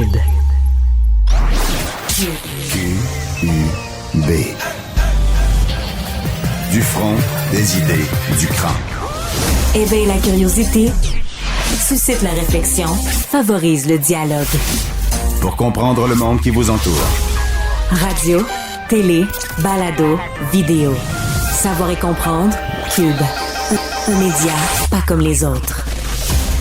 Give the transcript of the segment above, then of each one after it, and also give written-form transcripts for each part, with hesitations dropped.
Cube. Q-U-B. Du front, des idées, du cran. Éveille la curiosité, suscite la réflexion, favorise le dialogue. Pour comprendre le monde qui vous entoure. Radio, télé, balado, vidéo. Savoir et comprendre, Cube. Un média pas comme les autres.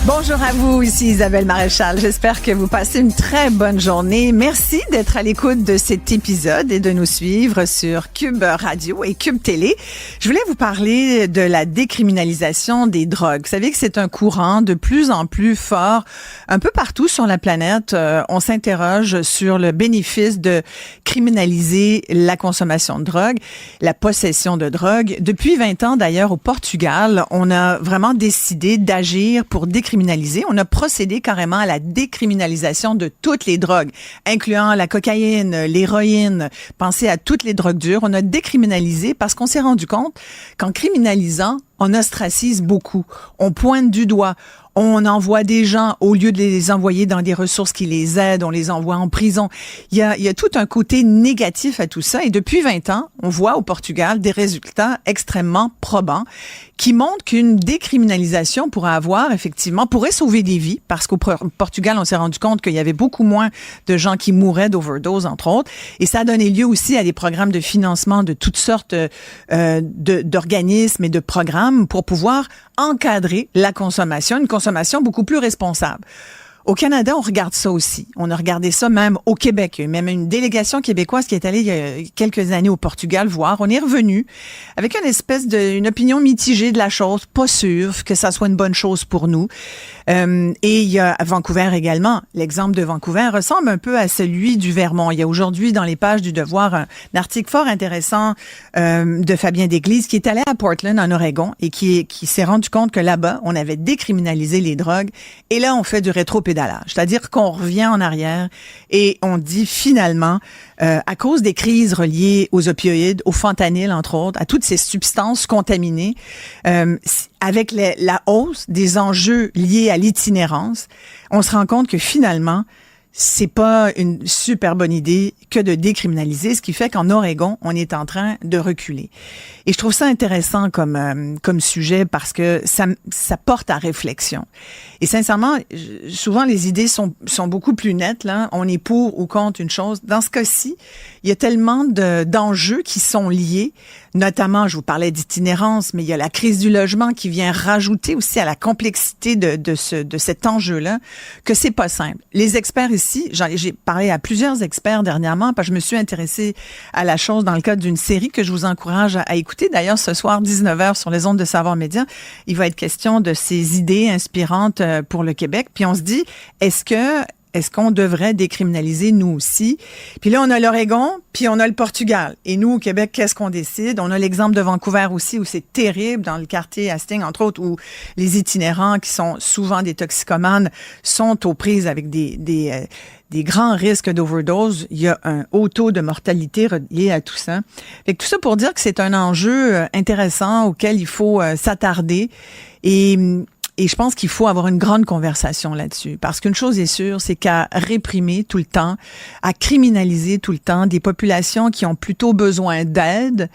Bonjour à vous, ici Isabelle Maréchal. J'espère que vous passez une très bonne journée. Merci d'être à l'écoute de cet épisode et de nous suivre sur Cube Radio et Cube Télé. Je voulais vous parler de la décriminalisation des drogues. Vous savez que c'est un courant de plus en plus fort un peu partout sur la planète. On s'interroge sur le bénéfice de criminaliser la consommation de drogue, la possession de drogue. Depuis 20 ans d'ailleurs au Portugal, on a vraiment décidé d'agir pour décriminaliser. On a procédé carrément à la décriminalisation de toutes les drogues, incluant la cocaïne, l'héroïne, pensez à toutes les drogues dures. On a décriminalisé parce qu'on s'est rendu compte qu'en criminalisant, on ostracise beaucoup. On pointe du doigt. On envoie des gens, au lieu de les envoyer dans des ressources qui les aident, on les envoie en prison. Il y a tout un côté négatif à tout ça. Et depuis 20 ans, on voit au Portugal des résultats extrêmement probants qui montrent qu'une décriminalisation pourrait sauver des vies, parce qu'au Portugal, on s'est rendu compte qu'il y avait beaucoup moins de gens qui mouraient d'overdose, entre autres. Et ça a donné lieu aussi à des programmes de financement de toutes sortes d'organismes et de programmes pour pouvoir encadrer la consommation, une consommation beaucoup plus responsable. Au Canada, on regarde ça aussi. On a regardé ça même au Québec. Il y a même une délégation québécoise qui est allée il y a quelques années au Portugal voir. On est revenu avec une opinion mitigée de la chose, pas sûre que ça soit une bonne chose pour nous. Et il y a à Vancouver également. L'exemple de Vancouver ressemble un peu à celui du Vermont. Il y a aujourd'hui dans les pages du Devoir un article fort intéressant de Fabien Desglises qui est allé à Portland, en Oregon, et qui s'est rendu compte que là-bas, on avait décriminalisé les drogues. Et là, on fait du rétropédalage. C'est-à-dire qu'on revient en arrière et on dit finalement, à cause des crises reliées aux opioïdes, au fentanyl, entre autres, à toutes ces substances contaminées, avec la hausse des enjeux liés à l'itinérance, on se rend compte que finalement, c'est pas une super bonne idée que de décriminaliser, ce qui fait qu'en Oregon, on est en train de reculer. Et je trouve ça intéressant comme sujet parce que ça porte à réflexion. Et sincèrement, souvent les idées sont beaucoup plus nettes, là. On est pour ou contre une chose. Dans ce cas-ci, il y a tellement d'enjeux qui sont liés, notamment, je vous parlais d'itinérance, mais il y a la crise du logement qui vient rajouter aussi à la complexité de cet enjeu-là, que c'est pas simple. Les experts ici, j'ai parlé à plusieurs experts dernièrement, parce que je me suis intéressée à la chose dans le cadre d'une série que je vous encourage à écouter. D'ailleurs, ce soir, 19h, sur les ondes de Savoir Média, il va être question de ces idées inspirantes pour le Québec. Puis on se dit, est-ce qu'on devrait décriminaliser nous aussi? Puis là, on a l'Oregon, puis on a le Portugal. Et nous, au Québec, qu'est-ce qu'on décide? On a l'exemple de Vancouver aussi, où c'est terrible, dans le quartier Hastings, entre autres, où les itinérants, qui sont souvent des toxicomanes, sont aux prises avec des grands risques d'overdose. Il y a un haut taux de mortalité relié à tout ça. Fait que tout ça pour dire que c'est un enjeu intéressant auquel il faut s'attarder. Et je pense qu'il faut avoir une grande conversation là-dessus. Parce qu'une chose est sûre, c'est qu'à réprimer tout le temps, à criminaliser tout le temps des populations qui ont plutôt besoin d'aide,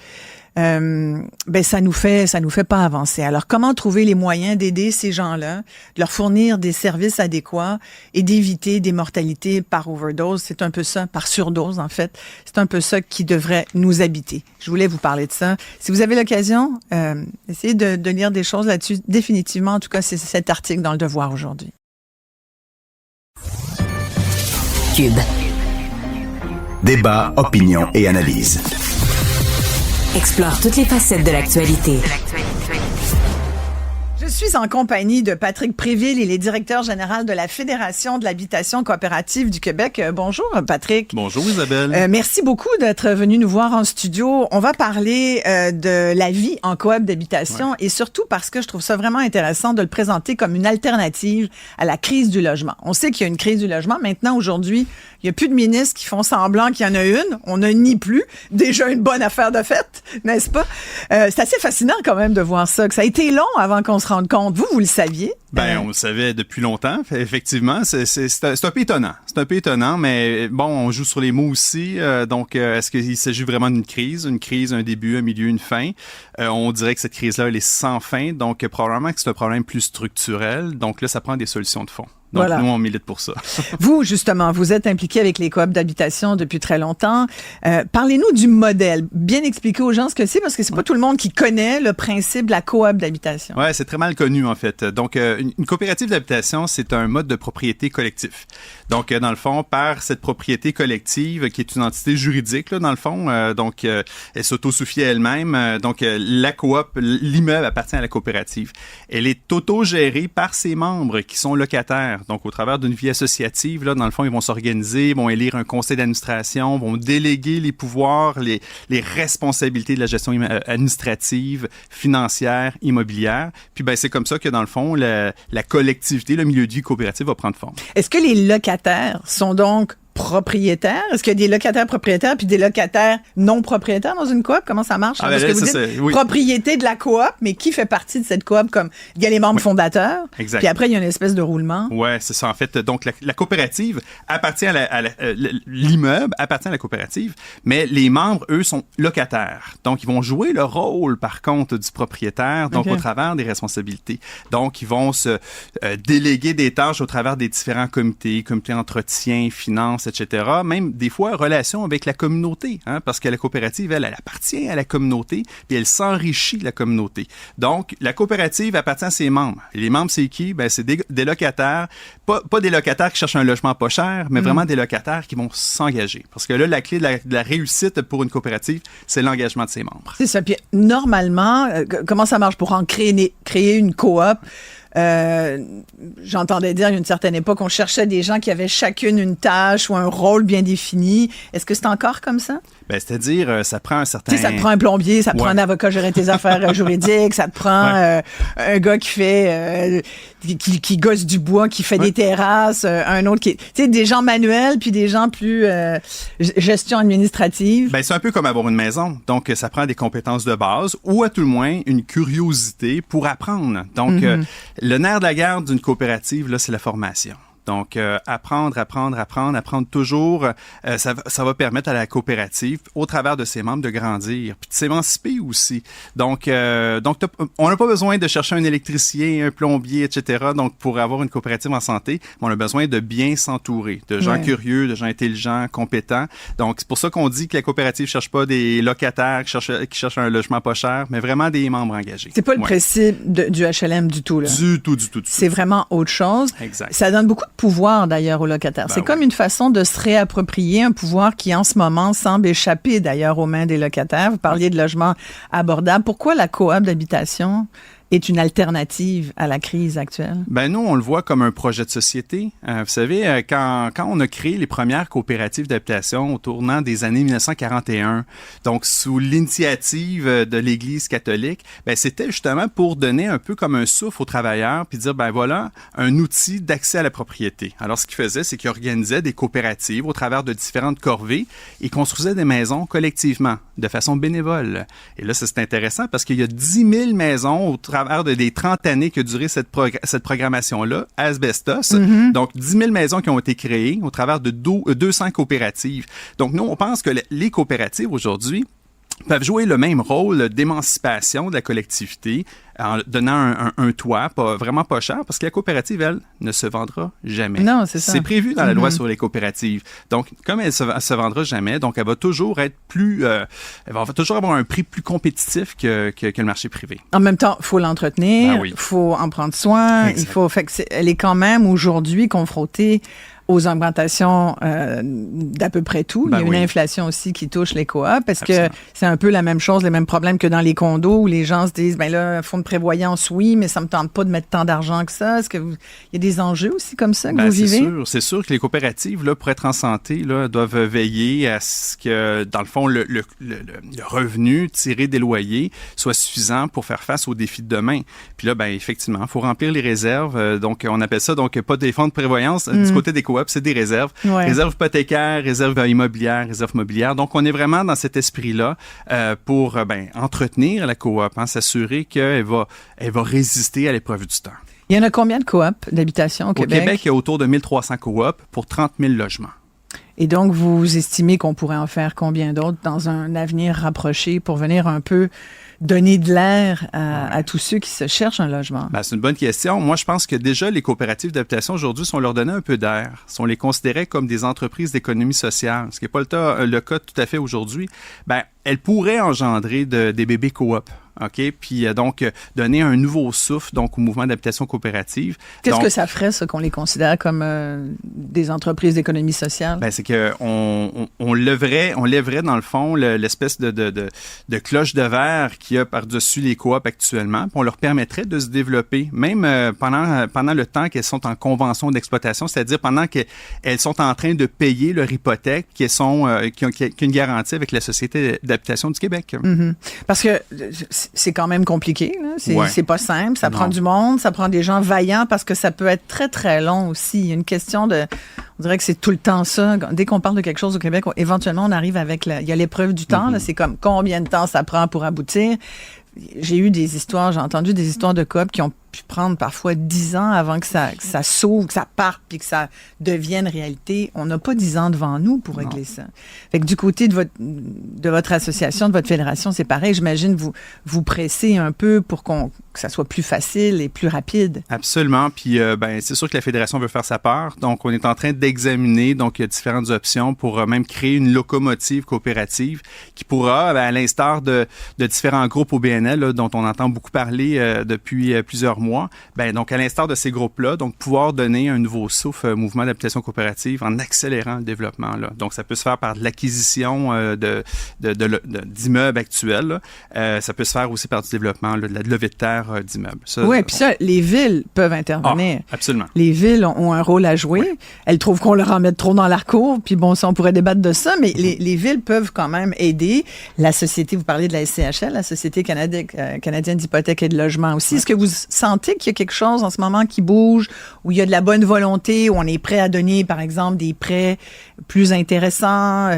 ça nous fait pas avancer. Alors, comment trouver les moyens d'aider ces gens-là, de leur fournir des services adéquats et d'éviter des mortalités par overdose? C'est un peu ça, par surdose, en fait. C'est un peu ça qui devrait nous habiter. Je voulais vous parler de ça. Si vous avez l'occasion, essayez de lire des choses là-dessus. Définitivement, en tout cas, c'est cet article dans Le Devoir aujourd'hui. Cube. Débat, opinion et analyse. Explore toutes les facettes de l'actualité. Je suis en compagnie de Patrick Préville, il est directeur général de la Fédération de l'habitation coopérative du Québec. Bonjour Patrick. Bonjour Isabelle. Merci beaucoup d'être venu nous voir en studio. On va parler de la vie en coop d'habitation et surtout parce que je trouve ça vraiment intéressant de le présenter comme une alternative à la crise du logement. On sait qu'il y a une crise du logement. Maintenant, aujourd'hui, il n'y a plus de ministres qui font semblant qu'il y en a une. On n'en nie plus. Déjà une bonne affaire de fête, n'est-ce pas? C'est assez fascinant quand même de voir ça, que ça a été long avant qu'on se rende compte. Vous le saviez? On le savait depuis longtemps, effectivement. C'est un peu étonnant. C'est un peu étonnant, mais bon, on joue sur les mots aussi. Donc, est-ce qu'il s'agit vraiment d'une crise? Une crise, un début, un milieu, une fin? On dirait que cette crise-là, elle est sans fin. Donc, probablement que c'est un problème plus structurel. Donc là, ça prend des solutions de fond. Donc, nous, on milite pour ça. Vous, justement, vous êtes impliqué avec les coops d'habitation depuis très longtemps. Parlez-nous du modèle. Bien expliquer aux gens ce que c'est, parce que c'est pas tout le monde qui connaît le principe de la coop d'habitation. Ouais, c'est très mal connu, en fait. Donc, une coopérative d'habitation, c'est un mode de propriété collectif. Donc, dans le fond, par cette propriété collective, qui est une entité juridique, là, dans le fond, elle s'autosuffit à elle-même. Donc, la coop, l'immeuble appartient à la coopérative. Elle est autogérée par ses membres qui sont locataires. Donc, au travers d'une vie associative, là, dans le fond, ils vont s'organiser, vont élire un conseil d'administration, vont déléguer les pouvoirs, les responsabilités de la gestion administrative, financière, immobilière. Puis, c'est comme ça que, dans le fond, la collectivité, le milieu de vie coopératif va prendre forme. Est-ce que les locataires sont donc propriétaires? Est-ce qu'il y a des locataires propriétaires puis des locataires non propriétaires dans une coop? Comment ça marche? Parce que vous dites propriété de la coop, mais qui fait partie de cette coop? Comme il y a les membres fondateurs, exact. Puis après, il y a une espèce de roulement. Oui, c'est ça. En fait, donc la coopérative appartient l'immeuble appartient à la coopérative, mais les membres, eux, sont locataires. Donc, ils vont jouer le rôle, par contre, du propriétaire, donc au travers des responsabilités. Donc, ils vont se déléguer des tâches au travers des différents comités entretien, finances, etc. Même des fois, relation avec la communauté, parce que la coopérative, elle appartient à la communauté, puis elle s'enrichit de la communauté. Donc, la coopérative appartient à ses membres. Et les membres, c'est qui? C'est des locataires, pas des locataires qui cherchent un logement pas cher, mais vraiment des locataires qui vont s'engager. Parce que là, la clé de la réussite pour une coopérative, c'est l'engagement de ses membres. C'est ça. Puis normalement, comment ça marche pour en créer une coop? J'entendais dire, il y a une certaine époque, on cherchait des gens qui avaient chacune une tâche ou un rôle bien défini. Est-ce que c'est encore comme ça? C'est-à-dire, ça prend un certain... Tu sais, ça te prend un plombier, ça te prend un avocat gérer tes affaires juridiques, ça te prend un gars qui fait... qui gosse du bois, qui fait des terrasses, un autre qui... Tu sais, des gens manuels, puis des gens plus gestion administrative. C'est un peu comme avoir une maison. Donc, ça prend des compétences de base ou, à tout le moins, une curiosité pour apprendre. Donc, le nerf de la guerre d'une coopérative, là, c'est la formation. Donc, apprendre toujours, ça va permettre à la coopérative, au travers de ses membres, de grandir, puis de s'émanciper aussi. Donc on n'a pas besoin de chercher un électricien, un plombier, etc. Donc, pour avoir une coopérative en santé, on a besoin de bien s'entourer, de gens curieux, de gens intelligents, compétents. Donc, c'est pour ça qu'on dit que la coopérative ne cherche pas des locataires qui cherchent un logement pas cher, mais vraiment des membres engagés. C'est pas le principe du HLM du tout, là. Du tout. C'est vraiment autre chose. Exact. Ça donne beaucoup de pouvoir, d'ailleurs, aux locataires. C'est comme une façon de se réapproprier un pouvoir qui, en ce moment, semble échapper, d'ailleurs, aux mains des locataires. Vous parliez de logement abordable. Pourquoi la coop d'habitation est une alternative à la crise actuelle? Nous, on le voit comme un projet de société. Vous savez, quand on a créé les premières coopératives d'habitation au tournant des années 1941, donc sous l'initiative de l'Église catholique, c'était justement pour donner un peu comme un souffle aux travailleurs, puis dire, voilà, un outil d'accès à la propriété. Alors, ce qu'ils faisaient, c'est qu'ils organisaient des coopératives au travers de différentes corvées et construisaient des maisons collectivement, de façon bénévole. Et là, c'est intéressant parce qu'il y a 10 000 maisons au travers des 30 années que duré cette programmation-là, asbestos. Donc, 10 000 maisons qui ont été créées au travers de 200 coopératives. Donc, nous, on pense que les coopératives, aujourd'hui, peuvent jouer le même rôle d'émancipation de la collectivité en donnant un toit vraiment pas cher, parce que la coopérative, elle, ne se vendra jamais. Non, c'est ça. C'est prévu dans la loi sur les coopératives. Donc, comme elle se vendra jamais, donc elle va toujours être elle va toujours avoir un prix plus compétitif que le marché privé. En même temps, il faut l'entretenir, il faut en prendre soin, elle est quand même aujourd'hui confrontée aux augmentations d'à peu près tout. Il y a une inflation aussi qui touche les coops. Est-ce que c'est un peu la même chose, les mêmes problèmes que dans les condos où les gens se disent, fonds de prévoyance, oui, mais ça me tente pas de mettre tant d'argent que ça. Est-ce que il y a des enjeux aussi comme ça que vous vivez? C'est sûr que les coopératives, là, pour être en santé, là, doivent veiller à ce que, dans le fond, le revenu tiré des loyers soit suffisant pour faire face aux défis de demain. Puis là, effectivement, il faut remplir les réserves. Donc, on appelle ça, pas des fonds de prévoyance. Du côté des coops, c'est des réserves. Réserves hypothécaires, réserves immobilières, réserves mobilières. Donc, on est vraiment dans cet esprit-là pour entretenir la coop, s'assurer qu'elle va résister à l'épreuve du temps. Il y en a combien de coops d'habitation au Québec? Au Québec, il y a autour de 1300 coops pour 30 000 logements. Et donc, vous estimez qu'on pourrait en faire combien d'autres dans un avenir rapproché pour venir un peu donner de l'air à tous ceux qui se cherchent un logement? Ben, c'est une bonne question. Moi, je pense que déjà, les coopératives d'habitation aujourd'hui, si on leur donnait un peu d'air, si on les considérait comme des entreprises d'économie sociale, ce qui n'est pas le cas tout à fait aujourd'hui, ben, elles pourraient engendrer des bébés coop. OK? Puis donc, donner un nouveau souffle donc, au mouvement d'habitation coopérative. Qu'est-ce que ça ferait, ça, qu'on les considère comme des entreprises d'économie sociale? Ben, c'est qu'on lèverait, dans le fond, l'espèce de cloche de verre qu'il y a par-dessus les coops actuellement. Puis on leur permettrait de se développer, même pendant le temps qu'elles sont en convention d'exploitation, c'est-à-dire pendant qu'elles sont en train de payer leur hypothèque, qui a une garantie avec la Société d'habitation du Québec. Mm-hmm. Parce que c'est quand même compliqué. Là. C'est pas simple. Ça prend du monde, ça prend des gens vaillants parce que ça peut être très, très long aussi. Il y a une question de... On dirait que c'est tout le temps ça. Dès qu'on parle de quelque chose au Québec, éventuellement, on arrive avec... Il y a l'épreuve du temps. Là. C'est comme combien de temps ça prend pour aboutir. J'ai entendu des histoires de coop qui ont pu prendre parfois 10 ans avant que ça s'ouvre, que ça parte, puis que ça devienne réalité. On n'a pas 10 ans devant nous pour régler ça. Fait que du côté de votre association, de votre fédération, c'est pareil. J'imagine vous pressez un peu pour que ça soit plus facile et plus rapide. Absolument. Puis c'est sûr que la fédération veut faire sa part. Donc, on est en train d'examiner différentes options pour même créer une locomotive coopérative qui pourra, à l'instar de différents groupes au BNL là, dont on entend beaucoup parler depuis plusieurs mois, donc à l'instar de ces groupes-là, donc pouvoir donner un nouveau souffle au mouvement d'habitation coopérative en accélérant le développement. Là. Donc, ça peut se faire par de l'acquisition d'immeubles actuels. Ça peut se faire aussi par du développement, là, de la levée de terre d'immeubles. Oui, puis ça, les villes peuvent intervenir. Ah, absolument. Les villes ont un rôle à jouer. Oui. Elles trouvent qu'on leur en met trop dans leur cour, puis bon, ça, on pourrait débattre de ça, mais les villes peuvent quand même aider. La société, vous parlez de la SCHL, la Société canadienne d'hypothèque et de logement aussi. Est-ce que vous sentez qu'il y a quelque chose en ce moment qui bouge, où il y a de la bonne volonté, où on est prêt à donner, par exemple, des prêts plus intéressants,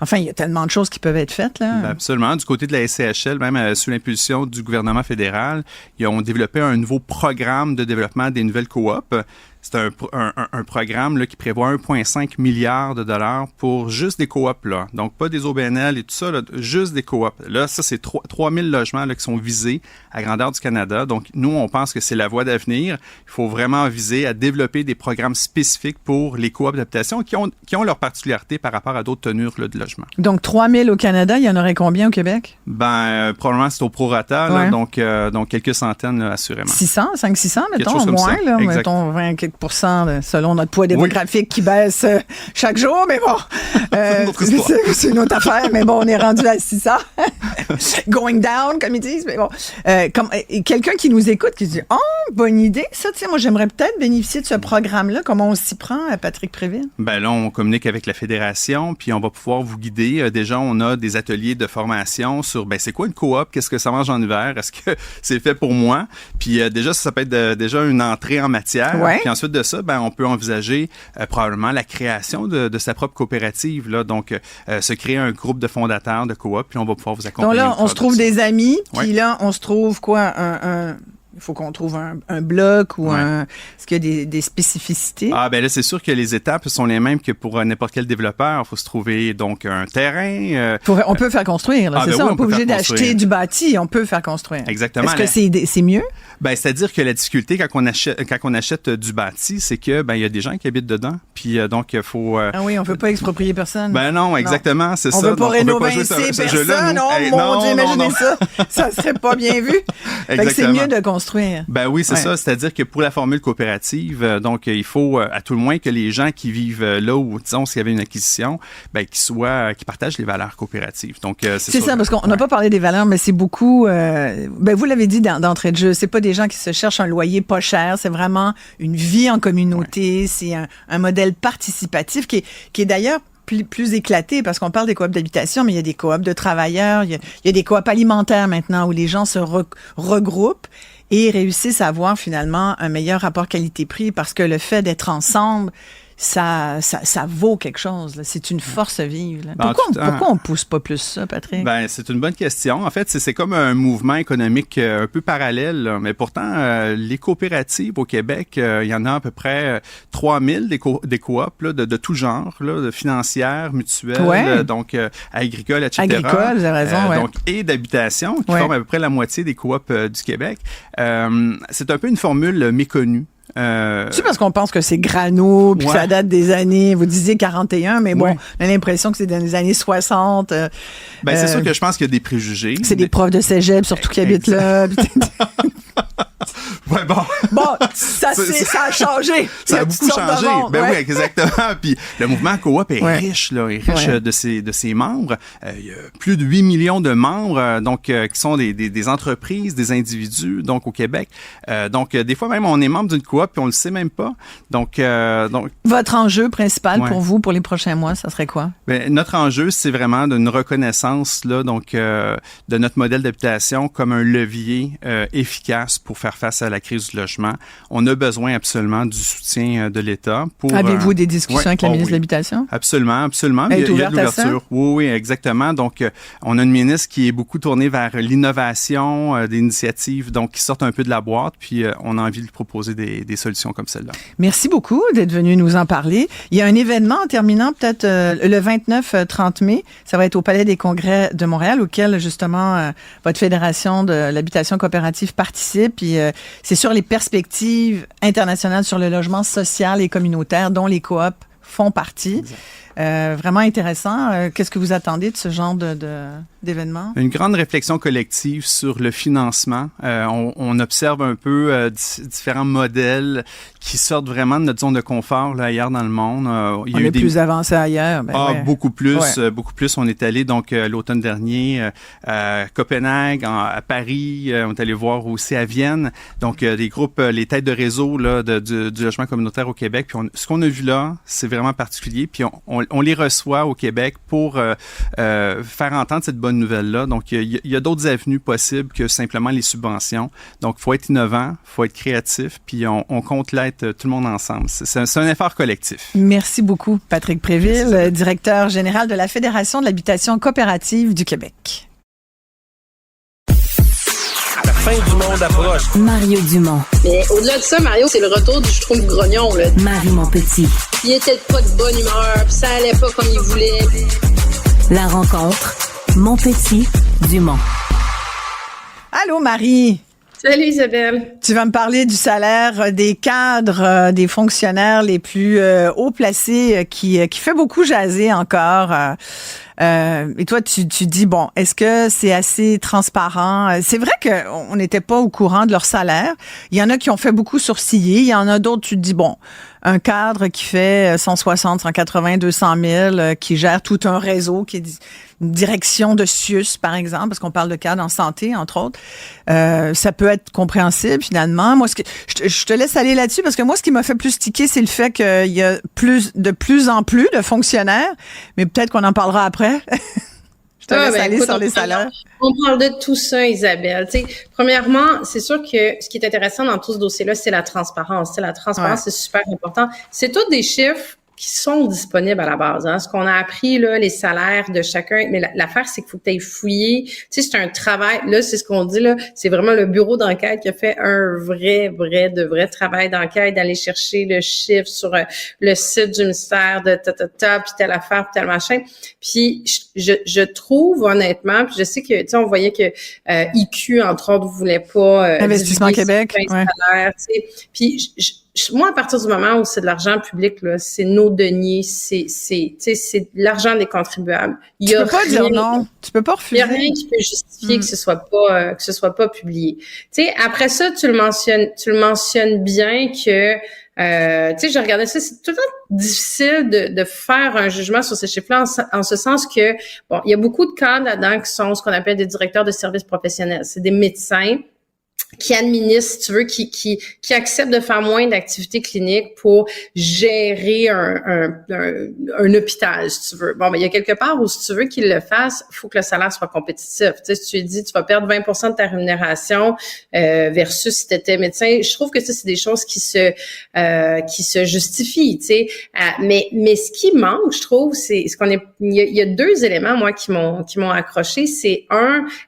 enfin, il y a tellement de choses qui peuvent être faites, là. Ben absolument. Du côté de la SCHL, même sous l'impulsion du gouvernement fédéral, ils ont développé un nouveau programme de développement des nouvelles coops. C'est un programme là, qui prévoit 1,5 milliard de dollars pour juste des coops, là. Donc, pas des OBNL et tout ça, là, juste des coops. Là, ça, c'est 3000 logements là, qui sont visés à grandeur du Canada. Donc, nous, on pense que c'est la voie d'avenir. Il faut vraiment viser à développer des programmes spécifiques pour les coops d'habitation qui ont leur particularité par rapport à d'autres tenures là, de logement. Donc, 3000 au Canada, il y en aurait combien au Québec? Probablement, c'est au prorata, là, donc quelques centaines, là, assurément. 500-600, mettons, au moins, là, mettons 20 quelques pourcents selon notre poids démographique qui baisse chaque jour, mais bon, c'est une autre affaire, mais bon, on est rendu à 600. Going down, comme ils disent, mais bon. Quelqu'un qui nous écoute, qui dit « Oh, bonne idée, ça, tu sais, moi, j'aimerais peut-être bénéficier de ce programme-là. » Comment on s'y prend, Patrick Préville? Là, on communique avec la Fédération, puis on va pouvoir vous guider. Déjà, on a des ateliers de formation sur, c'est quoi une coop? Qu'est-ce que ça mange en hiver? Est-ce que c'est fait pour moi? Puis déjà, ça peut être déjà une entrée en matière. Ouais. Puis ensuite de ça, on peut envisager probablement la création de sa propre coopérative. Là. Donc, se créer un groupe de fondateurs de coop, puis on va pouvoir vous accompagner. Donc là, on se trouve des amis, puis là, on se trouve quoi? Il faut qu'on trouve un bloc ou est-ce qu'il y a des spécificités? Là, c'est sûr que les étapes sont les mêmes que pour n'importe quel développeur. Il faut se trouver donc un terrain. On peut faire construire, là, c'est ça? Oui, on n'est pas obligé d'acheter du bâti, on peut faire construire. Exactement. Est-ce que c'est mieux? C'est-à-dire que la difficulté quand on achète du bâti, c'est que il y a des gens qui habitent dedans. Puis donc, il faut. Ah oui, on ne veut pas exproprier personne. Non, exactement, c'est ça. On ne veut pas rénover ce jeu-là. Non, mon Dieu, imaginez ça. Ça serait pas bien vu. Fait que c'est mieux de construire. Oui, c'est ça. C'est-à-dire que pour la formule coopérative, donc il faut à tout le moins que les gens qui vivent là où, disons, s'il y avait une acquisition, qui partagent les valeurs coopératives. Donc c'est ça, parce qu'on n'a pas parlé des valeurs, mais c'est beaucoup. Vous l'avez dit d'entrée de jeu, c'est pas des gens qui se cherchent un loyer pas cher, c'est vraiment une vie en communauté, c'est un modèle participatif qui est d'ailleurs plus éclaté, parce qu'on parle des coops d'habitation, mais il y a des coops de travailleurs, il y a des coops alimentaires maintenant où les gens se regroupent et réussissent à avoir finalement un meilleur rapport qualité-prix parce que le fait d'être ensemble, ça vaut quelque chose. Là. C'est une force vive. Là. Non, Pourquoi on pousse pas plus ça, Patrick? Ben, c'est une bonne question. En fait, c'est comme un mouvement économique un peu parallèle, là. Mais pourtant, les coopératives au Québec, il y en a à peu près 3000 des coops là, de tout genre, là, de financières, mutuelles, donc agricoles, etc. Agricoles, vous avez raison, donc, et d'habitation, qui forment à peu près la moitié des coops du Québec. C'est un peu une formule méconnue. C'est parce qu'on pense que c'est grano, puis ça date des années, vous disiez 41, mais bon, on a l'impression que c'est dans les années 60. C'est sûr que je pense qu'il y a des préjugés. C'est des profs de cégep, surtout qui habitent là. Ouais, bon. Bon, ça a changé. Ça a beaucoup changé. Oui, exactement. Puis le mouvement coop est riche, là, de ses membres. Il y a plus de 8 millions de membres, donc qui sont des entreprises, des individus, donc au Québec. Donc des fois même on est membre d'une coop puis on le sait même pas. Donc votre enjeu principal pour vous pour les prochains mois, ça serait quoi? Ben, notre enjeu, c'est vraiment d'une reconnaissance là, donc de notre modèle d'habitation comme un levier efficace pour faire face à la crise du logement. On a besoin absolument du soutien de l'État. Avez-vous des discussions avec la ministre de l'Habitation? Absolument. Elle est ouverte, il y a de l'ouverture. Oui, exactement. Donc, on a une ministre qui est beaucoup tournée vers l'innovation, des initiatives, donc qui sortent un peu de la boîte, puis on a envie de lui proposer des solutions comme celle-là. Merci beaucoup d'être venu nous en parler. Il y a un événement en terminant peut-être le 29-30 mai. Ça va être au Palais des Congrès de Montréal, auquel justement votre Fédération de l'habitation coopérative participe. Puis c'est sur les perspectives internationales sur le logement social et communautaire dont les coops font partie. Vraiment intéressant. Qu'est-ce que vous attendez de ce genre d'événement? Une grande réflexion collective sur le financement. On observe un peu différents modèles qui sortent vraiment de notre zone de confort là, ailleurs dans le monde. On est plus avancé ailleurs. Beaucoup plus. Beaucoup plus. On est allé donc l'automne dernier à Copenhague, à Paris. On est allé voir aussi à Vienne. Donc des groupes, les têtes de réseau là, du logement communautaire au Québec. Puis ce qu'on a vu là, c'est vraiment particulier. Puis on les reçoit au Québec pour faire entendre cette bonne nouvelle-là. Donc, il y a d'autres avenues possibles que simplement les subventions. Donc, il faut être innovant, il faut être créatif, puis on compte l'être tout le monde ensemble. C'est un effort collectif. Merci beaucoup, Patrick Préville, directeur général de la Fédération de l'habitation coopérative du Québec. La fin du monde approche. Mario Dumont. Mais au-delà de ça, Mario, c'est le retour du Schtroumpf grognon, là. Marie Montpetit. Il était pas de bonne humeur, puis ça allait pas comme il voulait. La rencontre. Montpetit, Dumont. Allô, Marie. Salut, Isabelle. Tu vas me parler du salaire des cadres, des fonctionnaires les plus haut placés qui fait beaucoup jaser encore. Et toi, tu dis, bon, est-ce que c'est assez transparent? C'est vrai qu'on n'était pas au courant de leur salaire. Il y en a qui ont fait beaucoup sourciller. Il y en a d'autres, tu te dis, bon, un cadre qui fait 160, 180, 200 000, qui gère tout un réseau, qui est une direction de CIUS, par exemple, parce qu'on parle de cadre en santé, entre autres. Ça peut être compréhensible, finalement. Moi, je te laisse aller là-dessus, parce que moi, ce qui m'a fait plus tiquer, c'est le fait qu'il y a de plus en plus de fonctionnaires, mais peut-être qu'on en parlera après. Je te laisse aller sur les salaires. On parle de tout ça, Isabelle. Tu sais, premièrement, c'est sûr que ce qui est intéressant dans tout ce dossier-là, c'est la transparence. Tu sais, la transparence, c'est super important. C'est tous des chiffres qui sont disponibles à la base. Hein. Ce qu'on a appris, là, les salaires de chacun. Mais l'affaire, c'est qu'il faut que tu ailles fouiller. Tu sais, c'est un travail. Là, c'est ce qu'on dit, là. C'est vraiment le bureau d'enquête qui a fait un vrai travail d'enquête, d'aller chercher le chiffre sur le site du ministère de puis telle affaire, puis tel machin. Puis, je trouve, honnêtement, puis je sais que, tu sais, on voyait que IQ, entre autres, voulait pas... Investissement Québec. Salaires, tu sais. Puis, moi, à partir du moment où c'est de l'argent public, là, c'est nos deniers, c'est l'argent des contribuables. Tu peux pas dire non. Tu peux pas refuser. Il y a rien qui peut justifier que ce soit pas publié. Tu sais, après ça, tu le mentionnes bien que, tu sais, je regardais ça, c'est tout le temps difficile de faire un jugement sur ces chiffres-là en ce sens que, bon, il y a beaucoup de cadres là-dedans qui sont ce qu'on appelle des directeurs de services professionnels. C'est des médecins. qui administre, si tu veux, qui accepte de faire moins d'activités cliniques pour gérer un hôpital, si tu veux. Bon, mais il y a quelque part où, si tu veux qu'il le fasse, il faut que le salaire soit compétitif. Tu sais, si tu lui dis, tu vas perdre 20% de ta rémunération versus si tu étais médecin, je trouve que ça, c'est des choses qui se justifient, tu sais. Mais ce qui manque, je trouve, c'est il y a deux éléments, moi, qui m'ont accroché. C'est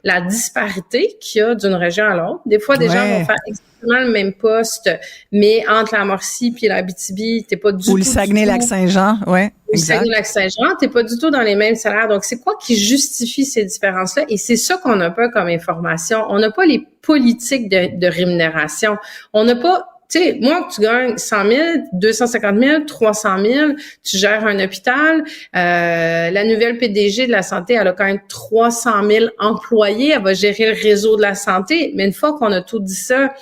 la disparité qu'il y a d'une région à l'autre. Des fois, des gens vont faire exactement le même poste, mais entre la Mauricie puis l'Abitibi, t'es pas du tout... Ou le Saguenay-Lac-Saint-Jean, ouais. Ou le Saguenay-Lac-Saint-Jean, t'es pas du tout dans les mêmes salaires. Donc, c'est quoi qui justifie ces différences-là? Et c'est ça qu'on n'a pas comme information. On n'a pas les politiques de rémunération. On n'a pas... Tu sais, moi, que tu gagnes 100 000, 250 000, 300 000, tu gères un hôpital. La nouvelle PDG de la santé, elle a quand même 300 000 employés. Elle va gérer le réseau de la santé. Mais une fois qu'on a tout dit ça,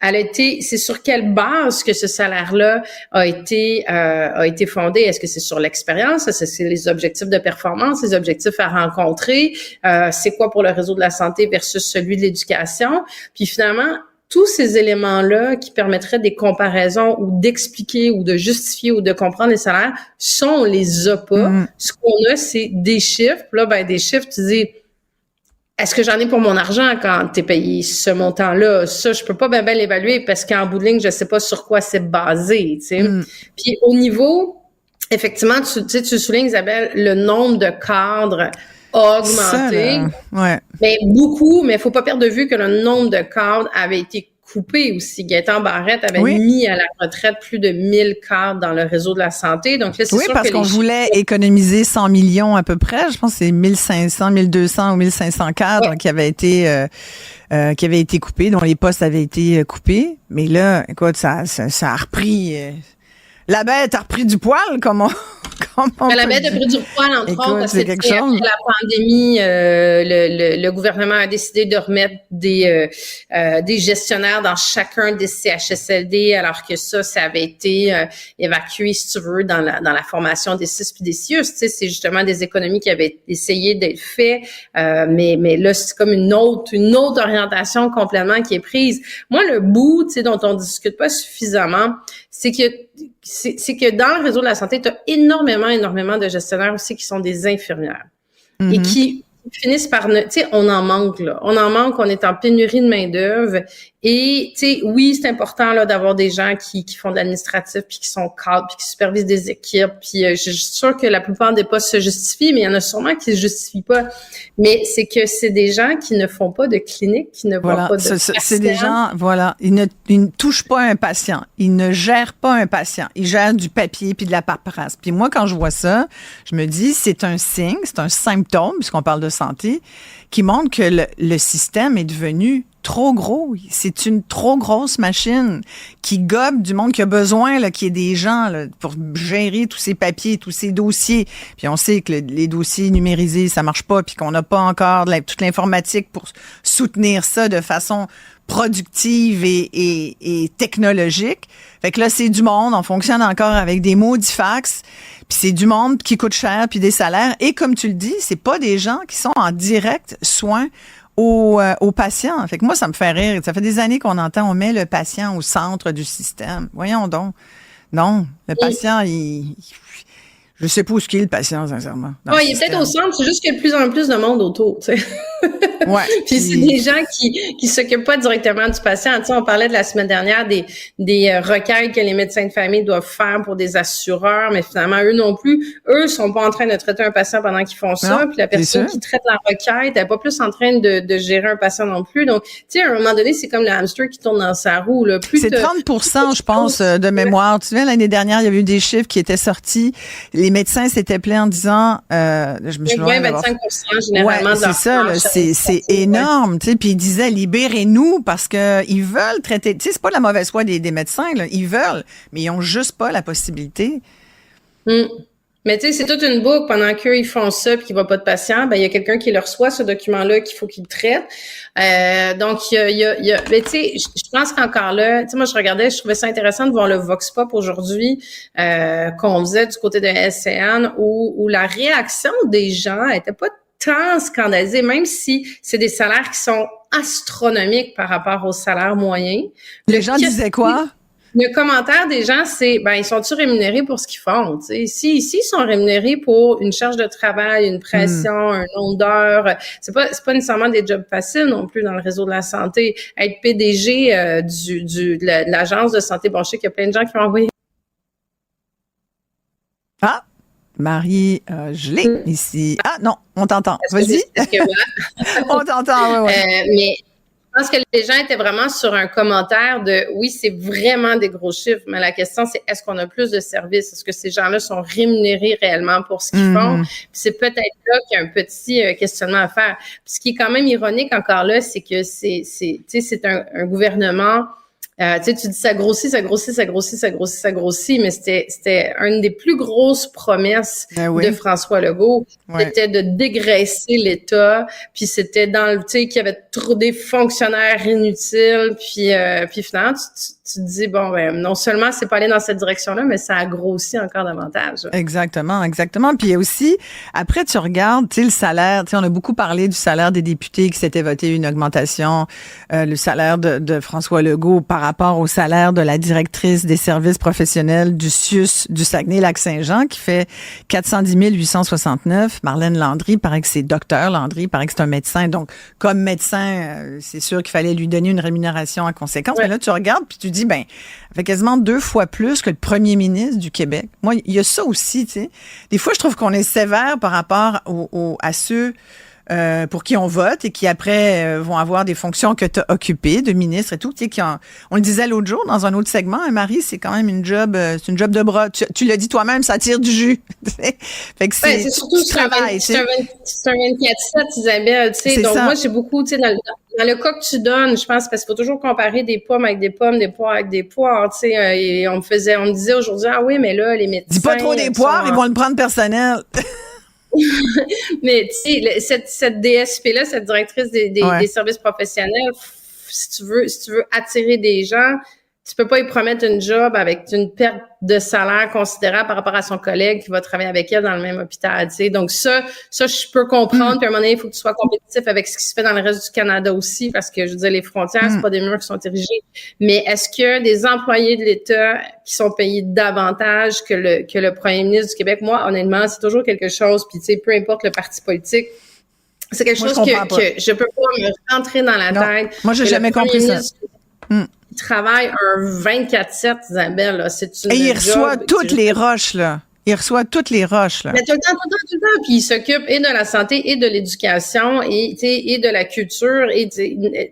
c'est sur quelle base que ce salaire-là a été fondé? Est-ce que c'est sur l'expérience? Est-ce que c'est les objectifs de performance, les objectifs à rencontrer? C'est quoi pour le réseau de la santé versus celui de l'éducation? Puis finalement, tous ces éléments-là qui permettraient des comparaisons ou d'expliquer ou de justifier ou de comprendre les salaires, on les a pas. Ce qu'on a, c'est des chiffres. Puis là, des chiffres, tu dis, est-ce que j'en ai pour mon argent quand t'es payé ce montant-là? Ça, je peux pas bien l'évaluer parce qu'en bout de ligne, je sais pas sur quoi c'est basé, tu sais. Puis au niveau, effectivement, tu soulignes, Isabelle, le nombre de cadres a augmenté. Ouais. Mais beaucoup, mais il faut pas perdre de vue que le nombre de cadres avait été coupé aussi. Gaétan Barrette avait mis à la retraite plus de 1000 cadres dans le réseau de la santé. Donc là, c'est sûr parce que qu'on voulait économiser 100 millions à peu près. Je pense que c'est 1500, 1200 ou 1500 cadres qui avaient été coupés, dont les postes avaient été coupés. Mais là, écoute, ça a repris... la bête a repris du poil, comment la bête a pris du poil, entre autres, parce que après la pandémie, le gouvernement a décidé de remettre des gestionnaires dans chacun des CHSLD, alors que ça avait été évacué, si tu veux, dans la formation des CIS puis des CIUS. Tu sais, c'est justement des économies qui avaient essayé d'être faites, mais là, c'est comme une autre orientation complètement qui est prise. Moi, le bout, tu sais, dont on discute pas suffisamment, c'est que dans le réseau de la santé, tu as énormément de gestionnaires aussi qui sont des infirmières et qui finissent par... Tu sais, on en manque, là. On en manque, on est en pénurie de main-d'œuvre. Et, tu sais, oui, c'est important là d'avoir des gens qui font de l'administratif, puis qui sont cadres, puis qui supervisent des équipes. Puis je suis sûre que la plupart des postes se justifient, mais il y en a sûrement qui se justifient pas. Mais c'est que c'est des gens qui ne font pas de clinique, qui ne voient pas de patient. C'est des gens, ils ne touchent pas un patient. Ils ne gèrent pas un patient. Ils gèrent du papier puis de la paperasse. Puis moi, quand je vois ça, je me dis, c'est un signe, c'est un symptôme, puisqu'on parle de santé, qui montre que le système est devenu trop gros. C'est une trop grosse machine qui gobe du monde qui a besoin, là, qu'il y ait des gens là, pour gérer tous ces papiers, tous ces dossiers. Puis on sait que les dossiers numérisés, ça marche pas, puis qu'on n'a pas encore toute l'informatique pour soutenir ça de façon productive et technologique. Fait que là, c'est du monde. On fonctionne encore avec des maudits fax. Puis c'est du monde qui coûte cher, puis des salaires. Et comme tu le dis, c'est pas des gens qui sont en direct soin aux patients. Fait que moi, ça me fait rire. Ça fait des années qu'on on met le patient au centre du système. Voyons donc. Non, le patient, je sais pas où est-ce qu'il est, le patient, sincèrement. Oui, il est peut-être au centre, c'est juste qu'il y a de plus en plus de monde autour, tu sais. Ouais. Puis c'est des gens qui s'occupent pas directement du patient. Tu sais, on parlait de la semaine dernière des requêtes que les médecins de famille doivent faire pour des assureurs, mais finalement, eux non plus, eux sont pas en train de traiter un patient pendant qu'ils font ça. Puis la personne qui traite la requête, elle est pas plus en train de gérer un patient non plus. Donc, tu sais, à un moment donné, c'est comme le hamster qui tourne dans sa roue, là. C'est 30%, je pense, de mémoire. Tu sais, l'année dernière, il y avait eu des chiffres qui étaient sortis. Les médecins s'étaient plaints en disant, je me suis 20-25% généralement de leur c'est énorme, tu sais. Puis ils disaient, libérez-nous parce que ils veulent traiter. Tu sais, c'est pas la mauvaise foi des médecins, là. Ils veulent, mais ils ont juste pas la possibilité. Mais tu sais, c'est toute une boucle. Pendant qu'eux, ils font ça puis qu'il n'y a pas de patient, il y a quelqu'un qui leur reçoit ce document-là qu'il faut qu'il traite. Donc, il y a mais tu sais, je pense qu'encore là, tu sais, moi, je trouvais ça intéressant de voir le Vox Pop aujourd'hui qu'on faisait du côté de SCN où la réaction des gens était pas tant scandalisé, même si c'est des salaires qui sont astronomiques par rapport aux salaires moyens. Les gens disaient quoi? Le commentaire des gens, c'est, ils sont-ils rémunérés pour ce qu'ils font? T'sais? Si ils sont rémunérés pour une charge de travail, une pression, un nombre d'heures, c'est pas nécessairement des jobs faciles non plus dans le réseau de la santé. Être PDG de l'agence de santé, bon, je sais qu'il y a plein de gens qui ont envoyé. Ah! Marie, je l'ai ici. Ah non, on t'entend. Vas-y. On t'entend, oui. Mais je pense que les gens étaient vraiment sur un commentaire de oui, c'est vraiment des gros chiffres, mais la question c'est est-ce qu'on a plus de services? Est-ce que ces gens-là sont rémunérés réellement pour ce qu'ils font? Puis c'est peut-être là qu'il y a un petit questionnement à faire. Puis ce qui est quand même ironique encore là, c'est que c'est un gouvernement. Tu dis ça grossit, mais c'était une des plus grosses promesses de François Legault. C'était de dégraisser l'État, puis c'était qu'il y avait trop des fonctionnaires inutiles, puis finalement tu te dis non seulement c'est pas allé dans cette direction-là, mais ça a grossi encore davantage. Exactement. Puis il y a aussi, après tu regardes, le salaire, on a beaucoup parlé du salaire des députés qui s'était voté une augmentation, le salaire de François Legault par rapport au salaire de la directrice des services professionnels du CIUS du Saguenay-Lac-Saint-Jean qui fait 410 869. Marlène Landry, paraît que c'est docteur Landry, paraît que c'est un médecin. Donc, comme médecin, c'est sûr qu'il fallait lui donner une rémunération en conséquence. Mais là, tu regardes puis tu dis, ça fait quasiment 2 fois plus que le premier ministre du Québec. Moi, il y a ça aussi, tu sais. Des fois, je trouve qu'on est sévère par rapport à ceux pour qui on vote et qui après vont avoir des fonctions que tu as occupées, de ministre et tout. Tu sais, on le disait l'autre jour dans un autre segment, Marie, c'est quand même une job de bras. Tu l'as dit toi-même, ça tire du jus. Fait que c'est surtout c'est un 24/7, Isabelle. Tu sais, donc ça. Moi, j'ai beaucoup, tu sais, dans le cas que tu donnes, je pense, parce qu'il faut toujours comparer des pommes avec des pommes, des poires avec des poires, tu sais. Et on me disait aujourd'hui, ah oui, mais là, les médecins. Dis pas trop des poires, ils vont le prendre personnel. Mais tu sais, cette DSP-là, cette directrice des services professionnels, si tu veux attirer des gens, tu peux pas y promettre une job avec une perte de salaire considérable par rapport à son collègue qui va travailler avec elle dans le même hôpital, tu sais. Donc ça, je peux comprendre. Puis à un moment donné, il faut que tu sois compétitif avec ce qui se fait dans le reste du Canada aussi, parce que, je veux dire, les frontières, c'est pas des murs qui sont érigés. Mais est-ce que des employés de l'État qui sont payés davantage que le premier ministre du Québec, moi, honnêtement, c'est toujours quelque chose, puis tu sais, peu importe le parti politique, c'est quelque chose que je peux pas me rentrer dans la tête. Moi, j'ai jamais compris ça. Il travaille un 24/7, Isabelle, là. C'est une et il reçoit toutes les roches, là. Mais tout le temps. Puis il s'occupe et de la santé et de l'éducation et de la culture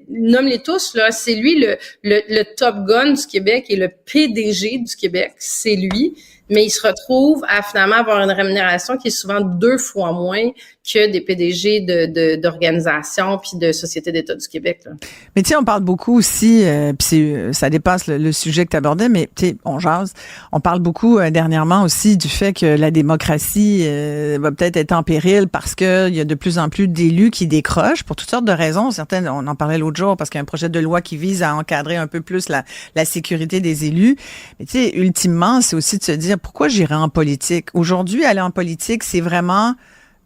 nomme-les tous, là. C'est lui le top gun du Québec et le PDG du Québec. C'est lui. Mais il se retrouve à finalement avoir une rémunération qui est souvent 2 fois moins que des PDG d'organisations puis de sociétés d'État du Québec, là. Mais tu sais, on parle beaucoup aussi, puis ça dépasse le sujet que tu abordais, mais tu sais, on jase. On parle beaucoup dernièrement aussi du fait que la démocratie va peut-être être en péril parce que il y a de plus en plus d'élus qui décrochent pour toutes sortes de raisons. Certaines, on en parlait l'autre jour parce qu'il y a un projet de loi qui vise à encadrer un peu plus la sécurité des élus. Mais tu sais, ultimement, c'est aussi de se dire pourquoi j'irai en politique. Aujourd'hui, aller en politique, c'est vraiment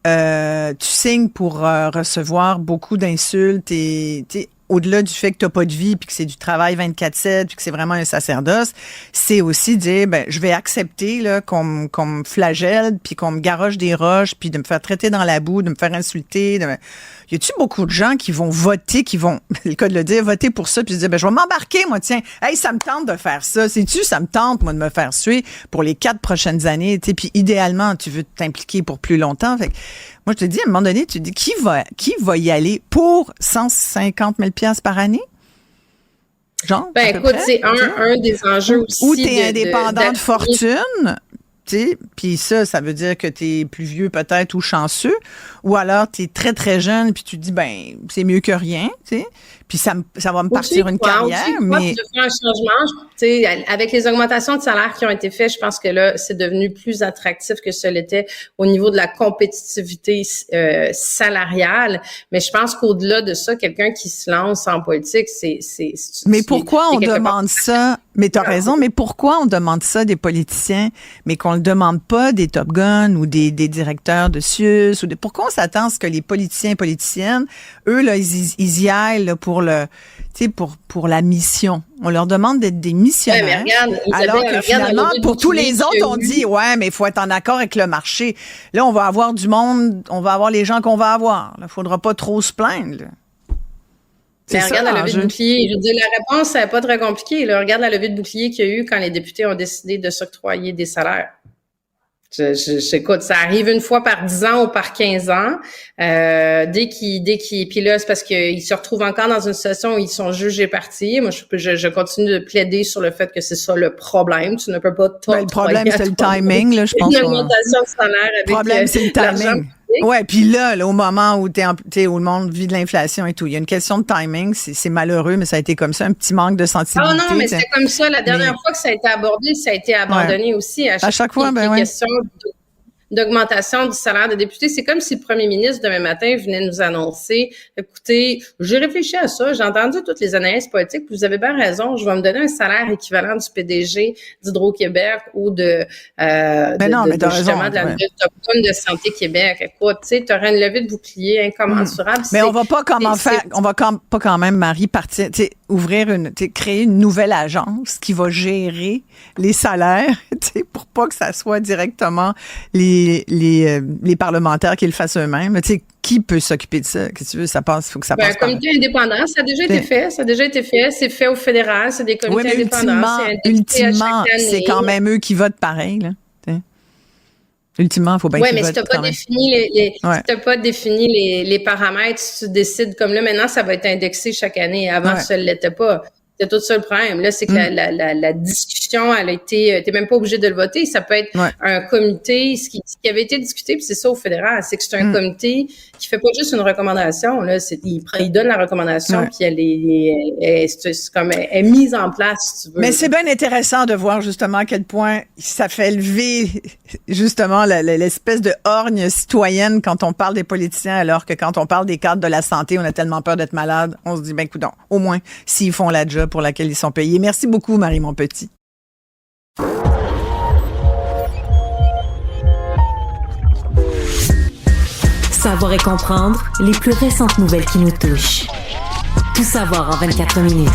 tu signes pour recevoir beaucoup d'insultes et au-delà du fait que tu n'as pas de vie puis que c'est du travail 24/7 puis que c'est vraiment un sacerdoce, c'est aussi dire je vais accepter là qu'on me flagelle puis qu'on me garoche des roches puis de me faire traiter dans la boue, de me faire insulter. Y a-tu beaucoup de gens qui vont voter, le cas de le dire, voter pour ça puis se dire je vais m'embarquer moi, tiens, hey, ça me tente de faire ça, sais-tu, ça me tente moi de me faire suer pour les 4 prochaines années, tu sais, puis idéalement tu veux t'impliquer pour plus longtemps. Fait que moi, je te dis, à un moment donné, tu te dis, qui va y aller pour 150 000 $ par année? Genre, écoute, c'est un des enjeux aussi. Ou t'es indépendant de fortune, tu sais, puis ça veut dire que t'es plus vieux peut-être ou chanceux, ou alors t'es très, très jeune, puis tu te dis, c'est mieux que rien, tu sais. Puis ça va me partir une carrière, mais... Tu fais un changement, tu sais, avec les augmentations de salaire qui ont été faites, je pense que là, c'est devenu plus attractif que ce l'était au niveau de la compétitivité salariale. Mais je pense qu'au-delà de ça, quelqu'un qui se lance en politique, Mais pourquoi on demande ça? Mais t'as raison, mais pourquoi on demande ça des politiciens, mais qu'on le demande pas des Top Gun ou des directeurs de CIUS pourquoi on s'attend à ce que les politiciens et politiciennes, eux, là, ils y aillent là, pour la mission. On leur demande d'être des missionnaires. Ouais, mais regarde, alors que finalement, pour tous les autres, on dit, ouais, mais il faut être en accord avec le marché. Là, on va avoir du monde, on va avoir les gens qu'on va avoir. Il ne faudra pas trop se plaindre. Là. Mais regarde la levée de bouclier. Je veux dire, la réponse, c'est pas très compliqué. Là. Regarde la levée de bouclier qu'il y a eu quand les députés ont décidé de s'octroyer des salaires. Écoute, ça arrive une fois par 10 ans ou par 15 ans. Puis là, c'est parce qu'ils se retrouvent encore dans une situation où ils sont jugés partis. Moi, je continue de plaider sur le fait que c'est ça le problème. Tu ne peux pas le problème, c'est le timing, là, je pense. Une augmentation de salaire avec le problème, c'est le timing. Ouais, puis là, au moment où où le monde vit de l'inflation et tout, il y a une question de timing. C'est malheureux, mais ça a été comme ça, un petit manque de sensibilité. Ah non, mais c'est comme ça. La dernière fois que ça a été abordé, ça a été abandonné aussi. À chaque fois, question d'augmentation du salaire de député. C'est comme si le premier ministre, demain matin, venait nous annoncer, écoutez, j'ai réfléchi à ça, j'ai entendu toutes les analyses politiques, puis vous avez bien raison, je vais me donner un salaire équivalent du PDG d'Hydro-Québec ou de la nouvelle Top Gun de Santé Québec. Écoute, tu sais, tu aurais une levée de bouclier incommensurable. Mais on va pas pas quand même, Marie, partir, créer une nouvelle agence qui va gérer les salaires, pour pas que ça soit directement les parlementaires qui le fassent eux-mêmes. Tu sais, qui peut s'occuper de ça? Qu'est-ce que tu veux? Ça passe, faut que ça passe. Un comité indépendant, ça a déjà été fait. C'est fait au fédéral. C'est des comités indépendants. Ultimement, c'est quand même eux qui votent pareil, là. Ultimement, il faut bien qu'ils votent. Oui, mais si tu n'as pas défini les paramètres, si tu décides comme là, maintenant, ça va être indexé chaque année. Avant, ça ne l'était pas. C'est tout ça le problème. Là, c'est que la discussion, elle a été, t'es même pas obligé de le voter. Ça peut être un comité, ce qui avait été discuté, puis c'est ça au fédéral, c'est que c'est un comité qui fait pas juste une recommandation. Là, il donne la recommandation, puis elle est mise en place, si tu veux. Mais c'est bien intéressant de voir justement à quel point ça fait lever justement l'espèce de orgne citoyenne quand on parle des politiciens, alors que quand on parle des cadres de la santé, on a tellement peur d'être malade. On se dit, ben coudonc, au moins, s'ils font la job pour laquelle ils sont payés. Merci beaucoup, Marie Montpetit. Savoir et comprendre les plus récentes nouvelles qui nous touchent. Tout savoir en 24 minutes.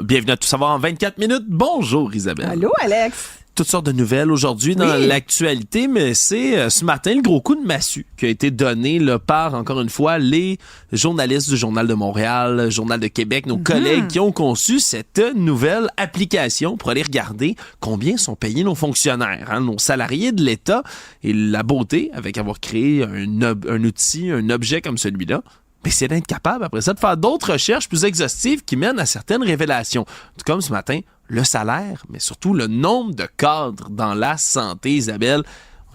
Bienvenue à Tout savoir en 24 minutes. Bonjour Isabelle. Allô Alex. Toutes sortes de nouvelles aujourd'hui dans l'actualité, mais c'est ce matin le gros coup de massue qui a été donné là, par, encore une fois, les journalistes du Journal de Montréal, Journal de Québec, nos collègues qui ont conçu cette nouvelle application pour aller regarder combien sont payés nos fonctionnaires, nos salariés de l'État. Et la beauté, avec avoir créé un outil, un objet comme celui-là, mais c'est d'être capable, après ça, de faire d'autres recherches plus exhaustives qui mènent à certaines révélations. Tout comme ce matin, le salaire, mais surtout le nombre de cadres dans la santé, Isabelle.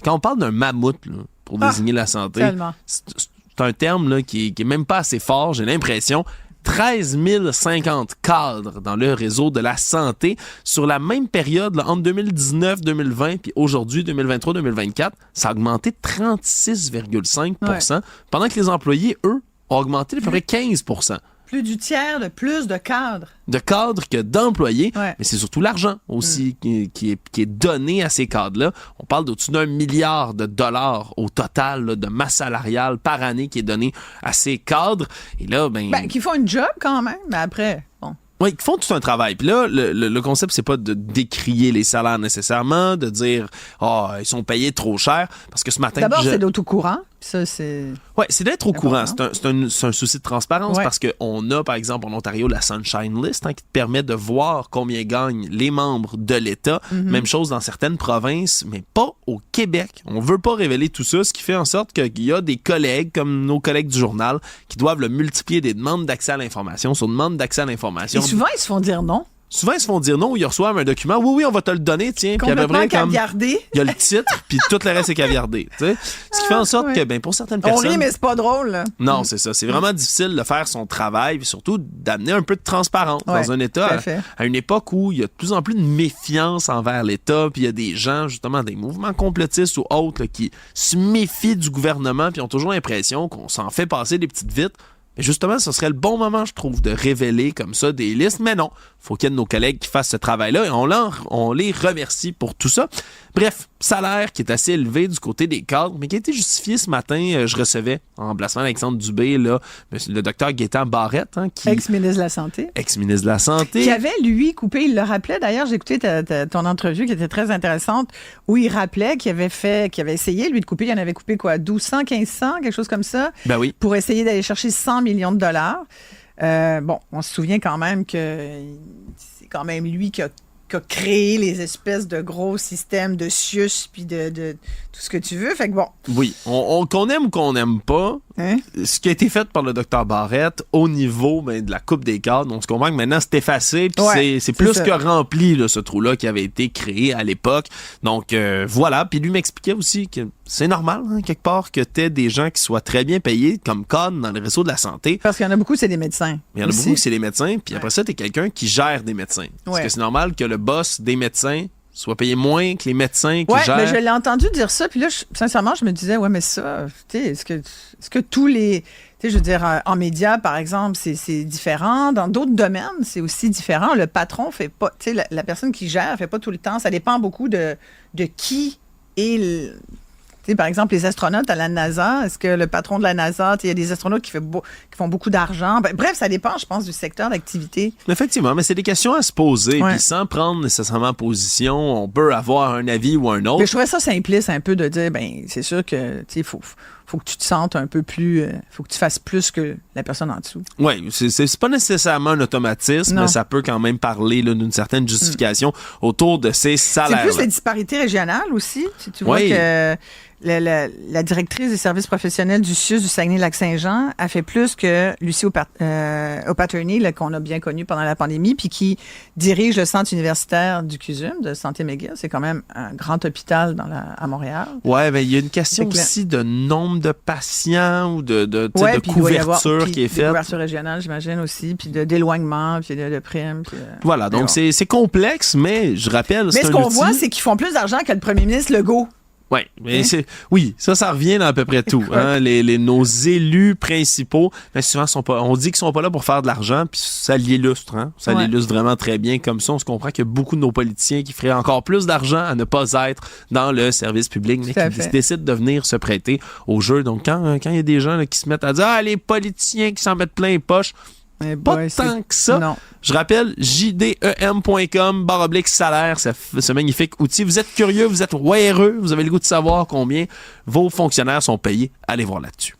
Quand on parle d'un mammouth là, pour désigner la santé, c'est un terme là, qui est même pas assez fort, j'ai l'impression. 13 050 cadres dans le réseau de la santé. Sur la même période, là, entre 2019-2020 puis aujourd'hui, 2023-2024, ça a augmenté de 36,5 pendant que les employés, eux, ont augmenté de à peu près 15 Plus du tiers de plus de cadres. De cadres que d'employés, mais c'est surtout l'argent aussi qui est donné à ces cadres-là. On parle d'au-dessus d'1 milliard de dollars au total là, de masse salariale par année qui est donné à ces cadres. Et là, qui font une job quand même, mais après, bon. Oui, ils font tout un travail. Puis là, le concept, c'est pas de décrier les salaires nécessairement, de dire « ils sont payés trop cher », parce que ce matin... D'abord, c'est d'être au courant. Ça, c'est... Oui, c'est d'être au courant. C'est un souci de transparence parce qu'on a, par exemple, en Ontario, la Sunshine List qui te permet de voir combien gagnent les membres de l'État. Même chose dans certaines provinces, mais pas au Québec. On veut pas révéler tout ça, ce qui fait en sorte qu'il y a des collègues, comme nos collègues du journal, qui doivent multiplier des demandes d'accès à l'information sur demande d'accès à l'information. Et souvent, ils se font dire non. Souvent, ils se font dire non ou ils reçoivent un document. Oui, on va te le donner, tiens. Puis à peu près comme il y a le titre, puis tout le reste est caviardé. T'sais. Ce qui fait en sorte que, pour certaines personnes... On rit, mais c'est pas drôle. Là. Non, c'est ça. C'est vraiment difficile de faire son travail, puis surtout d'amener un peu de transparence dans un État à une époque où il y a de plus en plus de méfiance envers l'État, puis il y a des gens, justement, des mouvements complotistes ou autres là, qui se méfient du gouvernement, puis ont toujours l'impression qu'on s'en fait passer des petites vites. Mais justement, ce serait le bon moment, je trouve, de révéler comme ça des listes. Mais non, faut qu'il y ait de nos collègues qui fassent ce travail-là et on les remercie pour tout ça. Bref, salaire qui est assez élevé du côté des cadres, mais qui a été justifié ce matin. Je recevais, en remplacement d'Alexandre Dubé, là, le docteur Gaétan Barrette. Ex-ministre de la Santé. Ex-ministre de la Santé. Qui avait, lui, coupé, il le rappelait. D'ailleurs, j'ai écouté ton entrevue qui était très intéressante, où il rappelait qu'il avait essayé, lui, de couper. Il en avait coupé quoi, 1200, 1500, quelque chose comme ça? Ben oui. Pour essayer d'aller chercher 100 millions de dollars. Bon, on se souvient quand même que c'est quand même lui qui a créé les espèces de gros systèmes de CIUS puis de tout ce que tu veux. Fait que bon. Oui, qu'on aime ou qu'on n'aime pas, ce qui a été fait par le docteur Barrette au niveau de la coupe des cadres, on se comprend que maintenant c'est effacé, puis c'est plus que rempli là, ce trou-là qui avait été créé à l'époque. Donc voilà, puis lui m'expliquait aussi que c'est normal, quelque part, que tu aies des gens qui soient très bien payés comme cadre dans le réseau de la santé. Parce qu'il y en a beaucoup, c'est des médecins. Il y en a beaucoup, c'est des médecins, puis après ça, tu es quelqu'un qui gère des médecins. Parce que c'est normal que le boss des médecins soit payé moins que les médecins qui gèrent. Mais je l'ai entendu dire ça, puis là, sincèrement, je me disais, mais ça, tu sais, est-ce que tous les... Tu sais, je veux dire, en médias, par exemple, c'est différent. Dans d'autres domaines, c'est aussi différent. Le patron fait pas... Tu sais, la personne qui gère fait pas tout le temps. Ça dépend beaucoup de qui est... Tu sais, par exemple, les astronautes à la NASA, est-ce que le patron de la NASA, il y a des astronautes qui font beaucoup d'argent? Bref, ça dépend, je pense, du secteur d'activité. Effectivement, mais c'est des questions à se poser. Puis sans prendre nécessairement position, on peut avoir un avis ou un autre. Mais je trouvais ça simpliste un peu de dire, c'est sûr que il faut que tu te sentes un peu plus... faut que tu fasses plus que la personne en dessous. Oui, c'est pas nécessairement un automatisme, mais ça peut quand même parler là, d'une certaine justification autour de ces salaires. C'est plus les disparités régionales aussi. Tu vois que... La directrice des services professionnels du CIUS du Saguenay-Lac-Saint-Jean a fait plus que Lucie O'Patterney, qu'on a bien connue pendant la pandémie, puis qui dirige le centre universitaire du CUSUM, de Santé McGill. C'est quand même un grand hôpital à Montréal. Oui, mais il y a une question aussi de nombre de patients ou de couverture qui est faite. De couverture régionale, j'imagine aussi, puis d'éloignement, puis de primes. Voilà, donc c'est complexe, mais je rappelle, mais ce qu'on voit, c'est qu'ils font plus d'argent que le premier ministre Legault. Ouais, mais ça revient dans à peu près tout. Nos élus principaux, ben souvent on dit qu'ils sont pas là pour faire de l'argent, puis ça l'illustre. Ça l'illustre vraiment très bien. Comme ça, on se comprend qu'il y a beaucoup de nos politiciens qui feraient encore plus d'argent à ne pas être dans le service public, mais qui décident de venir se prêter au jeu. Donc, quand il y a des gens là, qui se mettent à dire « Ah, les politiciens qui s'en mettent plein les poches », pas tant que ça. Non. Je rappelle, jdem.com/salaire, ce magnifique outil. Vous êtes curieux, vous êtes heureux, vous avez le goût de savoir combien vos fonctionnaires sont payés. Allez voir là-dessus.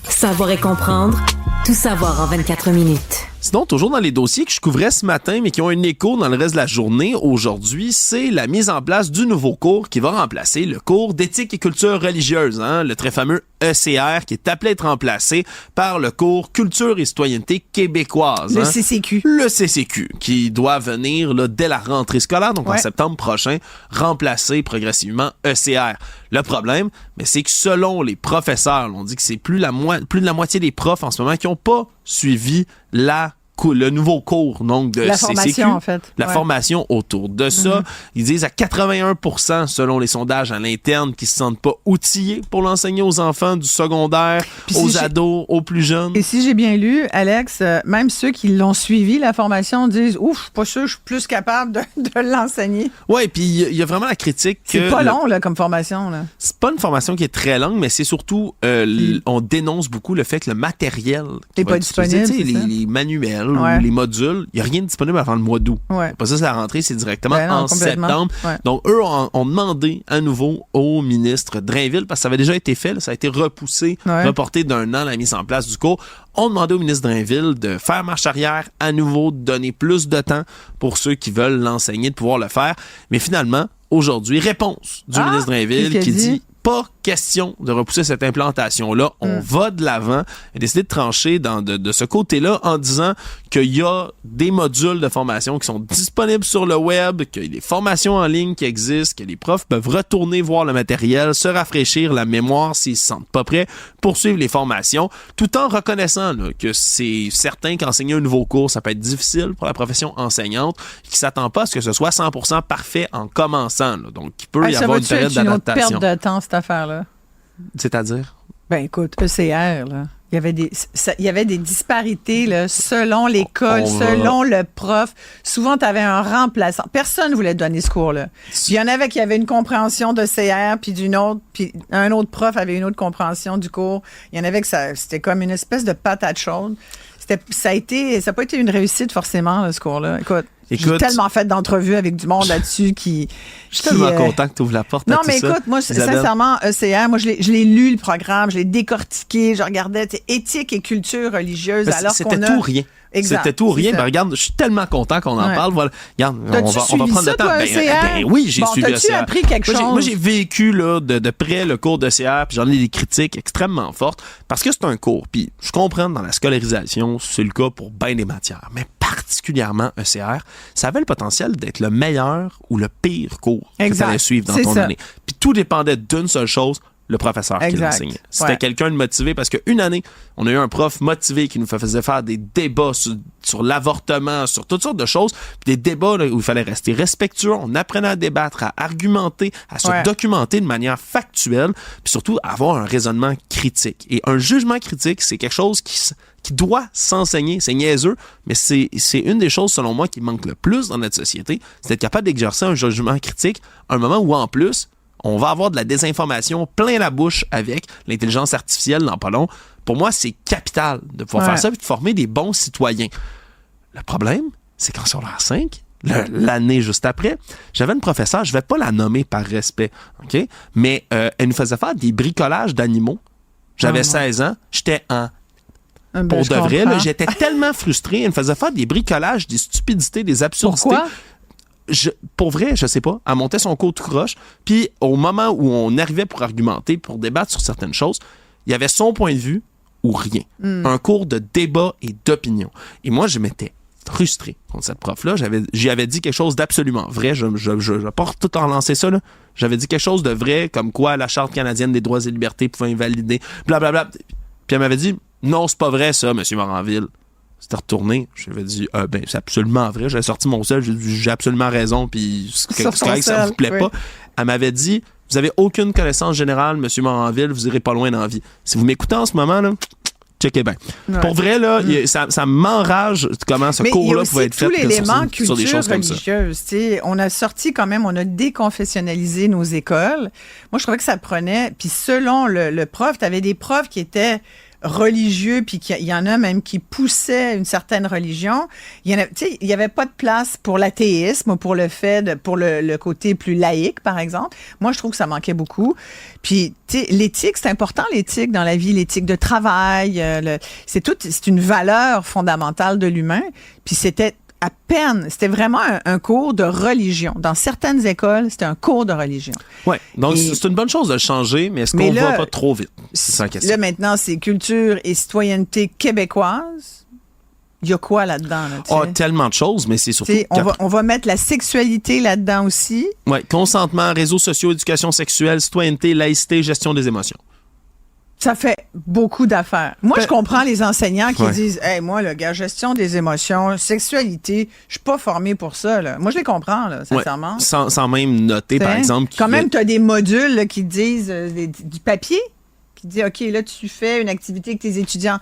Savoir et comprendre, tout savoir en 24 minutes. Sinon, toujours dans les dossiers que je couvrais ce matin, mais qui ont un écho dans le reste de la journée, aujourd'hui, c'est la mise en place du nouveau cours qui va remplacer le cours d'éthique et culture religieuse, le très fameux ECR, qui est appelé à être remplacé par le cours culture et citoyenneté québécoise. Le CCQ. Le CCQ, qui doit venir là, dès la rentrée scolaire, donc en septembre prochain, remplacer progressivement ECR. Le problème, c'est que selon les professeurs, on dit que c'est plus de la moitié des profs en ce moment qui n'ont pas suivi le nouveau cours donc de la CCQ, formation en fait. La formation autour de ça. Ils disent à 81% selon les sondages à l'interne qu'ils se sentent pas outillés pour l'enseigner aux enfants du secondaire, aux ados, aux plus jeunes. Et si j'ai bien lu, Alex, même ceux qui l'ont suivi, la formation, disent « Ouf, je suis pas sûr, je suis plus capable de l'enseigner. » Oui, puis il y a vraiment la critique que... C'est pas long là, comme formation. Là. C'est pas une formation qui est très longue, mais c'est surtout, on dénonce beaucoup le fait que le matériel n'est pas disponible, les manuels, ou les modules, il n'y a rien de disponible avant le mois d'août. Pas ça, c'est la rentrée, c'est directement en septembre. Donc, eux ont demandé à nouveau au ministre Drainville, parce que ça avait déjà été fait, ça a été repoussé, reporté d'un an la mise en place du cours. On demandait au ministre Drainville de faire marche arrière à nouveau, de donner plus de temps pour ceux qui veulent l'enseigner, de pouvoir le faire. Mais finalement, aujourd'hui, réponse du ministre Drainville qui dit pas question de repousser cette implantation-là. On va de l'avant. Il a décidé de trancher de ce côté-là en disant qu'il y a des modules de formation qui sont disponibles sur le web, qu'il y a des formations en ligne qui existent, que les profs peuvent retourner voir le matériel, se rafraîchir la mémoire s'ils se sentent pas prêts, poursuivre les formations, tout en reconnaissant que c'est certain qu'enseigner un nouveau cours, ça peut être difficile pour la profession enseignante, qui s'attend pas à ce que ce soit 100% parfait en commençant. Donc, il peut y avoir une période d'adaptation. Ça va-tu être une autre perte de temps, cette affaire-là? C'est-à-dire? Ben écoute, ECR, là. Il y avait des disparités là, selon l'école, selon le prof. Souvent, tu avais un remplaçant. Personne ne voulait donner ce cours-là. Puis il y en avait qui avaient une compréhension de CR, puis puis un autre prof avait une autre compréhension du cours. Il y en avait que c'était comme une espèce de patate chaude. Ça n'a pas été une réussite forcément, là, ce cours-là. Écoute, j'ai tellement fait d'entrevues avec du monde là-dessus qui... Je suis tellement content que tu ouvres la porte à tout ça. Non, mais écoute, moi, sincèrement, ECR, moi, je l'ai lu, le programme, je l'ai décortiqué, je regardais éthique et culture religieuse, alors qu'on a... C'était tout rien. Exact. C'était tout ou rien. Ben, regarde, je suis tellement content qu'on en parle. Voilà. Regarde, on va prendre le temps. Ben oui, j'ai suivi ECR. T'as-tu appris quelque chose? Moi, j'ai vécu là, de près le cours d'ECR, puis j'en ai des critiques extrêmement fortes, parce que c'est un cours. Puis je comprends, dans la scolarisation, c'est le cas pour bien des matières. Mais particulièrement ECR, ça avait le potentiel d'être le meilleur ou le pire cours que tu allais suivre dans ton année. Puis tout dépendait d'une seule chose, le professeur qui l'enseignait. C'était quelqu'un de motivé, parce qu'une année, on a eu un prof motivé qui nous faisait faire des débats sur l'avortement, sur toutes sortes de choses, puis des débats là, où il fallait rester respectueux, on apprenait à débattre, à argumenter, à se documenter de manière factuelle, puis surtout avoir un raisonnement critique. Et un jugement critique, c'est quelque chose qui doit s'enseigner. C'est niaiseux, mais c'est une des choses, selon moi, qui manque le plus dans notre société, c'est d'être capable d'exercer un jugement critique à un moment où, en plus, on va avoir de la désinformation plein la bouche avec l'intelligence artificielle dans pas long. Pour moi, c'est capital de pouvoir faire ça et de former des bons citoyens. Le problème, c'est qu'en secondaire 5, l'année juste après, j'avais une professeure, je ne vais pas la nommer par respect, OK? Mais elle nous faisait faire des bricolages d'animaux. J'avais 16 ans, j'étais pour de vrai, là, j'étais tellement frustré. Elle me faisait faire des bricolages, des stupidités, des absurdités. Pourquoi? Pour vrai, je sais pas. Elle montait son cours tout croche. Puis au moment où on arrivait pour argumenter, pour débattre sur certaines choses, il y avait son point de vue ou rien. Un cours de débat et d'opinion. Et moi, je m'étais frustré contre cette prof-là. J'y avais dit quelque chose d'absolument vrai. Je vais pas tout en relancer ça, là. J'avais dit quelque chose de vrai, comme quoi la Charte canadienne des droits et libertés pouvait invalider, blablabla. Puis elle m'avait dit, non, c'est pas vrai ça, M. Moranville. C'était retourné. J'avais dit, c'est absolument vrai. J'avais sorti mon sel. J'ai dit, j'ai absolument raison. Puis, c'est correct, ça vous plaît pas. Elle m'avait dit, vous avez aucune connaissance générale, M. Moranville, vous irez pas loin dans la vie. Si vous m'écoutez en ce moment, là, checkez bien. Ouais. Pour vrai, là, ça m'enrage comment ce cours-là pouvait être fait sur des choses comme ça. On a sorti quand même, on a déconfessionnalisé nos écoles. Moi, je trouvais que ça prenait, puis selon le prof, tu avais des profs qui étaient religieux, puis il y en a même qui poussaient une certaine religion. Il y avait pas de place pour l'athéisme, pour le côté plus laïque, par exemple. Moi, je trouve que ça manquait beaucoup. Puis, l'éthique, c'est important, l'éthique dans la vie, l'éthique de travail. C'est une valeur fondamentale de l'humain. Puis, c'était vraiment un cours de religion. Dans certaines écoles, c'était un cours de religion. Oui, donc c'est une bonne chose de le changer, mais est-ce qu'on ne va pas trop vite? C'est ça la question. Là, maintenant, c'est culture et citoyenneté québécoise. Il y a quoi là-dedans? Tellement de choses, mais c'est surtout... On va mettre la sexualité là-dedans aussi. Oui, consentement, réseaux sociaux, éducation sexuelle, citoyenneté, laïcité, gestion des émotions. Ça fait beaucoup d'affaires. Moi, je comprends les enseignants qui disent « Hey, moi, le gars, gestion des émotions, sexualité, je suis pas formé pour ça. » Moi, je les comprends, là, sincèrement. Ouais, sans même noter, par exemple... Quand même, tu as des modules là, qui disent du papier, qui dit « OK, là, tu fais une activité avec tes étudiants. »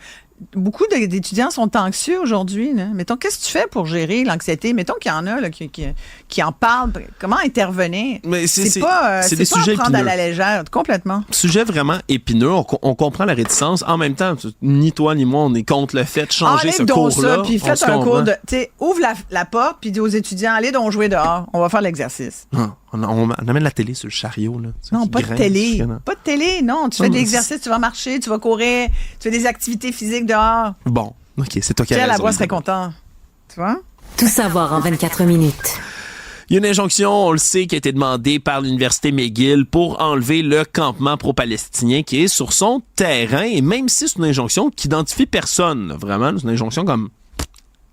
Beaucoup d'étudiants sont anxieux aujourd'hui. Là. Mettons, qu'est-ce que tu fais pour gérer l'anxiété? Mettons qu'il y en a là, qui en parlent. Comment intervenir? Mais c'est pas des sujets prendre à la légère, complètement. Sujet vraiment épineux. On comprend la réticence. En même temps, ni toi ni moi, on est contre le fait de changer ce cours-là. Puis faites un cours de... Ouvre la porte puis dis aux étudiants, allez donc jouer dehors. On va faire l'exercice. On amène la télé sur le chariot. Là, non, pas de télé. Pas de télé, non. Tu fais de l'exercice, tu vas marcher, tu vas courir, tu fais des activités physiques dehors. Bon, OK, c'est toi qui as raison. La voix serait content. Tu vois? Tout savoir en 24 minutes. Il y a une injonction, on le sait, qui a été demandée par l'Université McGill pour enlever le campement pro-palestinien qui est sur son terrain. Et même si c'est une injonction qui n'identifie personne, là, vraiment, c'est une injonction comme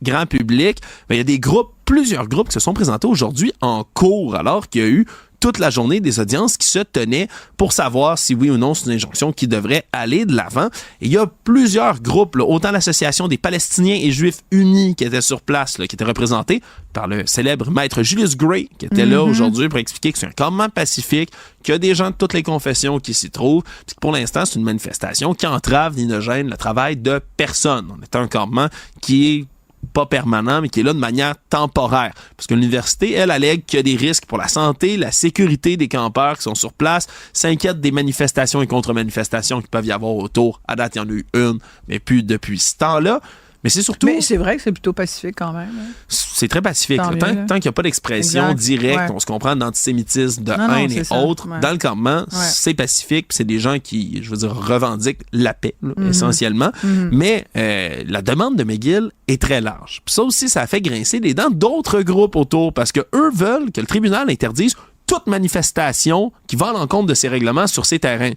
grand public, il y a plusieurs groupes qui se sont présentés aujourd'hui en cours, alors qu'il y a eu toute la journée des audiences qui se tenaient pour savoir si oui ou non c'est une injonction qui devrait aller de l'avant. Et il y a plusieurs groupes, là, autant l'Association des Palestiniens et Juifs unis qui étaient sur place, là, qui étaient représentés par le célèbre maître Julius Gray, qui était là aujourd'hui pour expliquer que c'est un campement pacifique, qu'il y a des gens de toutes les confessions qui s'y trouvent, puis que pour l'instant, c'est une manifestation qui entrave ni ne gêne le travail de personne. On est un campement qui est pas permanent, mais qui est là de manière temporaire. Parce que l'université, elle, allègue qu'il y a des risques pour la santé, la sécurité des campeurs qui sont sur place, s'inquiète des manifestations et contre-manifestations qui peuvent y avoir autour. À date, il y en a eu une, mais plus depuis ce temps-là. Mais c'est surtout... Mais c'est vrai que c'est plutôt pacifique quand même. Hein. C'est très pacifique. Tant qu'il n'y a pas d'expression exact. directe, on se comprend d'antisémitisme, de haine et autres. Ouais. Dans le campement, c'est pacifique. C'est des gens qui, je veux dire, revendiquent la paix, là, essentiellement. Mais la demande de McGill est très large. Puis ça aussi, ça a fait grincer les dents d'autres groupes autour parce que eux veulent que le tribunal interdise toute manifestation qui va à l'encontre de ces règlements sur ces terrains.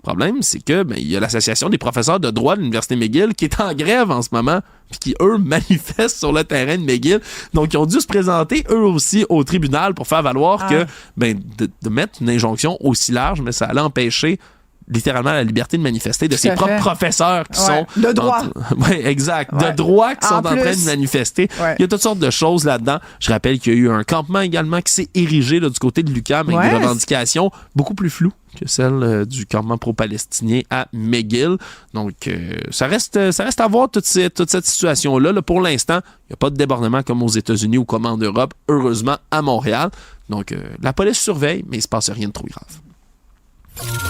Le problème, c'est que il y a l'Association des professeurs de droit de l'Université McGill qui est en grève en ce moment, puis qui, eux, manifestent sur le terrain de McGill. Donc, ils ont dû se présenter, eux aussi, au tribunal pour faire valoir que de mettre une injonction aussi large, mais ça allait empêcher littéralement la liberté de manifester de ses propres professeurs qui sont... De droit. Oui, exact. De droit qui sont en train de manifester. Ouais. Il y a toutes sortes de choses là-dedans. Je rappelle qu'il y a eu un campement également qui s'est érigé là, du côté de l'UQAM avec des revendications beaucoup plus floues que celle du campement pro-palestinien à McGill. Donc, ça reste à voir toute cette situation-là. Là, pour l'instant, il n'y a pas de débordement comme aux États-Unis ou comme en Europe, heureusement, à Montréal. Donc, la police surveille, mais il ne se passe rien de trop grave.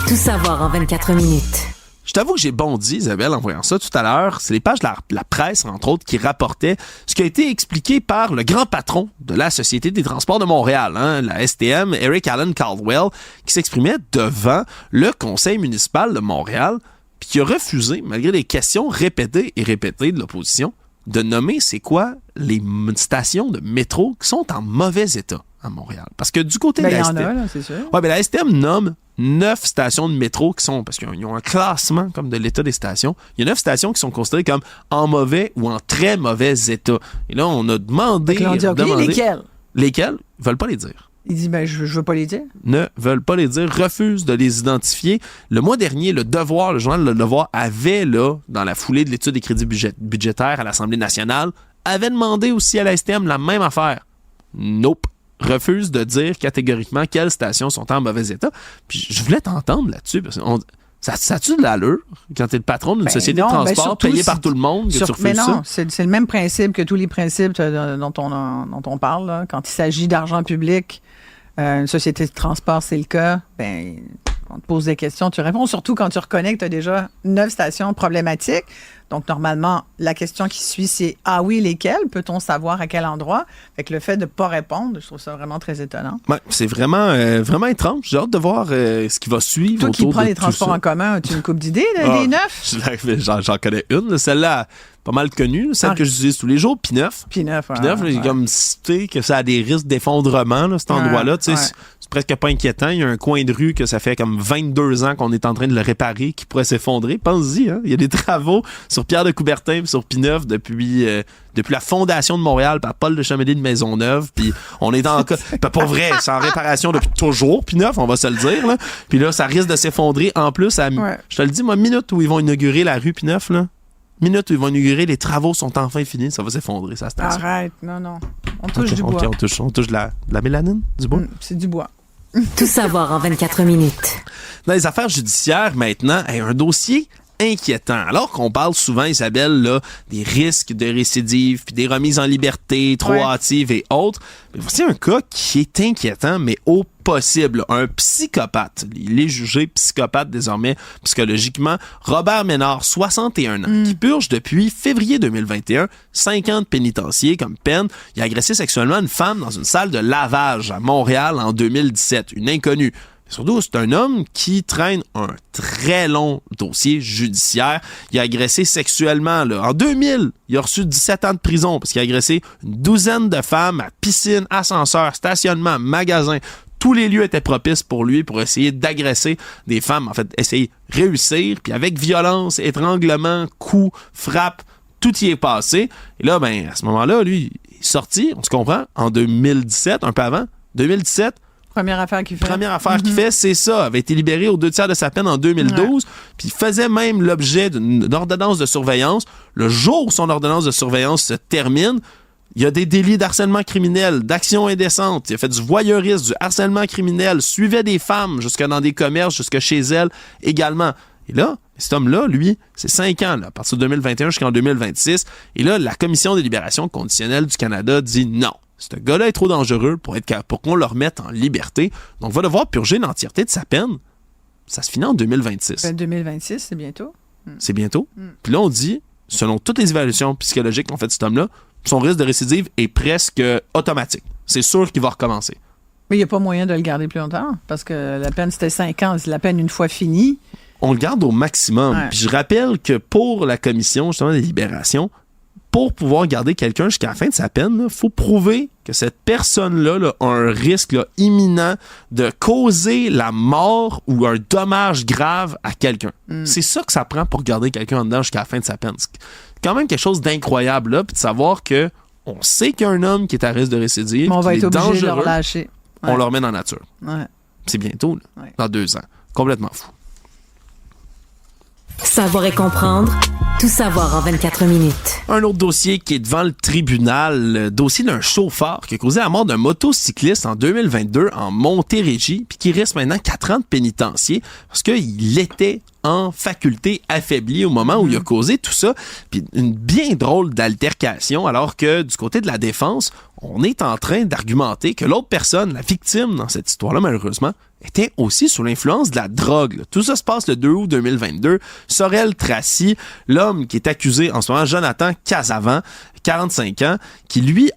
Tout savoir en 24 minutes. Je t'avoue que j'ai bondi, Isabelle, en voyant ça tout à l'heure. C'est les pages de la presse, entre autres, qui rapportaient ce qui a été expliqué par le grand patron de la Société des transports de Montréal, la STM, Eric Allen Caldwell, qui s'exprimait devant le conseil municipal de Montréal, puis qui a refusé, malgré des questions répétées et répétées de l'opposition, de nommer c'est quoi les stations de métro qui sont en mauvais état à Montréal. Parce que du côté de la STM... Il y en a, là, c'est sûr. Ouais, la STM nomme 9 stations de métro qui sont... Parce qu'ils ont un classement comme de l'état des stations. Il y a 9 stations qui sont considérées comme en mauvais ou en très mauvais état. Et là, on a demandé... Lesquelles? Lesquelles? Ils veulent pas les dire. Il dit, je veux pas les dire. Ne veulent pas les dire, refusent de les identifier. Le mois dernier, le journal Le Devoir avait, là, dans la foulée de l'étude des crédits budgétaires à l'Assemblée nationale, avait demandé aussi à la STM la même affaire. Nope. Refuse de dire catégoriquement quelles stations sont en mauvais état. Puis je voulais t'entendre là-dessus, parce que ça a-tu de l'allure quand t'es le patron d'une société de transport payée par tout le monde que tu refuses mais non, ça? C'est le même principe que tous les principes dont on parle. Là. Quand il s'agit d'argent public, une société de transport, c'est le cas, on te pose des questions, tu réponds, surtout quand tu reconnais que tu as déjà 9 stations problématiques. Donc, normalement, la question qui suit, c'est « Ah oui, lesquelles? Peut-on savoir à quel endroit? » Fait que le fait de ne pas répondre, je trouve ça vraiment très étonnant. Ouais, c'est vraiment étrange. J'ai hâte de voir ce qui va suivre. Toi qui prends les transports en commun, as-tu une coupe d'idées des 9? J'en connais une. Celle-là, pas mal connue, celle que j'utilise tous les jours, P9. P9, comme citer que ça a des risques d'effondrement, là, cet endroit-là. C'est presque pas inquiétant. Il y a un coin de rue que ça fait comme 22 ans qu'on est en train de le réparer, qui pourrait s'effondrer. Pense-y, hein? Il y a des travaux sur Pierre de Coubertin et sur P9 depuis la fondation de Montréal par Paul de Chamédé de Maisonneuve. Puis on est en pour vrai, c'est en réparation depuis toujours, P9, on va se le dire. Là. Puis là, ça risque de s'effondrer. En plus, je te le dis, moi, minute où ils vont inaugurer la rue P9, là, minute où ils vont inaugurer, les travaux sont enfin finis, ça va s'effondrer, ça station. Arrête, non. On touche du bois. On touche de la mélanine, du bois. C'est du bois. Tout savoir en 24 minutes. Dans les affaires judiciaires, maintenant, un dossier inquiétant. Alors qu'on parle souvent, Isabelle, là, des risques de récidive, puis des remises en liberté trop hâtives et autres, mais voici un cas qui est inquiétant, mais au possible. Un psychopathe. Il est jugé psychopathe désormais psychologiquement. Robert Ménard, 61 ans, qui purge depuis février 2021 5 ans de pénitencier comme peine. Il a agressé sexuellement une femme dans une salle de lavage à Montréal en 2017. Une inconnue. Surtout, c'est un homme qui traîne un très long dossier judiciaire. Il a agressé sexuellement. Là. En 2000, il a reçu 17 ans de prison parce qu'il a agressé une douzaine de femmes à piscine, ascenseur, stationnement, magasin. Tous les lieux étaient propices pour lui pour essayer d'agresser des femmes. En fait, essayer de réussir. Puis avec violence, étranglement, coups, frappes, tout y est passé. Et là, à ce moment-là, lui, il est sorti, on se comprend, en 2017, un peu avant. 2017, Première affaire qu'il fait, c'est ça. Avait été libéré aux 2 tiers de sa peine en 2012. Puis il faisait même l'objet d'une ordonnance de surveillance. Le jour où son ordonnance de surveillance se termine, il y a des délits d'harcèlement criminel, d'action indécente. Il a fait du voyeurisme, du harcèlement criminel, suivait des femmes jusque dans des commerces, jusque chez elles également. Et là, cet homme-là, lui, c'est 5 ans, là, à partir de 2021 jusqu'en 2026. Et là, la Commission des libérations conditionnelles du Canada dit non. Ce gars-là est trop dangereux pour qu'on le remette en liberté. Donc, il va devoir purger l'entièreté de sa peine. Ça se finit en 2026. 2026, c'est bientôt. C'est bientôt. Puis là, on dit, selon toutes les évaluations psychologiques qu'ont fait cet homme-là, son risque de récidive est presque automatique. C'est sûr qu'il va recommencer. Mais il n'y a pas moyen de le garder plus longtemps parce que la peine, c'était 5 ans. La peine, une fois finie. On le garde au maximum. Puis je rappelle que pour la commission, justement, des libérations, pour pouvoir garder quelqu'un jusqu'à la fin de sa peine, il faut prouver que cette personne-là là, a un risque là, imminent de causer la mort ou un dommage grave à quelqu'un. C'est ça que ça prend pour garder quelqu'un en dedans jusqu'à la fin de sa peine. C'est quand même quelque chose d'incroyable, là, puis de savoir que on sait qu'il y a un homme qui est à risque de récidive, mais on va être obligé dangereux, de le relâcher. On le remet dans la nature. Ouais. C'est bientôt, là, dans 2 ans. Complètement fou. Savoir et comprendre, tout savoir en 24 minutes. Un autre dossier qui est devant le tribunal, le dossier d'un chauffeur qui a causé la mort d'un motocycliste en 2022 en Montérégie, puis qui risque maintenant 4 ans de pénitencier parce qu'il était en faculté affaiblie au moment où il a causé tout ça. Puis une bien drôle d'altercation, alors que du côté de la défense, on est en train d'argumenter que l'autre personne, la victime dans cette histoire-là, malheureusement, était aussi sous l'influence de la drogue. Là. Tout ça se passe le 2 août 2022. Sorel Tracy, l'homme qui est accusé en ce moment, Jonathan Casavant, 45 ans, qui lui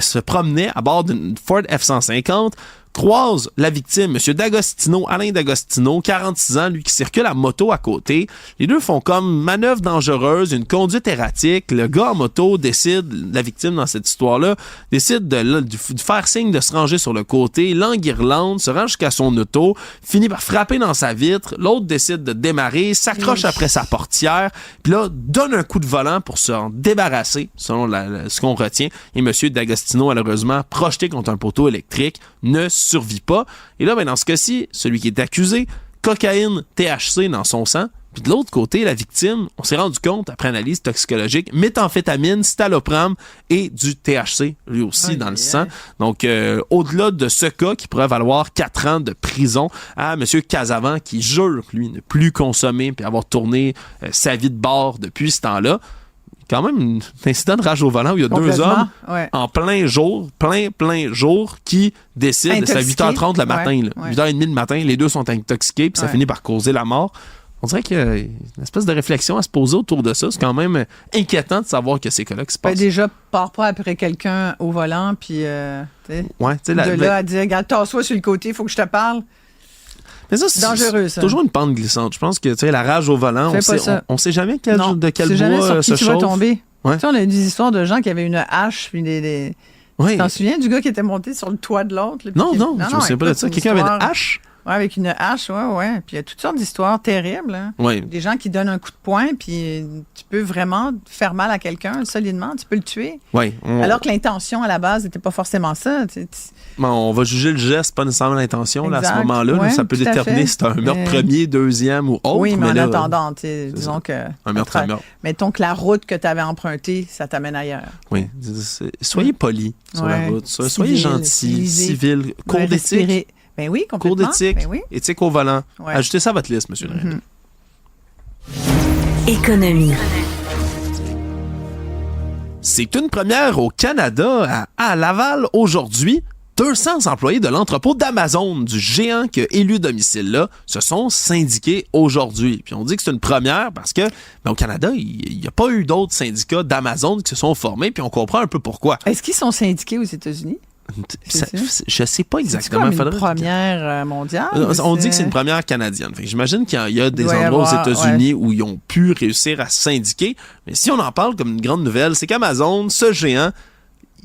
se promenait à bord d'une Ford F-150, croise la victime, M. D'Agostino, Alain D'Agostino, 46 ans, lui qui circule à moto à côté. Les deux font comme manœuvre dangereuse, une conduite erratique. Le gars en moto décide, la victime dans cette histoire-là, décide de faire signe de se ranger sur le côté, l'enguirlande, se rend jusqu'à son auto, finit par frapper dans sa vitre. L'autre décide de démarrer, s'accroche après sa portière, puis là, donne un coup de volant pour s'en débarrasser, selon ce qu'on retient. Et M. D'Agostino, malheureusement, projeté contre un poteau électrique, ne survit pas. Et là, dans ce cas-ci, celui qui est accusé, cocaïne, THC dans son sang. Puis de l'autre côté, la victime, on s'est rendu compte, après analyse toxicologique, méthamphétamine, citalopram et du THC, lui aussi, dans le sang. Donc, au-delà de ce cas qui pourrait valoir 4 ans de prison à M. Casavant, qui jure, lui, ne plus consommer puis avoir tourné sa vie de bord depuis ce temps-là. Quand même un incident de rage au volant où il y a 2 hommes en plein jour, qui décident, c'est à 8h30 le matin, 8h30 le matin, les deux sont intoxiqués, puis ça finit par causer la mort. On dirait qu'il y a une espèce de réflexion à se poser autour de ça. C'est quand même inquiétant de savoir que c'est cas-là qui se passe. Déjà, pars pas après quelqu'un au volant, puis là à dire, regarde, tasse-toi sur le côté, il faut que je te parle. Mais ça, c'est dangereux, ça. C'est toujours une pente glissante. Je pense que la rage au volant, on sait jamais de quel bois se chauffe. Tu vas tomber. Ouais. On a eu des histoires de gens qui avaient une hache. Puis Tu t'en souviens du gars qui était monté sur le toit de l'autre? Non, je me souviens pas de ça. Quelqu'un avait une hache? Oui, avec une hache, ouais. Puis il y a toutes sortes d'histoires terribles. Hein? Ouais. Des gens qui donnent un coup de poing, puis tu peux vraiment faire mal à quelqu'un solidement. Tu peux le tuer. Ouais, alors que l'intention, à la base, n'était pas forcément ça. On va juger le geste, pas nécessairement l'intention là, à ce moment-là. Ouais, ça peut déterminer si c'est un meurtre premier, deuxième ou autre. Oui, mais en attendant, disons que... Un meurtre. Mettons que la route que tu avais empruntée, ça t'amène ailleurs. Oui. Soyez poli sur la route. Soyez gentil, civil, cours d'éthique. Ben oui, complètement. Cours d'éthique, éthique au volant. Ouais. Ajoutez ça à votre liste, monsieur. Économie. C'est une première au Canada, à Laval, aujourd'hui. 200 employés de l'entrepôt d'Amazon, du géant qui a élu domicile là, se sont syndiqués aujourd'hui. Puis on dit que c'est une première parce que au Canada, il n'y a pas eu d'autres syndicats d'Amazon qui se sont formés, puis on comprend un peu pourquoi. Est-ce qu'ils sont syndiqués aux États-unis? Je sais pas exactement. C'est comme une première mondiale? On dit que c'est une première canadienne. J'imagine qu'il y a des endroits aux États-Unis où ils ont pu réussir à se syndiquer. Mais si on en parle comme une grande nouvelle, c'est qu'Amazon, ce géant,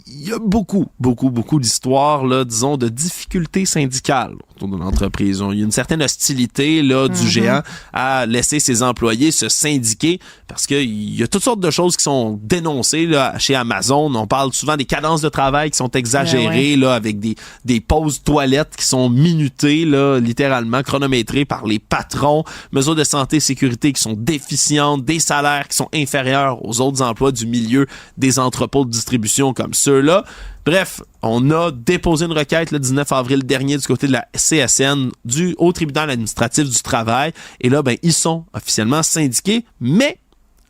il y a beaucoup d'histoires, là, disons, de difficultés syndicales autour de l'entreprise. Il y a une certaine hostilité là, du géant à laisser ses employés se syndiquer parce qu'il y a toutes sortes de choses qui sont dénoncées là, chez Amazon. On parle souvent des cadences de travail qui sont exagérées, là, avec des pauses toilettes qui sont minutées, là, littéralement chronométrées par les patrons, mesures de santé et sécurité qui sont déficientes, des salaires qui sont inférieurs aux autres emplois du milieu des entrepôts de distribution comme ceux-là. Bref, on a déposé une requête le 19 avril dernier du côté de la CSN au tribunal administratif du travail. Et là, ils sont officiellement syndiqués, mais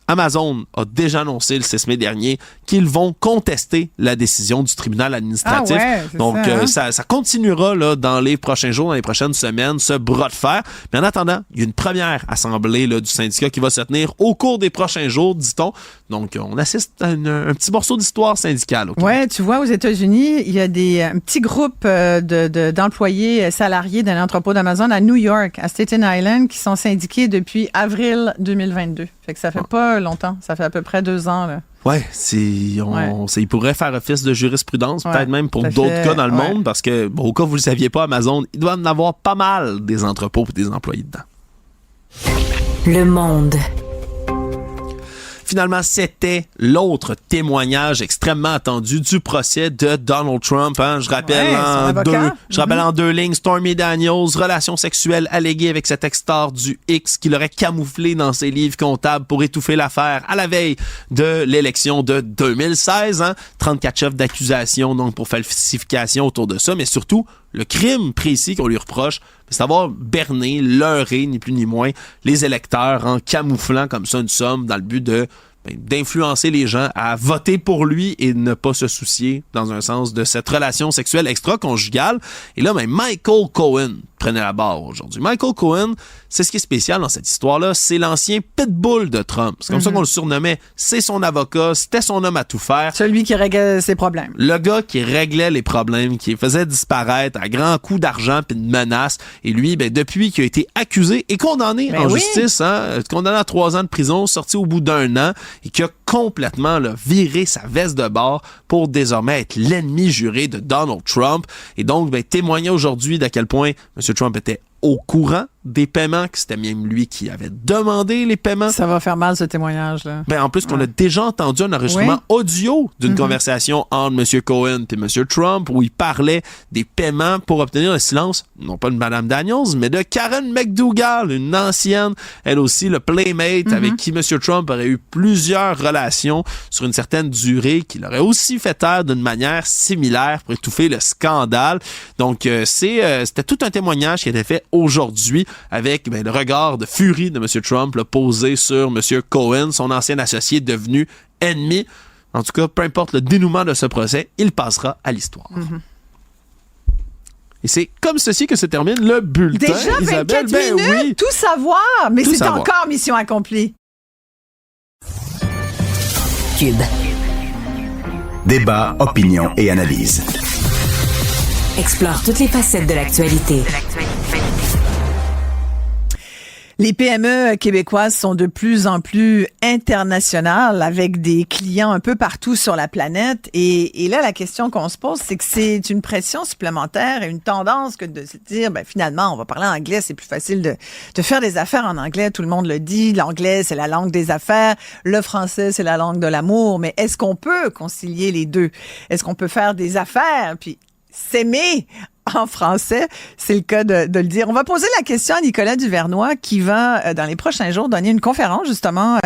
Amazon a déjà annoncé le 6 mai dernier qu'ils vont contester la décision du tribunal administratif. Donc, ça continuera là, dans les prochains jours, dans les prochaines semaines, ce bras de fer. Mais en attendant, il y a une première assemblée là, du syndicat qui va se tenir au cours des prochains jours, dit-on. Donc, on assiste à un petit morceau d'histoire syndicale. Oui, tu vois, aux États-Unis, il y a un petit groupe d'employés salariés d'un entrepôt d'Amazon à New York, à Staten Island, qui sont syndiqués depuis avril 2022. Fait que ça fait pas longtemps. Ça fait à peu près 2 ans, là. Ouais, il pourrait faire office de jurisprudence, peut-être même pour d'autres cas dans le monde, parce que, au cas où vous le saviez pas, Amazon, il doit en avoir pas mal des entrepôts et des employés dedans. Le Monde. Finalement, c'était l'autre témoignage extrêmement attendu du procès de Donald Trump. Hein. Je rappelle en 2 lignes, Stormy Daniels, relation sexuelle alléguée avec cet ex-star du X qu'il aurait camouflé dans ses livres comptables pour étouffer l'affaire à la veille de l'élection de 2016. Hein. 34 chefs d'accusation donc pour falsification autour de ça, mais surtout le crime précis qu'on lui reproche, c'est d'avoir berné, leurré, ni plus ni moins, les électeurs en camouflant comme ça une somme dans le but d'influencer les gens à voter pour lui et ne pas se soucier, dans un sens, de cette relation sexuelle extra-conjugale. Et là, Michael Cohen prenait la barre aujourd'hui. Michael Cohen, c'est ce qui est spécial dans cette histoire-là, c'est l'ancien pitbull de Trump. C'est comme ça qu'on le surnommait. C'est son avocat, c'était son homme à tout faire. Celui qui réglait ses problèmes. Le gars qui réglait les problèmes, qui les faisait disparaître à grands coups d'argent puis de menaces. Et lui, depuis qu'il a été accusé et condamné en justice, condamné à 3 ans de prison, sorti au bout d'1 an, et qui a complètement viré sa veste de bord pour désormais être l'ennemi juré de Donald Trump. Et donc, témoigner aujourd'hui d'à quel point M. Trump était au courant des paiements, que c'était même lui qui avait demandé les paiements. Ça va faire mal, ce témoignage-là. En plus, qu'on a déjà entendu un enregistrement audio d'une conversation entre M. Cohen et M. Trump où il parlait des paiements pour obtenir le silence, non pas de Mme Daniels, mais de Karen McDougal, une ancienne, elle aussi, le playmate avec qui M. Trump aurait eu plusieurs relations sur une certaine durée, qu'il aurait aussi fait taire d'une manière similaire pour étouffer le scandale. Donc, c'était tout un témoignage qui a été fait aujourd'hui avec le regard de furie de M. Trump posé sur M. Cohen, son ancien associé devenu ennemi. En tout cas, peu importe le dénouement de ce procès, il passera à l'histoire. Et c'est comme ceci que se termine le bulletin. Déjà 24 Isabelle, minutes, oui. tout savoir, mais c'est savoir. encore mission accomplie. Cube. Débat, opinion et analyse. Explore toutes les facettes de l'actualité. Les PME québécoises sont de plus en plus internationales avec des clients un peu partout sur la planète. Et là, la question qu'on se pose, c'est que c'est une pression supplémentaire et une tendance que de se dire, finalement, on va parler anglais, c'est plus facile de faire des affaires en anglais. Tout le monde le dit. L'anglais, c'est la langue des affaires. Le français, c'est la langue de l'amour. Mais est-ce qu'on peut concilier les deux? Est-ce qu'on peut faire des affaires puis s'aimer en français? C'est le cas de le dire. On va poser la question à Nicolas Duvernois qui va, dans les prochains jours, donner une conférence justement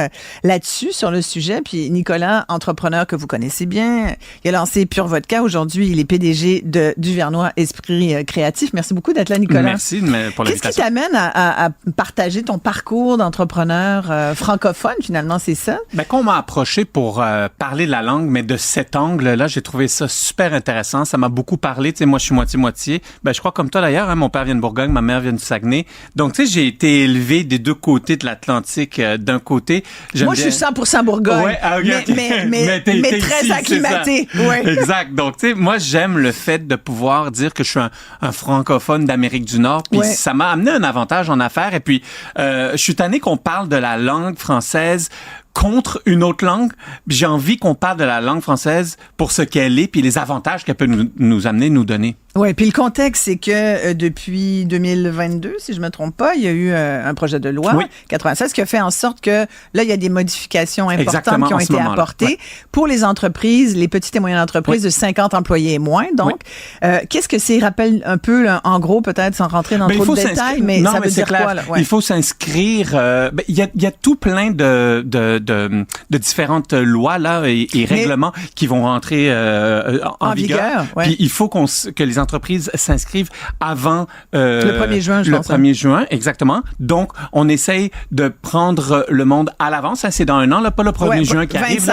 là-dessus, sur le sujet. Puis Nicolas, entrepreneur que vous connaissez bien, il a lancé Pure Vodka. Aujourd'hui, il est PDG de Duvernois Esprit Créatif. Merci beaucoup d'être là, Nicolas. Merci pour l'invitation. Qu'est-ce qui t'amène à partager ton parcours d'entrepreneur francophone, finalement, c'est ça? Quand on m'a approché pour parler de la langue, mais de cet angle-là, j'ai trouvé ça super intéressant. Ça m'a beaucoup parlé. Tu sais, moi, je suis moitié-moitié. Je crois comme toi d'ailleurs, mon père vient de Bourgogne, ma mère vient du Saguenay. Donc, tu sais, j'ai été élevé des 2 côtés de l'Atlantique. D'un côté, moi, je suis 100% Bourgogne, mais très acclimaté. Ouais. Exact. Donc, tu sais, moi, j'aime le fait de pouvoir dire que je suis un francophone d'Amérique du Nord. Puis ça m'a amené un avantage en affaires. Et puis, je suis tanné qu'on parle de la langue française contre une autre langue. J'ai envie qu'on parle de la langue française pour ce qu'elle est, puis les avantages qu'elle peut nous amener, nous donner. Oui, puis le contexte, c'est que depuis 2022, si je me trompe pas, il y a eu un projet de loi 96 qui a fait en sorte que là, il y a des modifications importantes qui ont été apportées pour les entreprises, les petites et moyennes entreprises de 50 employés et moins. Donc, qu'est-ce que c'est? Rappelle un peu, là, en gros, peut-être sans rentrer dans trop de détails, mais ça veut dire quoi? Là? Il faut s'inscrire. Il y a tout plein de différentes lois là et règlements qui vont rentrer en vigueur. Puis il faut que les entreprises s'inscrivent avant le 1er juin, je pense. Le 1er juin, exactement. Donc, on essaye de prendre le monde à l'avance. C'est dans un an, là, pas le 1er juin qui arrive.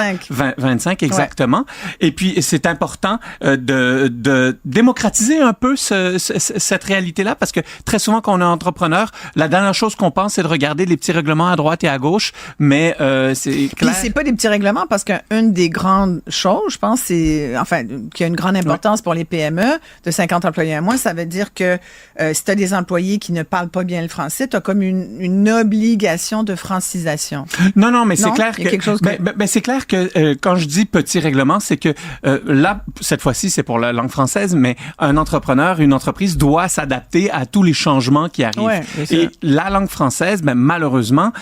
25, exactement. Et puis, c'est important de démocratiser un peu cette réalité-là parce que très souvent, quand on est entrepreneur, la dernière chose qu'on pense, c'est de regarder les petits règlements à droite et à gauche, mais c'est clair. Puis, c'est pas des petits règlements parce qu'une des grandes choses, je pense, qui a une grande importance pour les PME de 50 employés à moins, ça veut dire que si tu as des employés qui ne parlent pas bien le français, tu as comme une obligation de francisation. Non, mais c'est clair que... Quelque chose que... c'est clair que quand je dis petit règlement, c'est que là, cette fois-ci, c'est pour la langue française, mais un entrepreneur, une entreprise doit s'adapter à tous les changements qui arrivent. Ouais, et la langue française, malheureusement,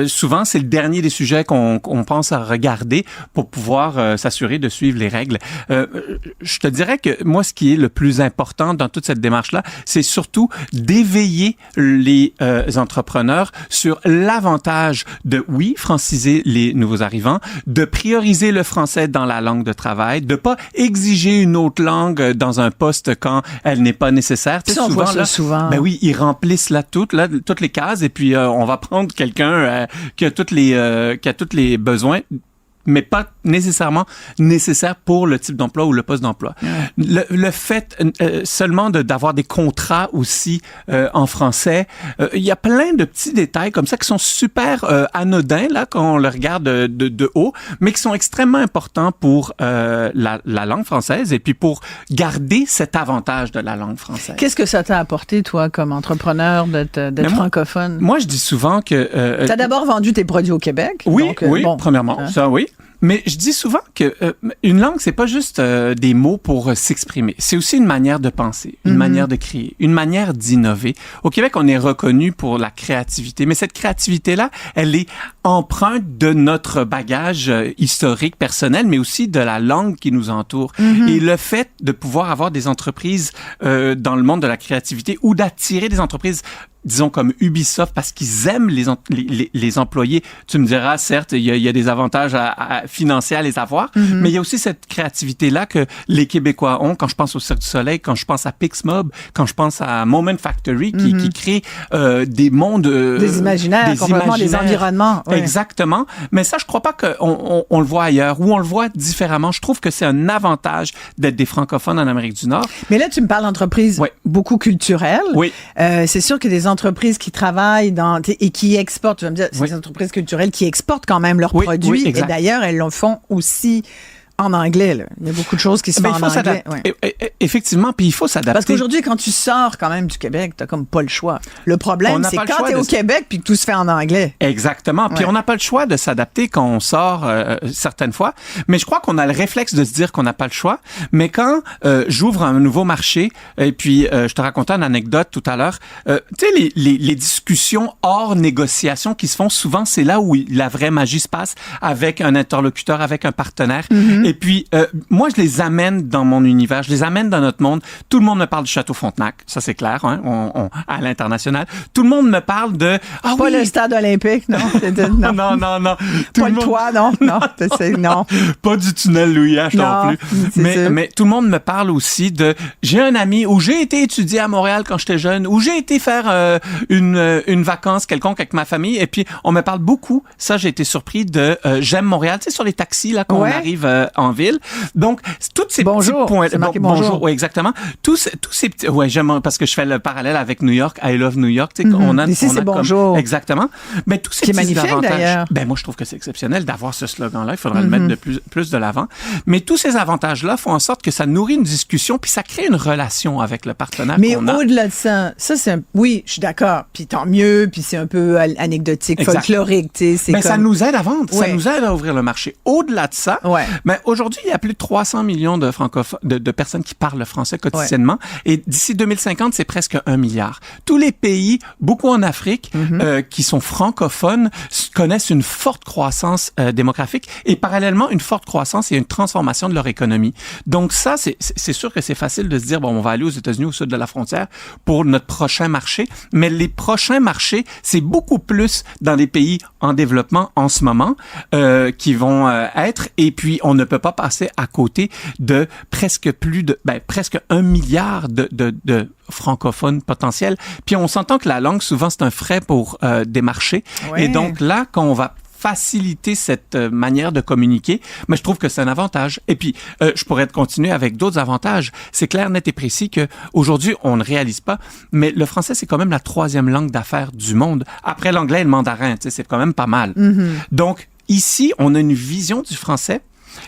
souvent, c'est le dernier des sujets qu'on pense à regarder pour pouvoir s'assurer de suivre les règles. Je te dirais que moi, ce qui est le plus important dans toute cette démarche-là, c'est surtout d'éveiller les entrepreneurs sur l'avantage de, franciser les nouveaux arrivants, de prioriser le français dans la langue de travail, de pas exiger une autre langue dans un poste quand elle n'est pas nécessaire. On voit ça souvent. Ben oui, ils remplissent toutes les cases et puis on va prendre quelqu'un qui a tous les besoins, mais pas nécessairement nécessaire pour le type d'emploi ou le poste d'emploi. Ouais. Le fait seulement d'avoir des contrats aussi en français, il y a plein de petits détails comme ça qui sont super anodins là quand on le regarde de haut, mais qui sont extrêmement importants pour la langue française et puis pour garder cet avantage de la langue française. Qu'est-ce que ça t'a apporté, toi, comme entrepreneur, d'être francophone? Moi, je dis souvent que... t'as d'abord vendu tes produits au Québec. Oui, donc, premièrement, ça oui. Mais je dis souvent que une langue, c'est pas juste des mots pour s'exprimer. C'est aussi une manière de penser, une manière de créer, une manière d'innover. Au Québec, on est reconnu pour la créativité, mais cette créativité-là, elle est empreinte de notre bagage historique, personnel, mais aussi de la langue qui nous entoure. Et le fait de pouvoir avoir des entreprises dans le monde de la créativité ou d'attirer des entreprises disons comme Ubisoft, parce qu'ils aiment les employés. Tu me diras, certes, il y a des avantages financiers à les avoir, mais il y a aussi cette créativité-là que les Québécois ont. Quand je pense au Cirque du Soleil, quand je pense à Pixmob, quand je pense à Moment Factory, qui crée des mondes... des imaginaires, complètement des environnements. Ouais. Exactement. Mais ça, je crois pas qu'on le voit ailleurs, ou on le voit différemment. Je trouve que c'est un avantage d'être des francophones en Amérique du Nord. Mais là, tu me parles d'entreprises beaucoup culturelles. Oui. C'est sûr que des entreprises qui travaillent et qui exportent, tu vas me dire, c'est des entreprises culturelles qui exportent quand même leurs produits. Et d'ailleurs, elles le font aussi en anglais. Là. Il y a beaucoup de choses qui se font en anglais. Effectivement, puis il faut s'adapter. Parce qu'aujourd'hui, quand tu sors quand même du Québec, t'as comme pas le choix. Le problème, c'est quand t'es au Québec puis que tout se fait en anglais. Exactement. Puis on n'a pas le choix de s'adapter quand on sort certaines fois. Mais je crois qu'on a le réflexe de se dire qu'on n'a pas le choix. Mais quand j'ouvre un nouveau marché, et puis je te racontais une anecdote tout à l'heure, tu sais, les discussions hors négociation qui se font souvent, c'est là où la vraie magie se passe avec un interlocuteur, avec un partenaire. Et puis, moi, je les amène dans mon univers, je les amène dans notre monde. Tout le monde me parle du Château Frontenac, ça c'est clair, hein, à l'international. Tout le monde me parle de... Pas le stade olympique, non? Non. Pas le toit, non. Non. Pas du tunnel Louis H non plus. Mais tout le monde me parle aussi de... J'ai un ami où j'ai été étudier à Montréal quand j'étais jeune, où j'ai été faire une vacance quelconque avec ma famille, et puis on me parle beaucoup, ça j'ai été surpris de J'aime Montréal, tu sais, sur les taxis, là, quand on arrive en ville. Donc, tous ces bonjour, petits points... c'est marqué bonjour. Oui, exactement. Tous ces petits... Ouais, j'aime, parce que je fais le parallèle avec New York. I love New York. Tu sais, Ici, c'est bonjour. Exactement. Mais tous ces qui est petits magnifique, avantages... d'ailleurs. Ben, moi, je trouve que c'est exceptionnel d'avoir ce slogan-là. Il faudrait le mettre de plus de l'avant. Mais tous ces avantages-là font en sorte que ça nourrit une discussion puis ça crée une relation avec le partenaire qu'on a. Mais au-delà de ça, oui, je suis d'accord. Puis tant mieux, puis c'est un peu anecdotique, Exact. folklorique, tu sais. Ça nous aide à vendre, Ouais. ça nous aide à ouvrir le marché. Au-delà de ça, aujourd'hui, il y a plus de 300 millions de francophones, de personnes qui parlent le français quotidiennement. Ouais. Et d'ici 2050, c'est presque 1 milliard. Tous les pays, beaucoup en Afrique, qui sont francophones, connaissent une forte croissance démographique et parallèlement une forte croissance et une transformation de leur économie. Donc ça, c'est sûr que c'est facile de se dire, bon, on va aller aux États-Unis au sud de la frontière pour notre prochain marché, mais les prochains marchés, c'est beaucoup plus dans les pays en développement en ce moment qui vont être, et puis on ne peut pas passer à côté de presque 1 milliard de francophones potentiels. Puis on s'entend que la langue, souvent, c'est un frais pour des marchés. Ouais. Et donc là, quand on va faciliter cette manière de communiquer, mais je trouve que c'est un avantage. Et puis, je pourrais continuer avec d'autres avantages. C'est clair, net et précis qu'aujourd'hui, on ne réalise pas, mais le français, c'est quand même la 3e langue d'affaires du monde. Après l'anglais et le mandarin, tu sais, c'est quand même pas mal. Donc, ici, on a une vision du français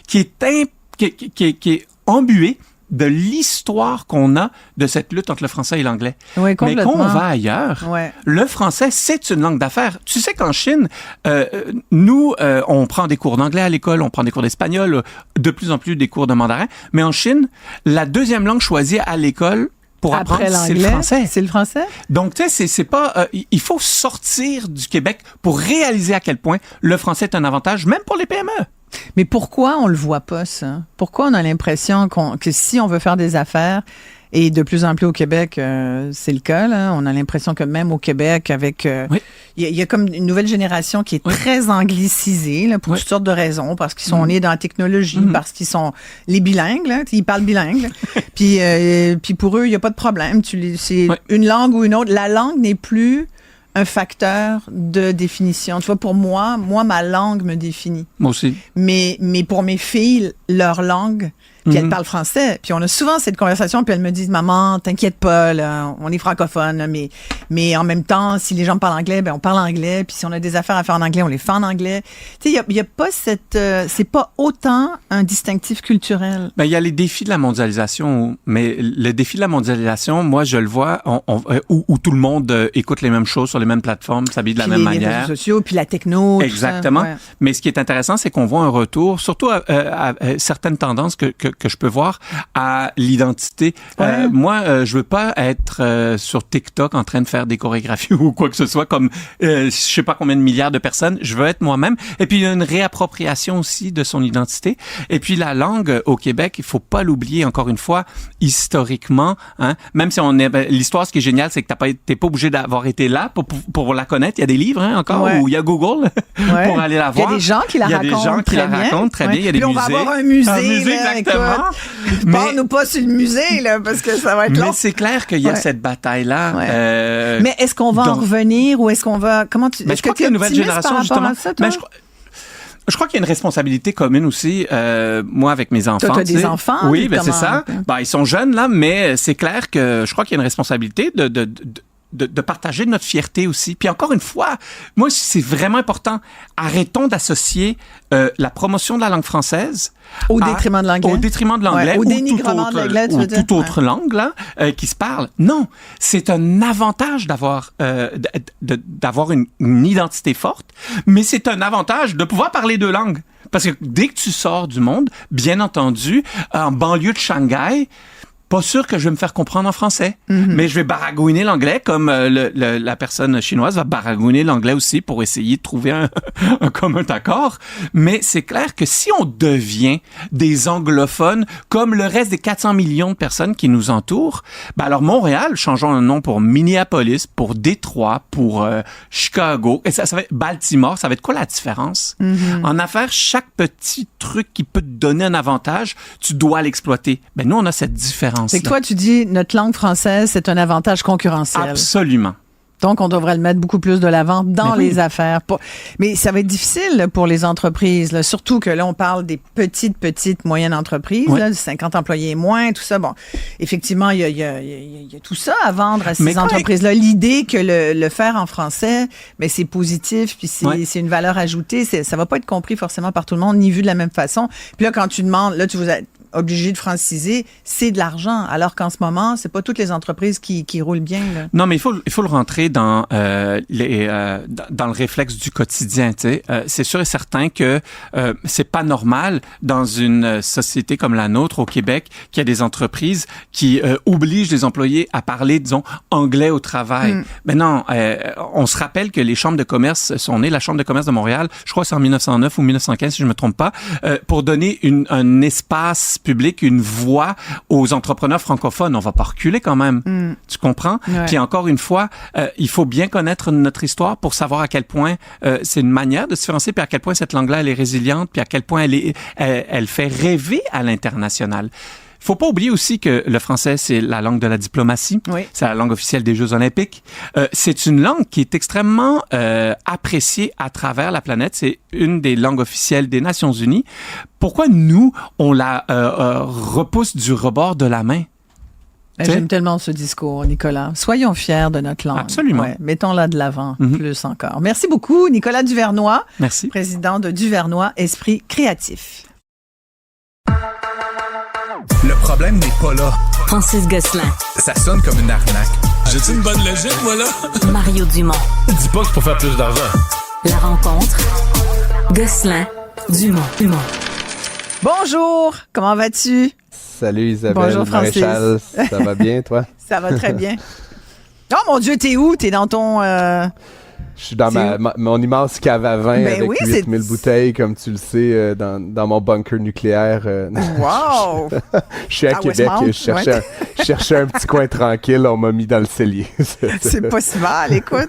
qui est embuée de l'histoire qu'on a de cette lutte entre le français et l'anglais. Oui, mais quand on va ailleurs, le français, c'est une langue d'affaires. Tu sais qu'en Chine, nous, on prend des cours d'anglais à l'école, on prend des cours d'espagnol, de plus en plus des cours de mandarin, mais en Chine, la 2e langue choisie à l'école pour apprendre, c'est le français. C'est le français? Donc, tu sais, c'est pas... il faut sortir du Québec pour réaliser à quel point le français est un avantage, même pour les PME. Mais pourquoi on le voit pas, ça? Pourquoi on a l'impression que si on veut faire des affaires, et de plus en plus au Québec, c'est le cas, là, on a l'impression que même au Québec, avec... il y a comme une nouvelle génération qui est très anglicisée, là, pour toutes sortes de raisons, parce qu'ils sont nés dans la technologie, parce qu'ils sont les bilingues, là, ils parlent bilingue. Puis pour eux, il n'y a pas de problème. C'est une langue ou une autre. La langue n'est plus un facteur de définition. Tu vois, pour moi, ma langue me définit. Moi aussi. Mais pour mes filles, leur langue, puis elles parlent français. Puis on a souvent cette conversation, puis elles me disent, maman, t'inquiète pas, là, on est francophone, là, mais en même temps, si les gens parlent anglais, ben on parle anglais. Puis si on a des affaires à faire en anglais, on les fait en anglais. Tu sais, il y a pas c'est pas autant un distinctif culturel. Ben il y a les défis de la mondialisation, mais le défi de la mondialisation, moi je le vois, où tout le monde écoute les mêmes choses sur les mêmes plateformes, s'habille de la même manière. Les réseaux sociaux, puis la techno. Exactement. Tout ça, Mais ce qui est intéressant, c'est qu'on voit un retour, surtout à certaines tendances que je peux voir à l'identité. Moi, je veux pas être sur TikTok en train de faire des chorégraphies ou quoi que ce soit comme je sais pas combien de milliards de personnes. Je veux être moi-même. Et puis il y a une réappropriation aussi de son identité. Et puis la langue au Québec, il faut pas l'oublier encore une fois historiquement. Hein, même si on est l'histoire, ce qui est génial, c'est que t'es pas obligé d'avoir été là pour la connaître. Il y a des livres encore où il y a Google pour aller la voir. Il y a des gens qui la racontent très bien. Il y a des puis musées. On va avoir un musée, exactement. Parle-nous pas sur le musée, là, parce que ça va être long. Mais c'est clair qu'il y a cette bataille-là. Mais est-ce qu'on va en revenir ou est-ce qu'on va... Comment tu... je crois qu'il y a une nouvelle génération, justement. Je crois qu'il y a une responsabilité commune aussi, moi, avec mes enfants. Toi, tu as des enfants? Oui, ben c'est ça. Ben, ils sont jeunes, là, mais c'est clair que je crois qu'il y a une responsabilité de partager notre fierté aussi. Puis encore une fois, moi, c'est vraiment important. Arrêtons d'associer la promotion de la langue française au détriment de l'anglais. Au détriment de l'anglais. Au dénigrement de l'anglais, tu veux dire. Toute autre langue, là, qui se parle. Non. C'est un avantage d'avoir une identité forte, mais c'est un avantage de pouvoir parler 2 langues. Parce que dès que tu sors du monde, bien entendu, en banlieue de Shanghai, pas sûr que je vais me faire comprendre en français, mais je vais baragouiner l'anglais comme la personne chinoise va baragouiner l'anglais aussi pour essayer de trouver un commun accord. Mais c'est clair que si on devient des anglophones comme le reste des 400 millions de personnes qui nous entourent, ben alors Montréal, changeons le nom pour Minneapolis, pour Détroit, pour Chicago, et ça va être Baltimore, ça va être quoi la différence? En affaires, chaque petit truc qui peut te donner un avantage, tu dois l'exploiter. Ben nous, on a cette différence. C'est que toi, tu dis, notre langue française, c'est un avantage concurrentiel. Absolument. Donc, on devrait le mettre beaucoup plus de l'avant dans les affaires. Mais ça va être difficile pour les entreprises, là. Surtout que là, on parle des petites, moyennes entreprises, là, 50 employés et moins, tout ça. Bon, effectivement, il y a tout ça à vendre à ces entreprises-là. L'idée que le faire en français, mais c'est positif, puis c'est une valeur ajoutée. Ça va pas être compris forcément par tout le monde, ni vu de la même façon. Puis là, quand tu demandes, là, tu vous obligé de franciser, c'est de l'argent. Alors qu'en ce moment, c'est pas toutes les entreprises qui roulent bien, là. Non, mais il faut le rentrer dans dans le réflexe du quotidien. Tu sais, c'est sûr et certain que c'est pas normal dans une société comme la nôtre au Québec qu'il y a des entreprises qui obligent les employés à parler, disons, anglais au travail. Mais non, on se rappelle que les chambres de commerce sont nées. La Chambre de commerce de Montréal, je crois que c'est en 1909 ou 1915 si je me trompe pas, pour donner un espace public, une voix aux entrepreneurs francophones. On va pas reculer quand même. Tu comprends? Ouais. Puis encore une fois, il faut bien connaître notre histoire pour savoir à quel point c'est une manière de se différencier, puis à quel point cette langue-là, elle est résiliente, puis à quel point elle fait rêver à l'international. Faut pas oublier aussi que le français, c'est la langue de la diplomatie. Oui. C'est la langue officielle des Jeux olympiques. C'est une langue qui est extrêmement appréciée à travers la planète. C'est une des langues officielles des Nations Unies. Pourquoi nous, on la repousse du rebord de la main? J'aime tellement ce discours, Nicolas. Soyons fiers de notre langue. Absolument. Ouais, mettons-la de l'avant, plus encore. Merci beaucoup, Nicolas Duvernois. Merci. Président de Duvernois Esprit Créatif. Le problème n'est pas là. Francis Gosselin. Ça sonne comme une arnaque. J'ai-tu une bonne logique, moi, là? Mario Dumont. Dis pas que c'est pour faire plus d'argent. La rencontre. Gosselin. Dumont. Bonjour, comment vas-tu? Salut Isabelle. Bonjour Francis. Maréchal, ça va bien, toi? Ça va très bien. Oh mon Dieu, t'es où? T'es dans ton... Je suis dans mon immense cave à vin avec 8000 bouteilles, comme tu le sais, dans mon bunker nucléaire. Wow! Je suis à Québec et je cherchais un petit coin tranquille. On m'a mis dans le cellier. C'est pas si mal, écoute.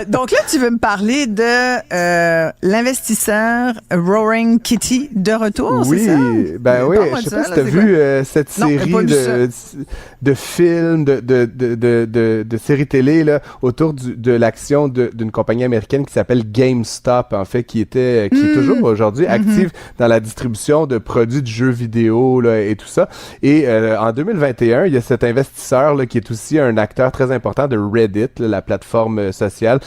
Donc là, tu veux me parler de l'investisseur Roaring Kitty de retour, oui, c'est ça? Oui, je sais pas si tu as vu cette série de films, de séries télé là, autour de l'action d'une compagnie américaine qui s'appelle GameStop, en fait, qui est toujours aujourd'hui active dans la distribution de produits de jeux vidéo là, et tout ça. Et en 2021, il y a cet investisseur là, qui est aussi un acteur très important de Reddit, là, la plateforme sociale,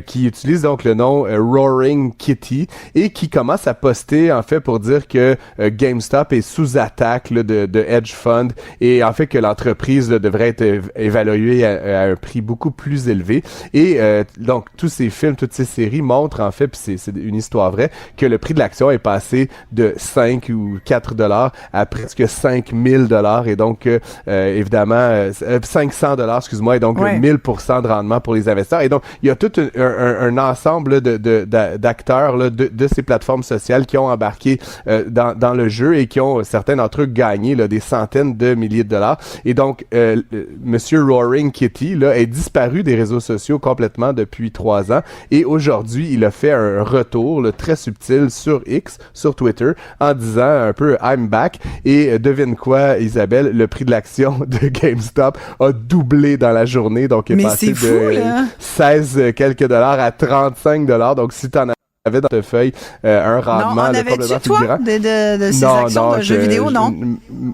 qui utilise donc le nom Roaring Kitty et qui commence à poster, en fait, pour dire que GameStop est sous attaque là, de hedge fund et en fait que l'entreprise là, devrait être évaluée à un prix beaucoup plus élevé. Et donc, tous ces films, toutes ces séries montrent, en fait, puis c'est une histoire vraie, que le prix de l'action est passé de 5 ou 4 $ à presque 5000 $ et donc, évidemment, 500 $, excuse-moi, et donc 1000% de rendement pour les investisseurs. Et donc, il y a tout un ensemble d'acteurs là, de ces plateformes sociales qui ont embarqué dans le jeu et qui ont, certains d'entre eux, gagné là, des centaines de milliers de dollars. Et donc, Monsieur Roaring Kitty là, est disparu des réseaux sociaux complètement depuis 3 ans. Et aujourd'hui, il a fait un retour là, très subtil sur X, sur Twitter, en disant un peu « I'm back ». Et devine quoi, Isabelle, le prix de l'action de GameStop a doublé dans la journée. Donc, il est passé de 16 quelques dollars à 35 $. Donc, si tu en avait dans ta feuille un rendement complètement fulgurant. De ces actions de jeux vidéo, non?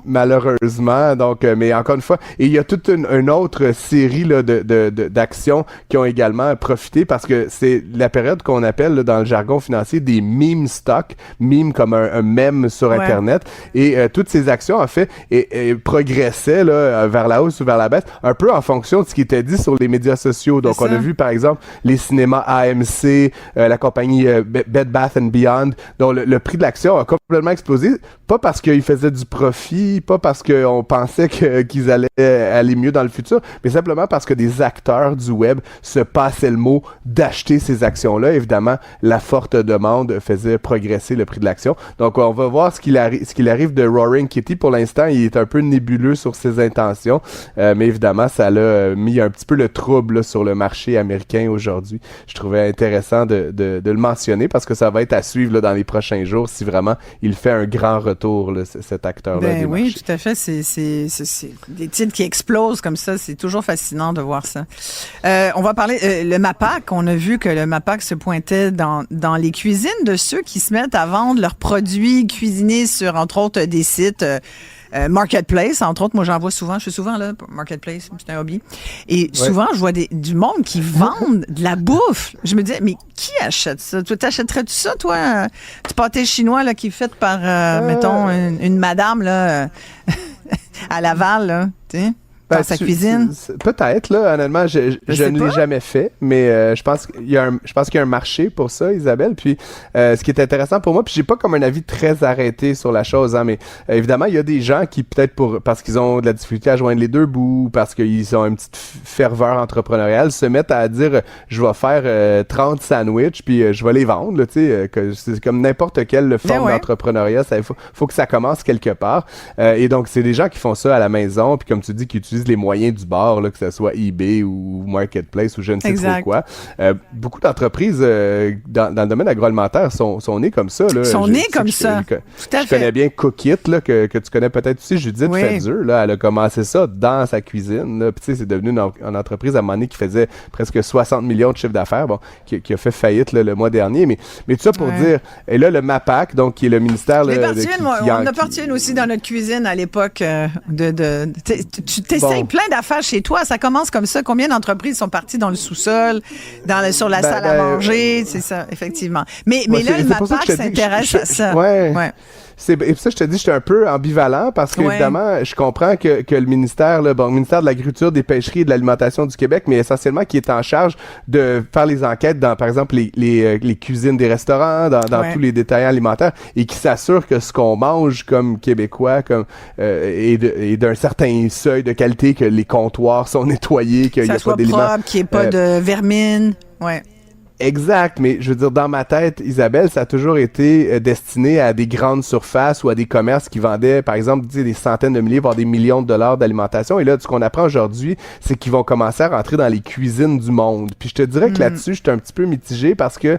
Malheureusement. Donc, mais encore une fois, et il y a toute une autre série là, d'actions qui ont également profité parce que c'est la période qu'on appelle là, dans le jargon financier des meme stocks, meme comme un mème sur Internet. Et toutes ces actions, en fait, progressaient là, vers la hausse ou vers la baisse, un peu en fonction de ce qui était dit sur les médias sociaux. Donc, on a vu, par exemple, les cinémas AMC, la compagnie Bed Bath & Beyond, dont le prix de l'action a complètement explosé, pas parce qu'ils faisaient du profit, pas parce qu'on pensait qu'ils allaient aller mieux dans le futur, mais simplement parce que des acteurs du web se passaient le mot d'acheter ces actions-là. Évidemment, la forte demande faisait progresser le prix de l'action. Donc, on va voir ce qu'il arrive de Roaring Kitty. Pour l'instant, il est un peu nébuleux sur ses intentions, mais évidemment, ça l'a mis un petit peu le trouble là, sur le marché américain aujourd'hui. Je trouvais intéressant de le mentionner impressionné parce que ça va être à suivre là, dans les prochains jours si vraiment il fait un grand retour, là, cet acteur-là. Ben oui, tout à fait. C'est des titres qui explosent comme ça. C'est toujours fascinant de voir ça. On va parler le MAPAC. On a vu que le MAPAC se pointait dans les cuisines de ceux qui se mettent à vendre leurs produits cuisinés sur, entre autres, des sites Marketplace, entre autres. Moi, j'en vois souvent. Je suis souvent là, Marketplace, c'est un hobby. Et souvent, je vois du monde qui vendent de la bouffe. Je me disais, mais qui achète ça? Toi, t'achèterais-tu ça, toi? Du pâté chinois là, qui est fait par, mettons, une madame là, à Laval, là, tu sais? Dans sa cuisine? Peut-être, là. Honnêtement, je ne l'ai jamais fait, mais je pense qu'il y a un marché pour ça, Isabelle. Puis, ce qui est intéressant pour moi, puis j'ai pas comme un avis très arrêté sur la chose, hein, mais évidemment, il y a des gens qui, peut-être parce qu'ils ont de la difficulté à joindre les deux bouts, parce qu'ils ont une petite ferveur entrepreneuriale, se mettent à dire, je vais faire 30 sandwichs, puis je vais les vendre, là, tu sais, c'est comme n'importe quelle forme d'entrepreneuriat, il faut que ça commence quelque part. Et donc, c'est des gens qui font ça à la maison, puis comme tu dis, qui utilisent les moyens du bord, là, que ce soit eBay ou Marketplace ou je ne sais trop quoi. Beaucoup d'entreprises dans le domaine agroalimentaire sont nées comme ça. Là. Sont nées comme ça. Tout à fait. Je connais bien Cookit, là, que tu connais peut-être aussi, Judith Fetzer. Là, elle a commencé ça dans sa cuisine. Puis tu sais, c'est devenu une entreprise à un moment donné qui faisait presque 60 millions de chiffre d'affaires, qui a fait faillite là, le mois dernier. Mais tout ça pour dire, et là, le MAPAC, donc qui est le ministère... on a parti une aussi dans notre cuisine à l'époque tu t'essayes plein d'affaires chez toi. Ça commence comme ça. Combien d'entreprises sont parties dans le sous-sol, sur la salle à manger? C'est ça, effectivement. Mais là, le MAPAC s'intéresse à ça. Et ça, je te dis, je suis un peu ambivalent parce qu'évidemment, je comprends que le ministère, le ministère de l'Agriculture, des Pêcheries et de l'Alimentation du Québec, mais essentiellement qui est en charge de faire les enquêtes dans, par exemple, les cuisines des restaurants, dans tous les détaillants alimentaires, et qui s'assure que ce qu'on mange comme Québécois est d'un certain seuil de qualité, que les comptoirs sont nettoyés, qu'il n'y a pas d'éléments... propre, qu'il n'y ait pas de vermine. Exact, mais je veux dire, dans ma tête, Isabelle, ça a toujours été destiné à des grandes surfaces ou à des commerces qui vendaient, par exemple, des centaines de milliers, voire des millions de dollars d'alimentation. Et là, ce qu'on apprend aujourd'hui, c'est qu'ils vont commencer à rentrer dans les cuisines du monde. Puis je te dirais que là-dessus, je suis un petit peu mitigé parce que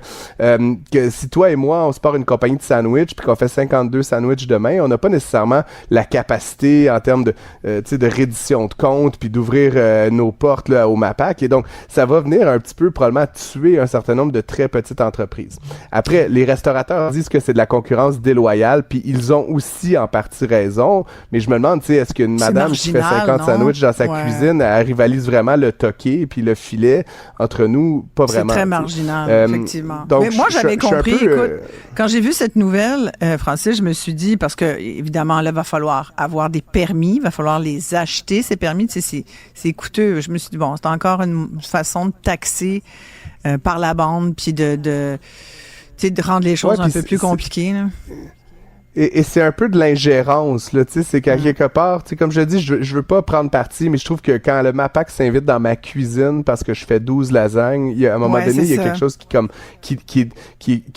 si toi et moi, on se part une compagnie de sandwich puis qu'on fait 52 sandwichs demain, on n'a pas nécessairement la capacité en termes de reddition de compte puis d'ouvrir nos portes là, au MAPAC. Et donc, ça va venir un petit peu probablement tuer un certain nombre de très petites entreprises. Après, les restaurateurs disent que c'est de la concurrence déloyale, puis ils ont aussi en partie raison, mais je me demande, tu sais, est-ce qu'une madame qui fait 50 sandwichs dans sa cuisine, elle rivalise vraiment le toqué puis le filet? Entre nous, pas vraiment. C'est très marginal, effectivement. Donc, mais moi, j'avais compris, écoute, quand j'ai vu cette nouvelle, Francis, je me suis dit, parce que, évidemment, là, il va falloir avoir des permis, il va falloir les acheter, ces permis, tu sais, c'est coûteux. Je me suis dit, bon, c'est encore une façon de taxer par la bande, puis de rendre les choses un peu plus compliquées. Là. Et c'est un peu de l'ingérence, là, tu sais, c'est qu'à quelque part, tu sais, comme je dis, je veux pas prendre parti, mais je trouve que quand le MAPAC s'invite dans ma cuisine parce que je fais 12 lasagnes, à un moment donné, il y a quelque chose qui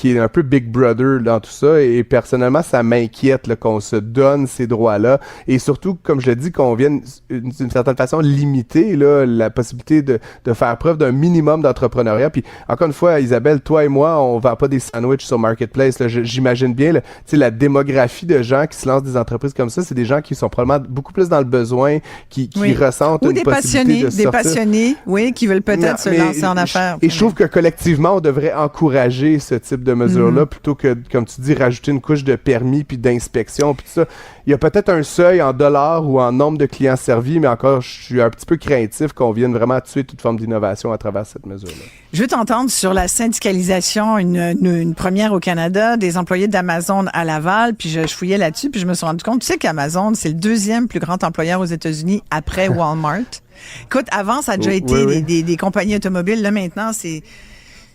est un peu Big Brother dans tout ça, et personnellement, ça m'inquiète, là, qu'on se donne ces droits-là, et surtout, comme je le dis, qu'on vienne d'une certaine façon limiter, là, la possibilité de faire preuve d'un minimum d'entrepreneuriat. Puis, encore une fois, Isabelle, toi et moi, on vend pas des sandwichs sur Marketplace, là, j'imagine bien, tu sais, la démographie de gens qui se lancent des entreprises comme ça, c'est des gens qui sont probablement beaucoup plus dans le besoin, qui ressentent une possibilité de sortir. Des passionnés, oui, qui veulent peut-être se lancer en affaires. Et je trouve que collectivement, on devrait encourager ce type de mesures-là plutôt que, comme tu dis, rajouter une couche de permis puis d'inspection puis tout ça. Il y a peut-être un seuil en dollars ou en nombre de clients servis, mais encore, je suis un petit peu craintif qu'on vienne vraiment tuer toute forme d'innovation à travers cette mesure-là. Je veux t'entendre sur la syndicalisation, une première au Canada, des employés d'Amazon à Laval, puis je fouillais là-dessus, puis je me suis rendu compte, tu sais qu'Amazon, c'est le deuxième plus grand employeur aux États-Unis après Walmart. Écoute, avant, ça a déjà été des compagnies automobiles. Là, maintenant, c'est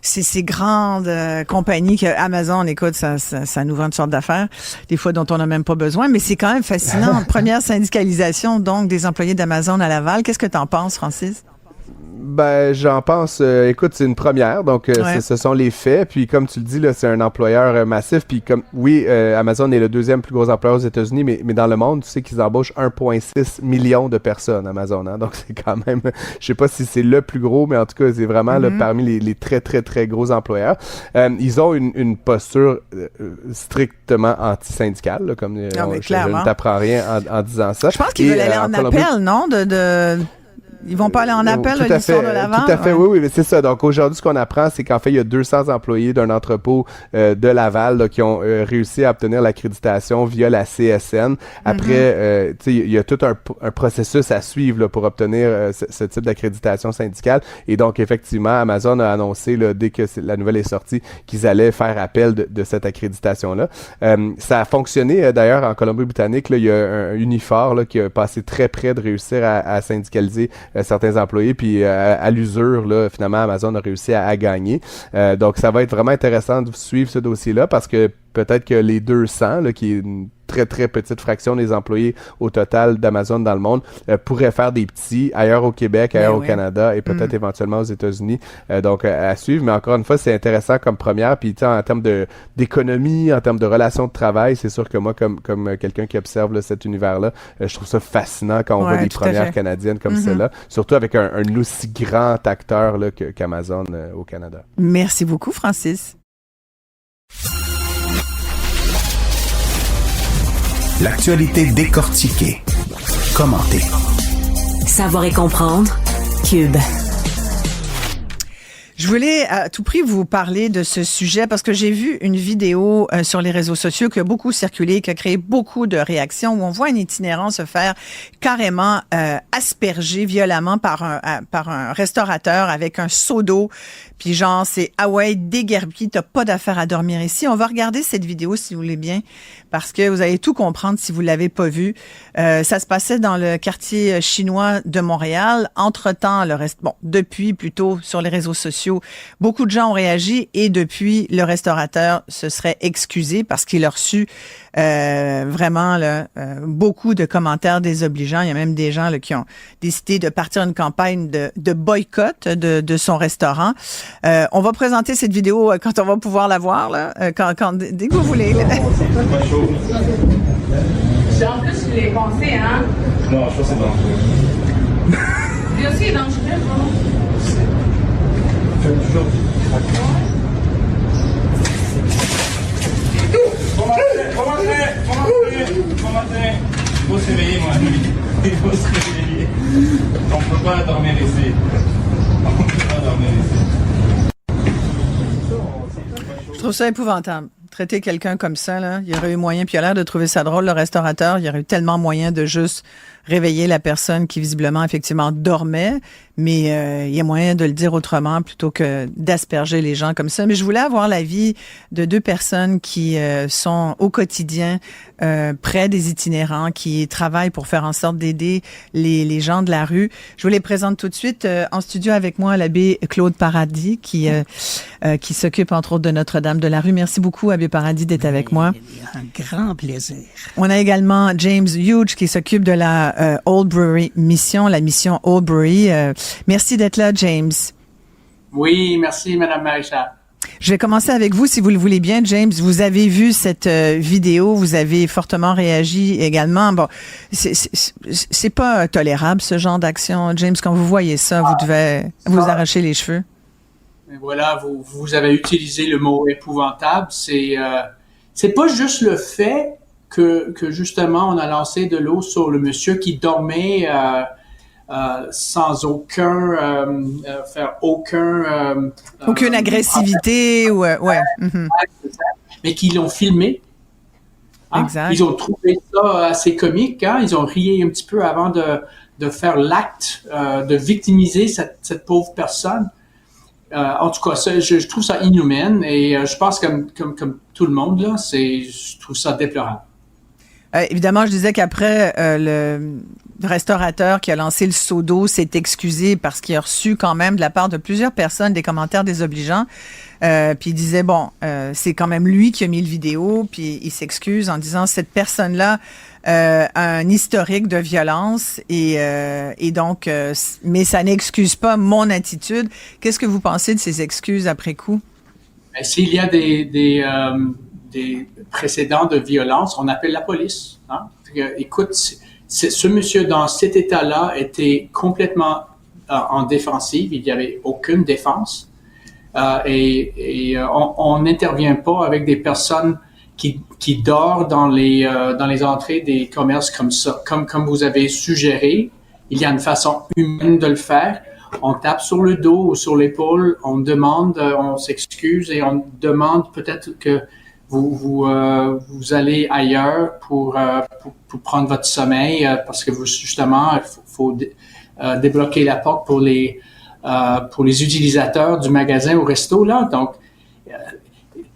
ces grandes compagnies que Amazon, écoute, ça nous vend une sorte d'affaires, des fois dont on n'a même pas besoin, mais c'est quand même fascinant. Première syndicalisation, donc, des employés d'Amazon à Laval. Qu'est-ce que tu en penses, Francis? Ben, j'en pense. Écoute, c'est une première, donc ce sont les faits. Puis comme tu le dis, là, c'est un employeur massif. Puis comme oui, Amazon est le deuxième plus gros employeur aux États-Unis, mais dans le monde, tu sais qu'ils embauchent 1,6 million de personnes, Amazon. Hein? Donc c'est quand même, je sais pas si c'est le plus gros, mais en tout cas, c'est vraiment là, parmi les très très très gros employeurs. Ils ont une posture strictement anti-syndicale, là, comme je ne t'apprends rien en disant ça. Je pense qu'ils veulent aller en appel, non? Ils vont pas aller en appel de l'histoire de Laval? Tout à fait, oui, mais c'est ça. Donc aujourd'hui, ce qu'on apprend, c'est qu'en fait, il y a 200 employés d'un entrepôt de Laval là, qui ont réussi à obtenir l'accréditation via la CSN. Après, tu sais, il y a tout un processus à suivre là, pour obtenir ce type d'accréditation syndicale. Et donc, effectivement, Amazon a annoncé, là, dès que la nouvelle est sortie, qu'ils allaient faire appel de cette accréditation-là. Ça a fonctionné, d'ailleurs, en Colombie-Britannique. Là, il y a un Unifor là, qui a passé très près de réussir à syndicaliser certains employés, puis à l'usure, là, finalement, Amazon a réussi à gagner. Donc, ça va être vraiment intéressant de suivre ce dossier-là, parce que peut-être que les 200, là, qui est une très, très petite fraction des employés au total d'Amazon dans le monde, pourraient faire des petits ailleurs au Québec, ailleurs au Canada et peut-être éventuellement aux États-Unis. Donc, à suivre. Mais encore une fois, c'est intéressant comme première. Puis, en termes d'économie, en termes de relations de travail, c'est sûr que moi, comme quelqu'un qui observe là, cet univers-là, je trouve ça fascinant quand on voit des premières canadiennes comme celle-là. Surtout avec un aussi grand acteur là, qu'Amazon au Canada. Merci beaucoup, Francis. L'actualité décortiquée, commentée. Savoir et comprendre. Cube. Je voulais à tout prix vous parler de ce sujet parce que j'ai vu une vidéo sur les réseaux sociaux qui a beaucoup circulé, qui a créé beaucoup de réactions, où on voit un itinérant se faire carrément asperger violemment par un restaurateur avec un seau d'eau. Puis genre, c'est « Ah ouais, déguerpi, t'as pas d'affaire à dormir ici ». On va regarder cette vidéo, si vous voulez bien, parce que vous allez tout comprendre si vous l'avez pas vu. Ça se passait dans le quartier chinois de Montréal. Entre-temps, depuis plutôt sur les réseaux sociaux, beaucoup de gens ont réagi et depuis, le restaurateur se serait excusé parce qu'il a reçu vraiment là, beaucoup de commentaires désobligeants. Il y a même des gens là, qui ont décidé de partir une campagne de boycott de son restaurant. On va présenter cette vidéo quand on va pouvoir la voir, là, dès que vous voulez. C'est en plus les pensées, hein? Non, je pense que c'est dangereux. Lui aussi est dangereux, vraiment. Fais toujours. Bon matin. Il faut se réveiller, mon ami. Il faut se réveiller. On ne peut pas dormir ici. Je trouve ça épouvantable. Traiter quelqu'un comme ça, là, il y aurait eu moyen, puis il a l'air de trouver ça drôle, le restaurateur, il y aurait eu tellement moyen de juste réveiller la personne qui visiblement, effectivement, dormait, mais il y a moyen de le dire autrement plutôt que d'asperger les gens comme ça. Mais je voulais avoir l'avis de deux personnes qui sont au quotidien près des itinérants, qui travaillent pour faire en sorte d'aider les gens de la rue. Je vous les présente tout de suite. En studio avec moi, l'abbé Claude Paradis, qui s'occupe entre autres de Notre-Dame de la Rue. Merci beaucoup, abbé Paradis, d'être avec moi. Un grand plaisir. On a également James Huge qui s'occupe de la Old Brewery Mission, la mission Old Brewery. Merci d'être là, James. Oui, merci, Madame Maréchal. Je vais commencer avec vous, si vous le voulez bien, James. Vous avez vu cette vidéo, vous avez fortement réagi également. Bon, c'est pas tolérable, ce genre d'action. James, quand vous voyez ça, vous devez vous arracher les cheveux. Mais voilà, vous avez utilisé le mot épouvantable. C'est pas juste le fait que justement, on a lancé de l'eau sur le monsieur qui dormait sans faire aucune agressivité ou mais qui l'ont filmé. Hein? Exact. Ils ont trouvé ça assez comique. Hein? Ils ont ri un petit peu avant de faire l'acte de victimiser cette pauvre personne. En tout cas, je trouve ça inhumain et je pense comme tout le monde là, je trouve ça déplorable. Évidemment, je disais qu'après, le restaurateur qui a lancé le seau d'eau s'est excusé parce qu'il a reçu quand même de la part de plusieurs personnes des commentaires désobligeants. Puis il disait, c'est quand même lui qui a mis le vidéo, puis il s'excuse en disant, cette personne-là un historique de violence et donc, mais ça n'excuse pas mon attitude. Qu'est-ce que vous pensez de ces excuses après coup? S'il y a des précédents de violence, on appelle la police. Hein? Écoute, ce monsieur dans cet état-là était complètement en défensive. Il n'y avait aucune défense. Et on n'intervient pas avec des personnes qui dorment dans les entrées des commerces comme ça. Comme vous avez suggéré, il y a une façon humaine de le faire. On tape sur le dos ou sur l'épaule, on demande, on s'excuse et on demande peut-être que vous allez ailleurs pour prendre votre sommeil parce que justement, il faut débloquer la porte pour les utilisateurs du magasin ou resto là. Donc,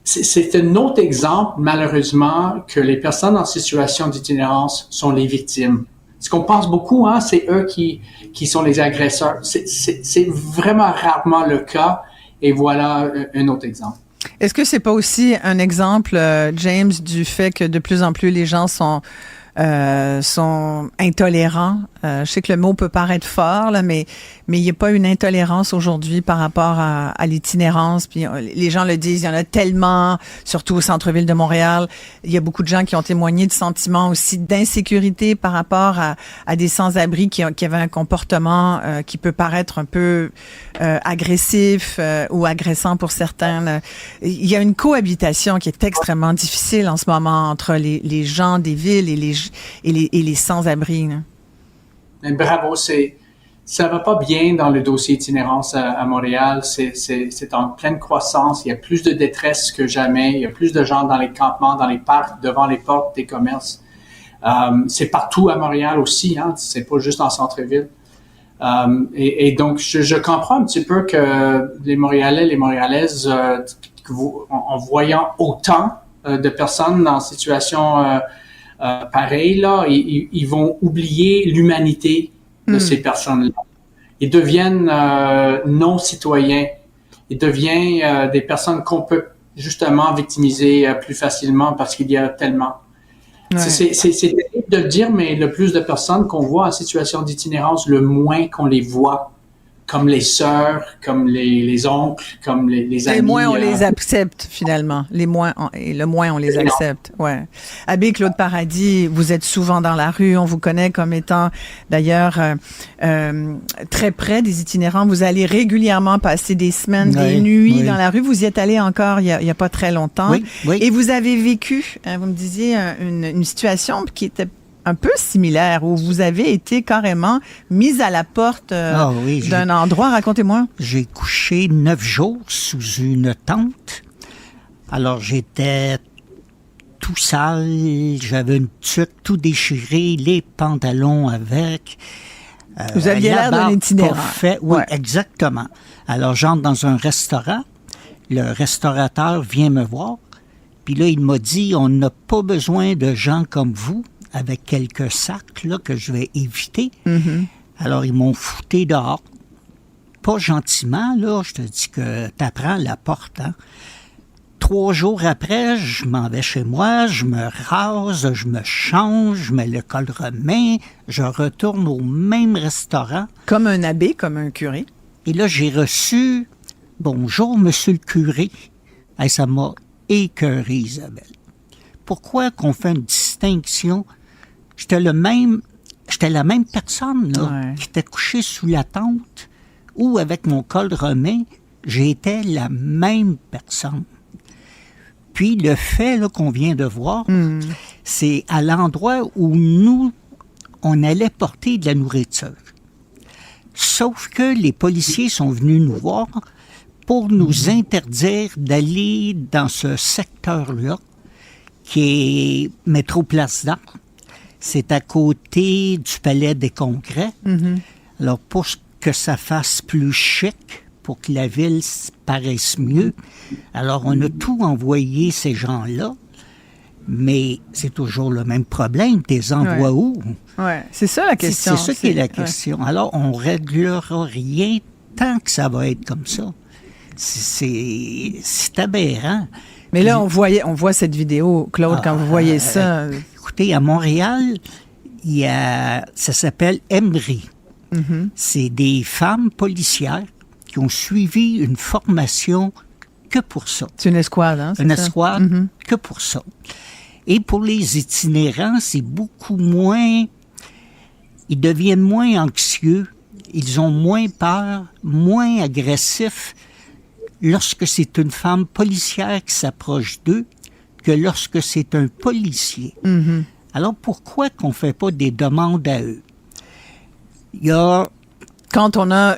c'est un autre exemple, malheureusement, que les personnes en situation d'itinérance sont les victimes. Ce qu'on pense beaucoup, hein, c'est eux qui sont les agresseurs. C'est vraiment rarement le cas. Et voilà un autre exemple. Est-ce que c'est pas aussi un exemple, James, du fait que de plus en plus les gens sont intolérants? Je sais que le mot peut paraître fort, là, mais il n'y a pas une intolérance aujourd'hui par rapport à l'itinérance. Puis les gens le disent, il y en a tellement, surtout au centre-ville de Montréal. Il y a beaucoup de gens qui ont témoigné de sentiments aussi d'insécurité par rapport à des sans-abri qui avaient un comportement qui peut paraître un peu agressif ou agressant pour certains. Là. Il y a une cohabitation qui est extrêmement difficile en ce moment entre les gens des villes et les sans-abri. Là. Bravo, ça va pas bien dans le dossier itinérance à Montréal. C'est en pleine croissance. Il y a plus de détresse que jamais. Il y a plus de gens dans les campements, dans les parcs, devant les portes des commerces. C'est partout à Montréal aussi, hein. C'est pas juste en centre-ville. Et donc, je comprends un petit peu que les Montréalais, les Montréalaises, en voyant autant de personnes en situation pareil, là, ils vont oublier l'humanité de ces personnes-là. Ils deviennent non-citoyens. Ils deviennent des personnes qu'on peut justement victimiser plus facilement parce qu'il y a tellement. Ouais. C'est terrible de le dire, mais le plus de personnes qu'on voit en situation d'itinérance, le moins qu'on les voit, comme les sœurs, comme les oncles, comme les amis. Le moins on les accepte, finalement. Le moins on les accepte. Ouais. Abbé Claude Paradis, vous êtes souvent dans la rue. On vous connaît comme étant, d'ailleurs, très près des itinérants. Vous allez régulièrement passer des semaines, des nuits dans la rue. Vous y êtes allé encore il y a pas très longtemps. Oui. Et vous avez vécu, vous me disiez, une situation qui était un peu similaire, où vous avez été carrément mise à la porte d'un endroit. Racontez-moi. J'ai couché 9 jours sous une tente. Alors, j'étais tout sale, j'avais une tuque tout déchirée, les pantalons avec. Vous aviez l'air d'un itinérant. Oui, exactement. Alors, j'entre dans un restaurant. Le restaurateur vient me voir. Puis là, il m'a dit, on n'a pas besoin de gens comme vous, avec quelques sacs là, que je vais éviter. Mm-hmm. Alors, ils m'ont fouté dehors. Pas gentiment, là. Je te dis que t'apprends la porte, hein. 3 jours après, je m'en vais chez moi, je me rase, je me change, je mets le col romain, je retourne au même restaurant. Comme un abbé, comme un curé. Et là, j'ai reçu « Bonjour, monsieur le curé ». Et ça m'a écœuré, Isabelle. Pourquoi qu'on fait une distinction? J'étais la même personne là, qui était couchée sous la tente ou avec mon col romain, j'étais la même personne. Puis le fait là, qu'on vient de voir, c'est à l'endroit où nous, on allait porter de la nourriture. Sauf que les policiers sont venus nous voir pour nous interdire d'aller dans ce secteur-là, qui est Métro Place d'Art. C'est à côté du Palais des Congrès. Mm-hmm. Alors, pour que ça fasse plus chic, pour que la ville paraisse mieux, alors on a tout envoyé ces gens-là, mais c'est toujours le même problème. T'es envoies où? Oui, c'est ça la question. C'est ça qui est la question. Ouais. Alors, on ne réglera rien tant que ça va être comme ça. C'est aberrant. Mais là, on voit cette vidéo, Claude, quand vous voyez ça. Écoutez, à Montréal, ça s'appelle Emery. Mm-hmm. C'est des femmes policières qui ont suivi une formation que pour ça. C'est une escouade, hein? Une escouade que pour ça. Et pour les itinérants, c'est beaucoup moins... Ils deviennent moins anxieux, ils ont moins peur, moins agressifs lorsque c'est une femme policière qui s'approche d'eux que lorsque c'est un policier. Mm-hmm. Alors, pourquoi qu'on ne fait pas des demandes à eux? Il y a... Quand on a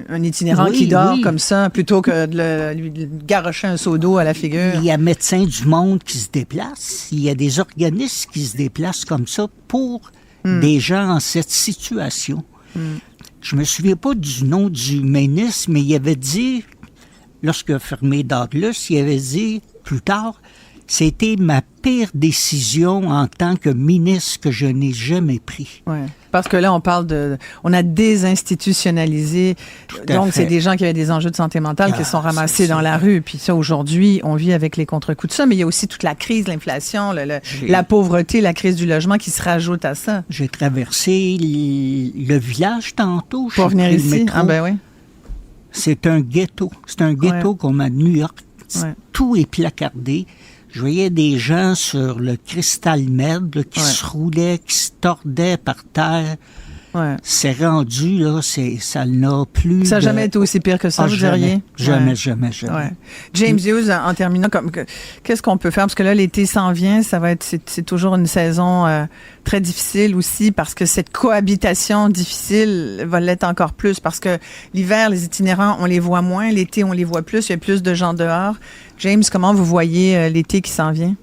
un itinérant qui dort comme ça, plutôt que de lui garrocher un seau d'eau à la figure. Il y a Médecins du Monde qui se déplacent. Il y a des organismes qui se déplacent comme ça pour des gens en cette situation. Je me souviens pas du nom du ministre, mais il avait dit, lorsque a fermé Douglas, il avait dit plus tard, c'était ma pire décision en tant que ministre que je n'ai jamais pris. Ouais. Parce que là, on a désinstitutionnalisé. Donc, c'est des gens qui avaient des enjeux de santé mentale qui sont ramassés dans la rue. Puis ça, aujourd'hui, on vit avec les contre-coups de ça. Mais il y a aussi toute la crise, l'inflation, la pauvreté, la crise du logement qui se rajoute à ça. J'ai traversé le village tantôt. Pour venir ici? Ah ben oui. C'est un ghetto. C'est un ghetto comme à New York. Tout est placardé. Je voyais des gens sur le Crystal Med qui se roulaient, qui se tordaient par terre. Ouais. C'est rendu, là, ça n'a plus... Ça n'a jamais été aussi pire que ça, vous diriez? Jamais. Ouais. James Hughes, en terminant, qu'est-ce qu'on peut faire? Parce que là, l'été s'en vient, c'est toujours une saison très difficile aussi, parce que cette cohabitation difficile va l'être encore plus, parce que l'hiver, les itinérants, on les voit moins, l'été, on les voit plus, il y a plus de gens dehors. James, comment vous voyez l'été qui s'en vient?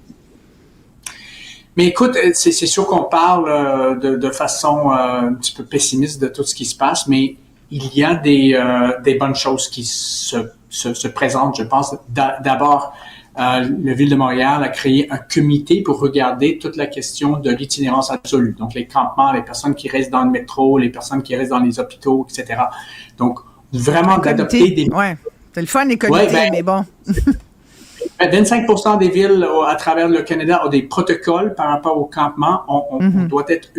Mais écoute, c'est sûr qu'on parle de façon un petit peu pessimiste de tout ce qui se passe, mais il y a des bonnes choses qui se présentent, je pense. D'abord, la Ville de Montréal a créé un comité pour regarder toute la question de l'itinérance absolue. Donc, les campements, les personnes qui restent dans le métro, les personnes qui restent dans les hôpitaux, etc. Donc, vraiment d'adopter des... Ouais, c'est le fun, les comités, mais bon... 25% des villes à travers le Canada ont des protocoles par rapport au campement. On doit être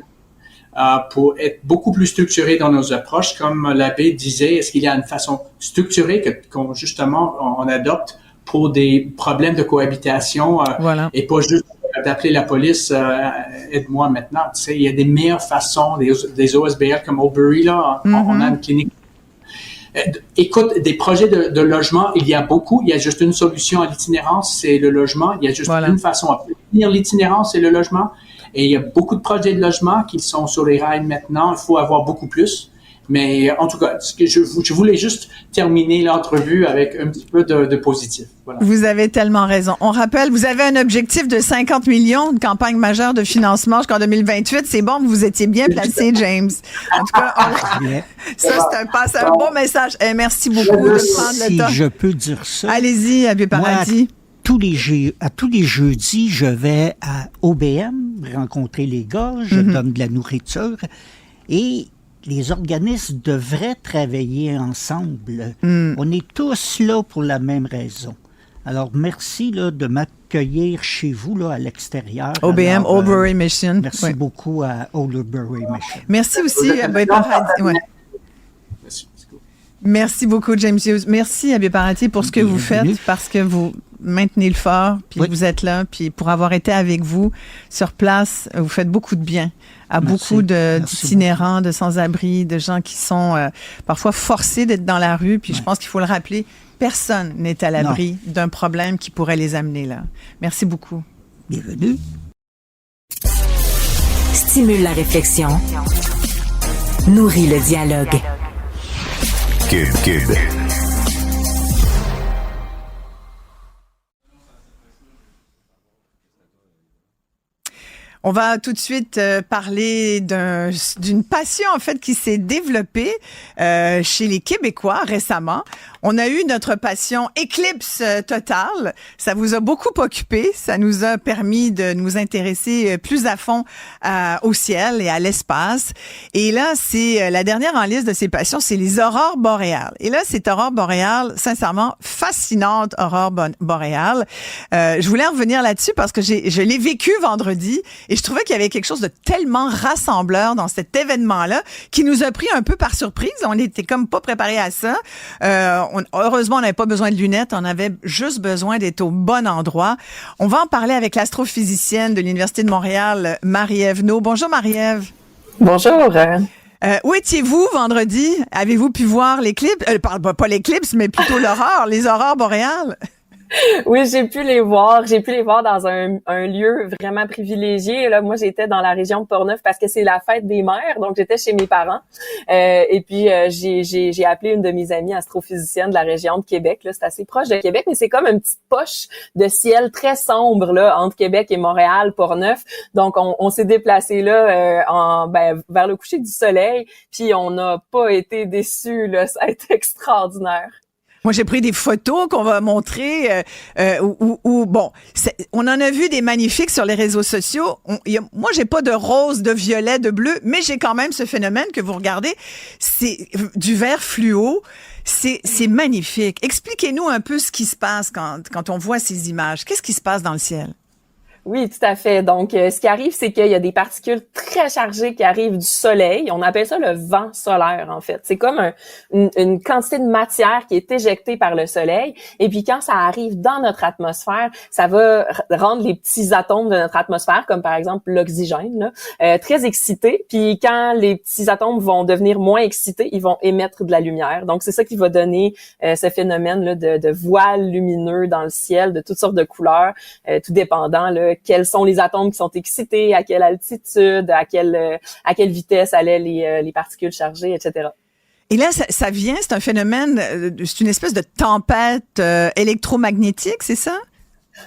pour être beaucoup plus structuré dans nos approches. Comme l'abbé disait, est-ce qu'il y a une façon structurée qu'on justement on adopte pour des problèmes de cohabitation et pas juste d'appeler la police, aide-moi maintenant. Tu sais, il y a des meilleures façons, des OSBL comme Oldbury, là, on a une clinique. Écoute, des projets de logement, il y a beaucoup. Il y a juste une solution à l'itinérance, c'est le logement. Il y a juste une façon à prévenir l'itinérance, c'est le logement. Et il y a beaucoup de projets de logement qui sont sur les rails maintenant. Il faut avoir beaucoup plus. Mais en tout cas, je voulais juste terminer l'entrevue avec un petit peu de positif. Voilà. Vous avez tellement raison. On rappelle, vous avez un objectif de 50 millions de campagne majeure de financement jusqu'en 2028. C'est bon, vous étiez bien placé, James. En tout cas, ça, c'est un bon message. Merci beaucoup de prendre le temps. Si je peux dire ça. Allez-y, Abbé Paradis. À tous les jeudis, je vais à OBM rencontrer les gars, je donne de la nourriture et les organismes devraient travailler ensemble. On est tous là pour la même raison. Alors, merci là, de m'accueillir chez vous là, à l'extérieur. OBM, Oldbury Mission. Merci beaucoup à Oldbury Mission. Merci aussi, Abbé Paradis. Merci beaucoup, James Hughes. Merci, Abbé Paradis, pour ce que vous faites, parce que vous maintenez le fort, puis vous êtes là, puis pour avoir été avec vous sur place, vous faites beaucoup de bien à beaucoup d'itinérants, de sans-abri, de gens qui sont parfois forcés d'être dans la rue, puis je pense qu'il faut le rappeler, personne n'est à l'abri d'un problème qui pourrait les amener là. Merci beaucoup. Bienvenue. Stimule la réflexion. Nourrit le dialogue. Cube. On va tout de suite parler d'une passion en fait qui s'est développée chez les Québécois récemment. On a eu notre passion éclipse totale. Ça vous a beaucoup occupé. Ça nous a permis de nous intéresser plus à fond au ciel et à l'espace. Et là, c'est la dernière en liste de ces passions, c'est les aurores boréales. Et là, cette aurore boréale, sincèrement fascinante aurore boréale. Je voulais revenir là-dessus parce que je l'ai vécu vendredi. Et je trouvais qu'il y avait quelque chose de tellement rassembleur dans cet événement-là qui nous a pris un peu par surprise. On n'était comme pas préparés à ça. Heureusement, on n'avait pas besoin de lunettes. On avait juste besoin d'être au bon endroit. On va en parler avec l'astrophysicienne de l'Université de Montréal, Marie-Ève Naud. Bonjour, Marie-Ève. Bonjour. Où étiez-vous vendredi? Avez-vous pu voir l'éclipse? Pas l'éclipse, mais plutôt les aurores boréales? Oui, j'ai pu les voir. J'ai pu les voir dans un lieu vraiment privilégié. Là, moi, j'étais dans la région de Portneuf parce que c'est la fête des mères, donc j'étais chez mes parents. Et puis j'ai appelé une de mes amies astrophysiciennes de la région de Québec. Là, c'est assez proche de Québec, mais c'est comme une petite poche de ciel très sombre là entre Québec et Montréal, Portneuf. Donc on s'est déplacé là vers le coucher du soleil. Puis on n'a pas été déçus. Là, ça a été extraordinaire. Moi, j'ai pris des photos qu'on va montrer bon, on en a vu des magnifiques sur les réseaux sociaux. Moi, j'ai pas de rose, de violet, de bleu, mais j'ai quand même ce phénomène que vous regardez, c'est du vert fluo. C'est magnifique. Expliquez-nous un peu ce qui se passe quand on voit ces images. Qu'est-ce qui se passe dans le ciel? Oui, tout à fait. Donc, ce qui arrive, c'est qu'il y a des particules très chargées qui arrivent du soleil. On appelle ça le vent solaire, en fait. C'est comme une quantité de matière qui est éjectée par le soleil. Et puis, quand ça arrive dans notre atmosphère, ça va rendre les petits atomes de notre atmosphère, comme par exemple l'oxygène, là, très excités. Puis, quand les petits atomes vont devenir moins excités, ils vont émettre de la lumière. Donc, c'est ça qui va donner ce phénomène-là de voile lumineux dans le ciel, de toutes sortes de couleurs, tout dépendant, là, quels sont les atomes qui sont excités, à quelle altitude, à quelle vitesse allaient les particules chargées, etc. Et là, ça vient, c'est un phénomène, c'est une espèce de tempête électromagnétique, c'est ça?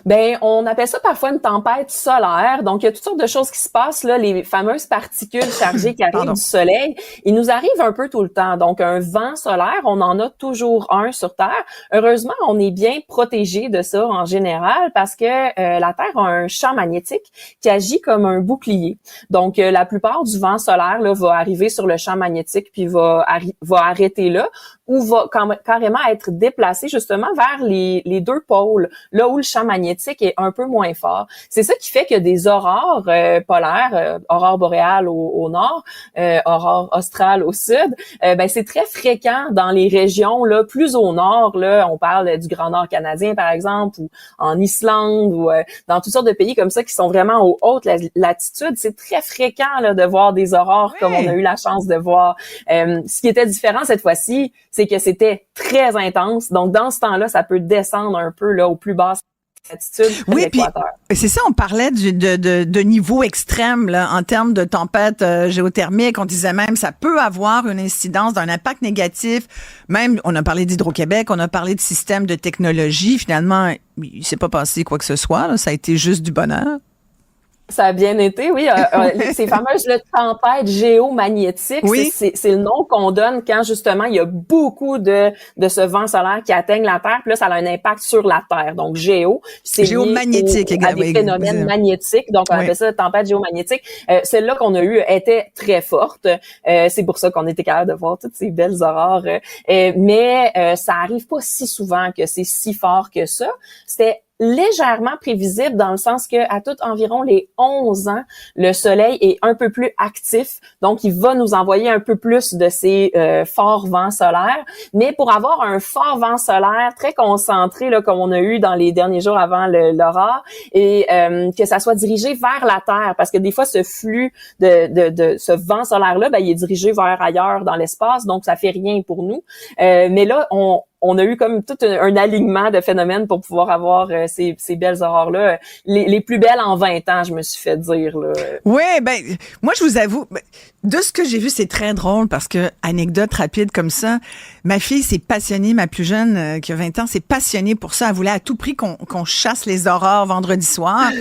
Ben, on appelle ça parfois une tempête solaire. Donc, il y a toutes sortes de choses qui se passent là, les fameuses particules chargées qui arrivent du soleil. Il nous arrive un peu tout le temps. Donc, un vent solaire, on en a toujours un sur Terre. Heureusement, on est bien protégé de ça en général parce que la Terre a un champ magnétique qui agit comme un bouclier. Donc, la plupart du vent solaire là va arriver sur le champ magnétique puis va arrêter là ou va carrément être déplacé justement vers les deux pôles, là où le champ magnétique est un peu moins fort. C'est ça qui fait que des aurores polaires, aurore boréale au nord, aurore australe au sud, c'est très fréquent dans les régions là plus au nord. Là, on parle du Grand Nord canadien par exemple, ou en Islande, ou dans toutes sortes de pays comme ça qui sont vraiment aux hautes latitudes. C'est très fréquent là de voir des aurores comme on a eu la chance de voir. Ce qui était différent cette fois-ci, c'est que c'était très intense. Donc, dans ce temps-là, ça peut descendre un peu là aux plus basses latitudes. Oui, puis c'est ça, on parlait de niveau extrême là, en termes de tempête géothermique. On disait même ça peut avoir une incidence d'un impact négatif. Même, on a parlé d'Hydro-Québec, on a parlé de système de technologie. Finalement, il s'est pas passé quoi que ce soit. Là. Ça a été juste du bonheur. Ça a bien été, oui. Ces fameuses tempêtes géomagnétiques, oui. c'est le nom qu'on donne quand justement il y a beaucoup de ce vent solaire qui atteigne la Terre. Puis là, ça a un impact sur la Terre. Donc c'est géomagnétique à des phénomènes magnétiques. Donc on appelle ça tempête géomagnétique. Celle-là qu'on a eue était très forte. C'est pour ça qu'on était capable de voir toutes ces belles aurores. Mais ça arrive pas si souvent que c'est si fort que ça. C'était légèrement prévisible dans le sens que à tout environ les 11 ans, le soleil est un peu plus actif, donc il va nous envoyer un peu plus de ces forts vents solaires. Mais pour avoir un fort vent solaire très concentré là comme on a eu dans les derniers jours avant l'aurore et que ça soit dirigé vers la Terre, parce que des fois ce flux de ce vent solaire là, il est dirigé vers ailleurs dans l'espace, donc ça fait rien pour nous. Mais là on a eu comme tout un alignement de phénomènes pour pouvoir avoir ces belles aurores-là. Les plus belles en 20 ans, je me suis fait dire. Là. Oui, moi, je vous avoue, de ce que j'ai vu, c'est très drôle parce que, anecdote rapide comme ça, ma fille s'est passionnée, ma plus jeune, qui a 20 ans, s'est passionnée pour ça. Elle voulait à tout prix qu'on chasse les aurores vendredi soir.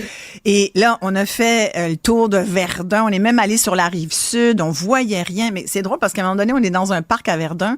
Et là, on a fait le tour de Verdun. On est même allé sur la rive sud. On voyait rien. Mais c'est drôle parce qu'à un moment donné, on est dans un parc à Verdun.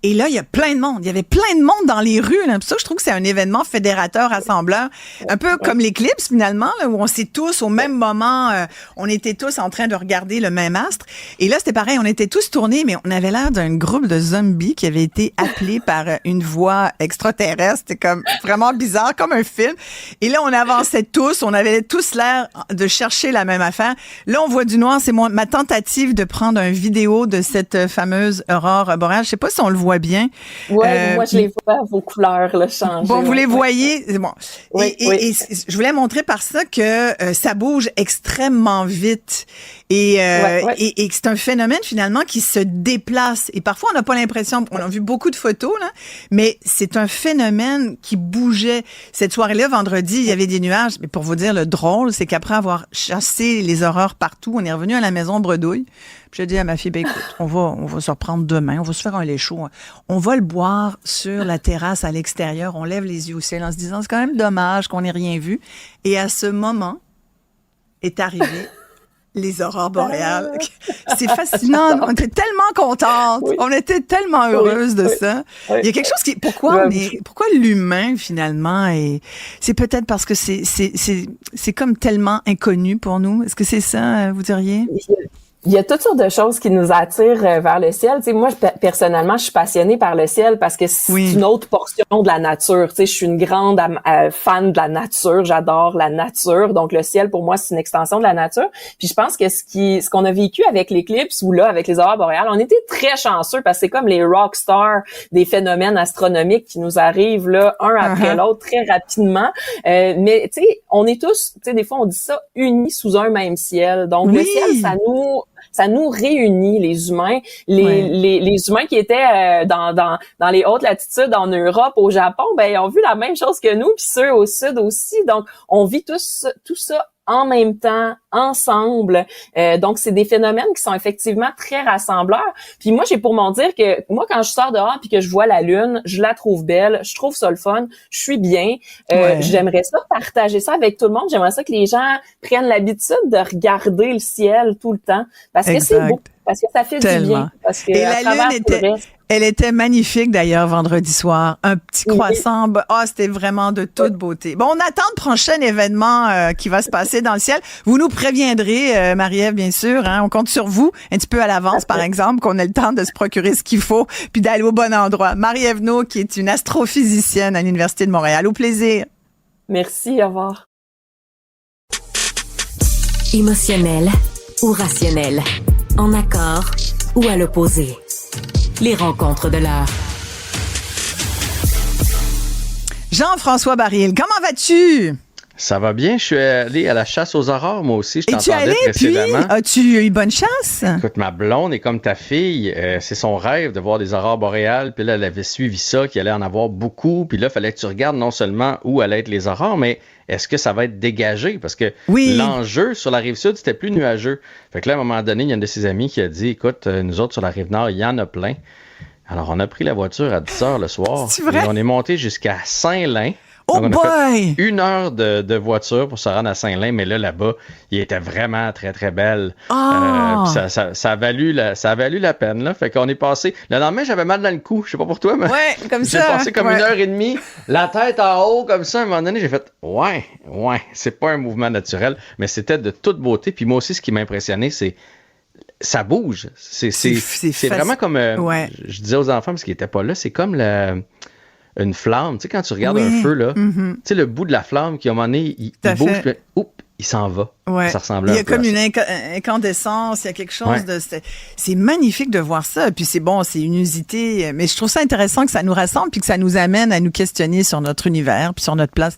Et là, il y a plein de monde. Il y avait plein de monde dans les rues. Là. Pour ça, je trouve que c'est un événement fédérateur, rassembleur. Un peu comme l'éclipse, finalement, là, où on s'est tous, au même moment, on était tous en train de regarder le même astre. Et là, c'était pareil, on était tous tournés, mais on avait l'air d'un groupe de zombies qui avait été appelé par une voix extraterrestre. C'était comme vraiment bizarre, comme un film. Et là, on avançait tous, on avait tous l'air de chercher la même affaire. Là, on voit du noir, c'est ma tentative de prendre une vidéo de cette fameuse aurore boréale. Je sais pas si on le voit bien. Ouais, moi, je les vois, vos couleurs, là, changer. Bon, vous les voyez. Bon. Oui, et je voulais montrer par ça que ça bouge extrêmement vite et que c'est un phénomène finalement qui se déplace. Et parfois, on n'a pas l'impression, on a vu beaucoup de photos, là, mais c'est un phénomène qui bougeait. Cette soirée-là, vendredi, il y avait des nuages. Mais pour vous dire, le drôle, c'est qu'après avoir chassé les aurores partout, on est revenu à la maison bredouille. Puis j'ai dit à ma fille, ben écoute, on va se reprendre demain, on va se faire un lait chaud. On va le boire sur la terrasse à l'extérieur. On lève les yeux au ciel en se disant, c'est quand même dommage qu'on n'ait rien vu. Et à ce moment est arrivé les aurores boréales. C'est fascinant. On était tellement contentes. Oui. On était tellement heureuses de ça. Oui. Il y a quelque chose qui... Pourquoi l'humain, finalement, c'est peut-être parce que c'est comme tellement inconnu pour nous. Est-ce que c'est ça, vous diriez? Il y a toutes sortes de choses qui nous attirent vers le ciel. Tu sais, moi, personnellement, je suis passionnée par le ciel parce que c'est une autre portion de la nature. Tu sais, je suis une grande fan de la nature. J'adore la nature. Donc, le ciel, pour moi, c'est une extension de la nature. Puis, je pense que ce qu'on a vécu avec l'éclipse ou là, avec les aurores boréales, on était très chanceux parce que c'est comme les rock stars des phénomènes astronomiques qui nous arrivent là, un après l'autre, très rapidement. Mais, tu sais, on est tous, tu sais, des fois, on dit ça, unis sous un même ciel. Donc, le ciel, ça nous réunit, les humains. Les humains qui étaient dans les hautes latitudes en Europe, au Japon, ben ils ont vu la même chose que nous, puis ceux au sud aussi. Donc, on vit tout ça en même temps, ensemble. Donc, c'est des phénomènes qui sont effectivement très rassembleurs. Puis moi, j'ai pour m'en dire que moi, quand je sors dehors puis que je vois la lune, je la trouve belle, je trouve ça le fun, je suis bien. J'aimerais ça partager ça avec tout le monde. J'aimerais ça que les gens prennent l'habitude de regarder le ciel tout le temps parce que c'est beau, parce que ça fait du bien. Parce que et la lune elle était magnifique d'ailleurs vendredi soir. Un petit croissant. C'était vraiment de toute beauté. Bon, on attend le prochain événement qui va se passer dans le ciel. Vous nous préviendrez, Marie-Ève, bien sûr. Hein, on compte sur vous un petit peu à l'avance, par exemple, qu'on ait le temps de se procurer ce qu'il faut puis d'aller au bon endroit. Marie-Ève Naud, qui est une astrophysicienne à l'Université de Montréal. Au plaisir. Merci, au revoir. Émotionnel ou rationnel? En accord ou à l'opposé? Les rencontres de l'heure. Jean-François Baril, comment vas-tu? Ça va bien, je suis allé à la chasse aux aurores, moi aussi, je t'entendais précédemment. Puis, as-tu eu bonne chasse? Écoute, ma blonde est comme ta fille, c'est son rêve de voir des aurores boréales, puis là, elle avait suivi ça, qu'il allait en avoir beaucoup, puis là, il fallait que tu regardes non seulement où allaient être les aurores, mais est-ce que ça va être dégagé? Parce que l'enjeu sur la Rive-Sud, c'était plus nuageux. Fait que là, à un moment donné, il y a une de ses amis qui a dit, écoute, nous autres, sur la Rive-Nord, il y en a plein. Alors, on a pris la voiture à 10 heures le soir. C'est vrai? Et on est monté jusqu'à Saint-Lin. Oh donc, boy! on a fait 1 heure de voiture pour se rendre à Saint-Lin, mais là-bas, il était vraiment très, très belle. Ça a valu la peine, là. Fait qu'on est passé... Le lendemain, j'avais mal dans le cou. Je sais pas pour toi, mais... Ouais, comme ça. J'ai passé comme 1h30, la tête en haut, comme ça. À un moment donné, j'ai fait, ouais, c'est pas un mouvement naturel, mais c'était de toute beauté. Puis moi aussi, ce qui m'a impressionné, c'est ça bouge. C'est vraiment comme... Je disais aux enfants, parce qu'ils étaient pas là, c'est comme une flamme. Tu sais, quand tu regardes un feu, là, tu sais, le bout de la flamme qui, à un moment donné, il bouge, puis il s'en va. Ouais. Ça ressemble à il y a comme une incandescence, il y a quelque chose de... C'est magnifique de voir ça. Puis c'est bon, c'est une usité. Mais je trouve ça intéressant que ça nous rassemble puis que ça nous amène à nous questionner sur notre univers puis sur notre place.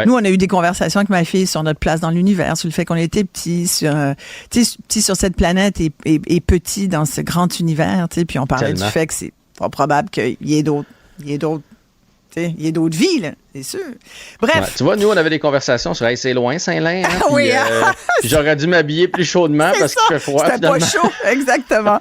Nous, on a eu des conversations avec ma fille sur notre place dans l'univers, sur le fait qu'on était petit sur cette planète et petit dans ce grand univers. Puis on parlait du fait que c'est pas probable qu'il y ait d'autres vies, là, c'est sûr. Bref. Ouais, tu vois, nous, on avait des conversations sur c'est loin, Saint-Lin. Hein, puis j'aurais dû m'habiller plus chaudement parce qu'il fait froid. C'était pas chaud, exactement.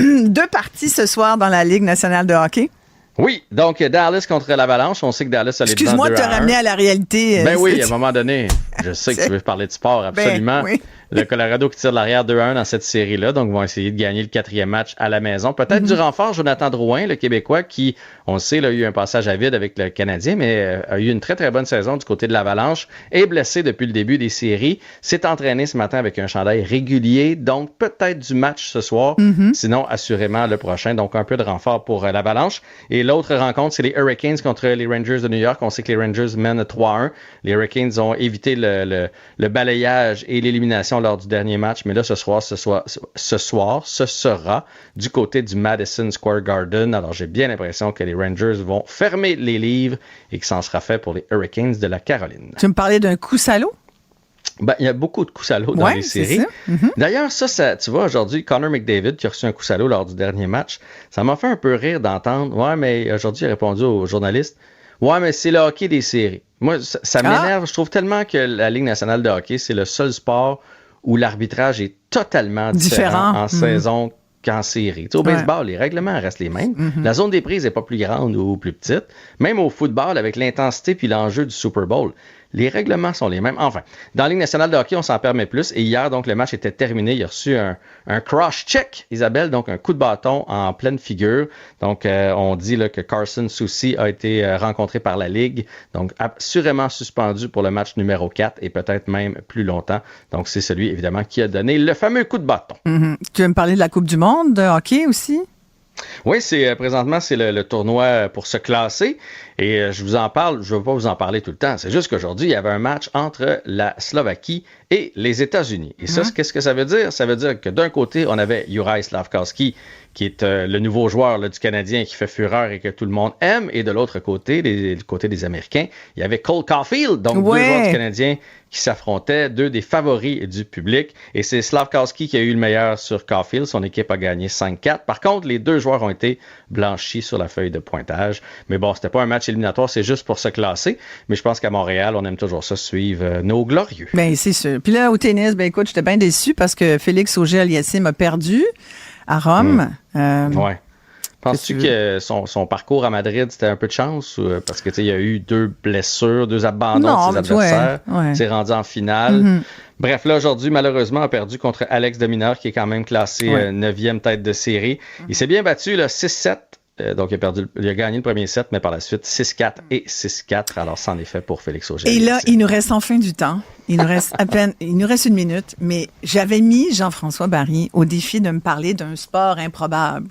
2 parties ce soir dans la Ligue nationale de hockey. Oui, donc Dallas contre l'Avalanche. On sait que Dallas allait Excuse-moi de te ramener à la réalité. Ben oui, à un moment donné, je sais que tu veux parler de sport, absolument. Ben, oui. Le Colorado qui tire de l'arrière 2-1 dans cette série-là, donc vont essayer de gagner le 4e match à la maison. Peut-être du renfort, Jonathan Drouin, le Québécois, qui, on le sait, là, a eu un passage à vide avec le Canadien, mais a eu une très, très bonne saison du côté de l'Avalanche, est blessé depuis le début des séries, s'est entraîné ce matin avec un chandail régulier, donc peut-être du match ce soir, sinon assurément le prochain, donc un peu de renfort pour l'Avalanche. Et l'autre rencontre, c'est les Hurricanes contre les Rangers de New York. On sait que les Rangers mènent 3-1. Les Hurricanes ont évité le balayage et l'élimination lors du dernier match, mais là, ce soir, ce sera du côté du Madison Square Garden. Alors, j'ai bien l'impression que les Rangers vont fermer les livres et que ça en sera fait pour les Hurricanes de la Caroline. Tu me parlais d'un coup salaud? Ben, il y a beaucoup de coups salauds dans les séries. D'ailleurs, ça, tu vois, aujourd'hui, Connor McDavid, qui a reçu un coup salaud lors du dernier match, ça m'a fait un peu rire d'entendre. Ouais, mais aujourd'hui, il a répondu aux journalistes. Ouais, mais c'est le hockey des séries. Moi, ça m'énerve. Je trouve tellement que la Ligue nationale de hockey, c'est le seul sport où l'arbitrage est totalement différent en saison qu'en série. Tu sais, au baseball, les règlements restent les mêmes. La zone des prises n'est pas plus grande ou plus petite. Même au football, avec l'intensité puis l'enjeu du Super Bowl, les règlements sont les mêmes. Enfin, dans la Ligue nationale de hockey, on s'en permet plus. Et hier, donc, le match était terminé. Il a reçu un cross-check, Isabelle, donc un coup de bâton en pleine figure. Donc, on dit là, que Carson Soucy a été rencontré par la Ligue. Donc, assurément suspendu pour le match numéro 4 et peut-être même plus longtemps. Donc, c'est celui, évidemment, qui a donné le fameux coup de bâton. Tu veux me parler de la Coupe du monde de hockey aussi? Oui, présentement, c'est le tournoi pour se classer. Et je vous en parle, je ne veux pas vous en parler tout le temps. C'est juste qu'aujourd'hui, il y avait un match entre la Slovaquie et les États-Unis. Et ça, qu'est-ce que ça veut dire? Ça veut dire que d'un côté, on avait Juraj Slafkovský, qui est le nouveau joueur là, du Canadien qui fait fureur et que tout le monde aime. Et de l'autre côté, du côté des Américains, il y avait Cole Caulfield, donc deux joueurs du Canadien qui s'affrontaient, deux des favoris du public. Et c'est Slafkovský qui a eu le meilleur sur Caulfield. Son équipe a gagné 5-4. Par contre, les deux joueurs ont été blanchis sur la feuille de pointage. Mais bon, c'était pas un match éliminatoire, c'est juste pour se classer. Mais je pense qu'à Montréal, on aime toujours ça, suivre nos glorieux. Bien, c'est sûr. Puis là, au tennis, ben écoute, j'étais bien déçu parce que Félix Auger-Aliassime a perdu à Rome. Ouais. Penses-tu que son parcours à Madrid, c'était un peu de chance? Parce que il y a eu 2 blessures, 2 abandons de ses adversaires. Il s'est rendu en finale. Bref, là, aujourd'hui, malheureusement, a perdu contre Alex de Minaur, qui est quand même classé 9e tête de série. Il s'est bien battu, là, 6-7. Donc, il a gagné le premier set, mais par la suite, 6-4 et 6-4. Alors, c'en est fait pour Félix Auger. Et là, il nous reste enfin du temps. Il nous reste il nous reste 1 minute. Mais j'avais mis Jean-François Barry au défi de me parler d'un sport improbable.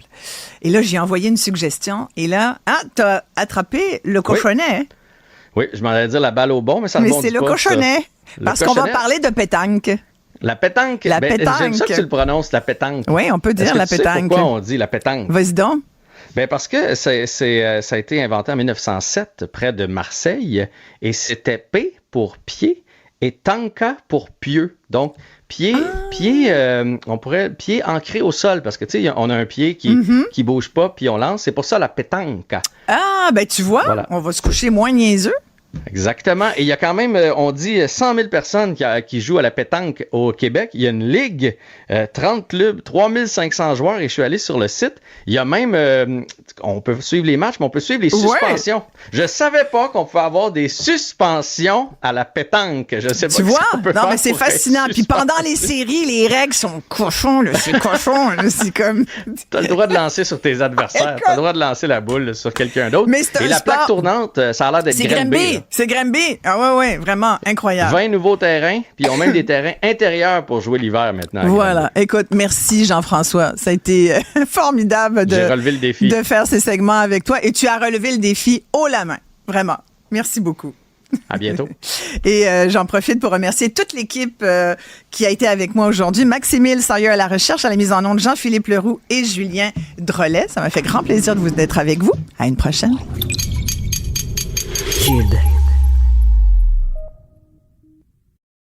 Et là, j'ai envoyé une suggestion. Et là, t'as attrapé le cochonnet. Oui, je m'en allais dire la balle au bon, mais ça ne rebondit pas. Mais c'est le cochonnet. Parce qu'on va parler de pétanque. La pétanque. La pétanque. J'aime ça que tu le prononces, la pétanque. Oui, on peut dire la pétanque. Tu sais pourquoi on dit la pétanque? Vas-y donc. Ben parce que ça a été inventé en 1907 près de Marseille et c'était P pour pied et tanka pour pieu. Donc pied ancré au sol parce que tu sais on a un pied qui bouge pas puis on lance, c'est pour ça la pétanque. Ah ben tu vois, on va se coucher moins niaiseux. Exactement. Et il y a quand même, on dit 100 000 personnes qui jouent à la pétanque au Québec. Il y a une ligue, 30 clubs, 3500 joueurs. Et je suis allé sur le site. Il y a même, on peut suivre les matchs, mais on peut suivre les suspensions. Ouais. Je savais pas qu'on pouvait avoir des suspensions à la pétanque. Je sais pas. Tu vois? Non, mais c'est fascinant. Puis pendant les séries, les règles sont cochons. Là. C'est cochon. Là. C'est comme. T'as le droit de lancer sur tes adversaires. T'as le droit de lancer la boule sur quelqu'un d'autre. Mais c'est et la plaque tournante, ça a l'air d'être Granby. C'est Granby. Ah ouais, vraiment incroyable. 20 nouveaux terrains, puis ils ont même des terrains intérieurs pour jouer l'hiver maintenant. Voilà. Écoute, merci Jean-François. Ça a été formidable J'ai relevé le défi. De faire ces segments avec toi. Et tu as relevé le défi haut la main. Vraiment. Merci beaucoup. À bientôt. Et j'en profite pour remercier toute l'équipe qui a été avec moi aujourd'hui. Maximile Sawyer à la recherche, à la mise en onde, Jean-Philippe Leroux et Julien Drolet. Ça m'a fait grand plaisir d'être avec vous. À une prochaine. Cube.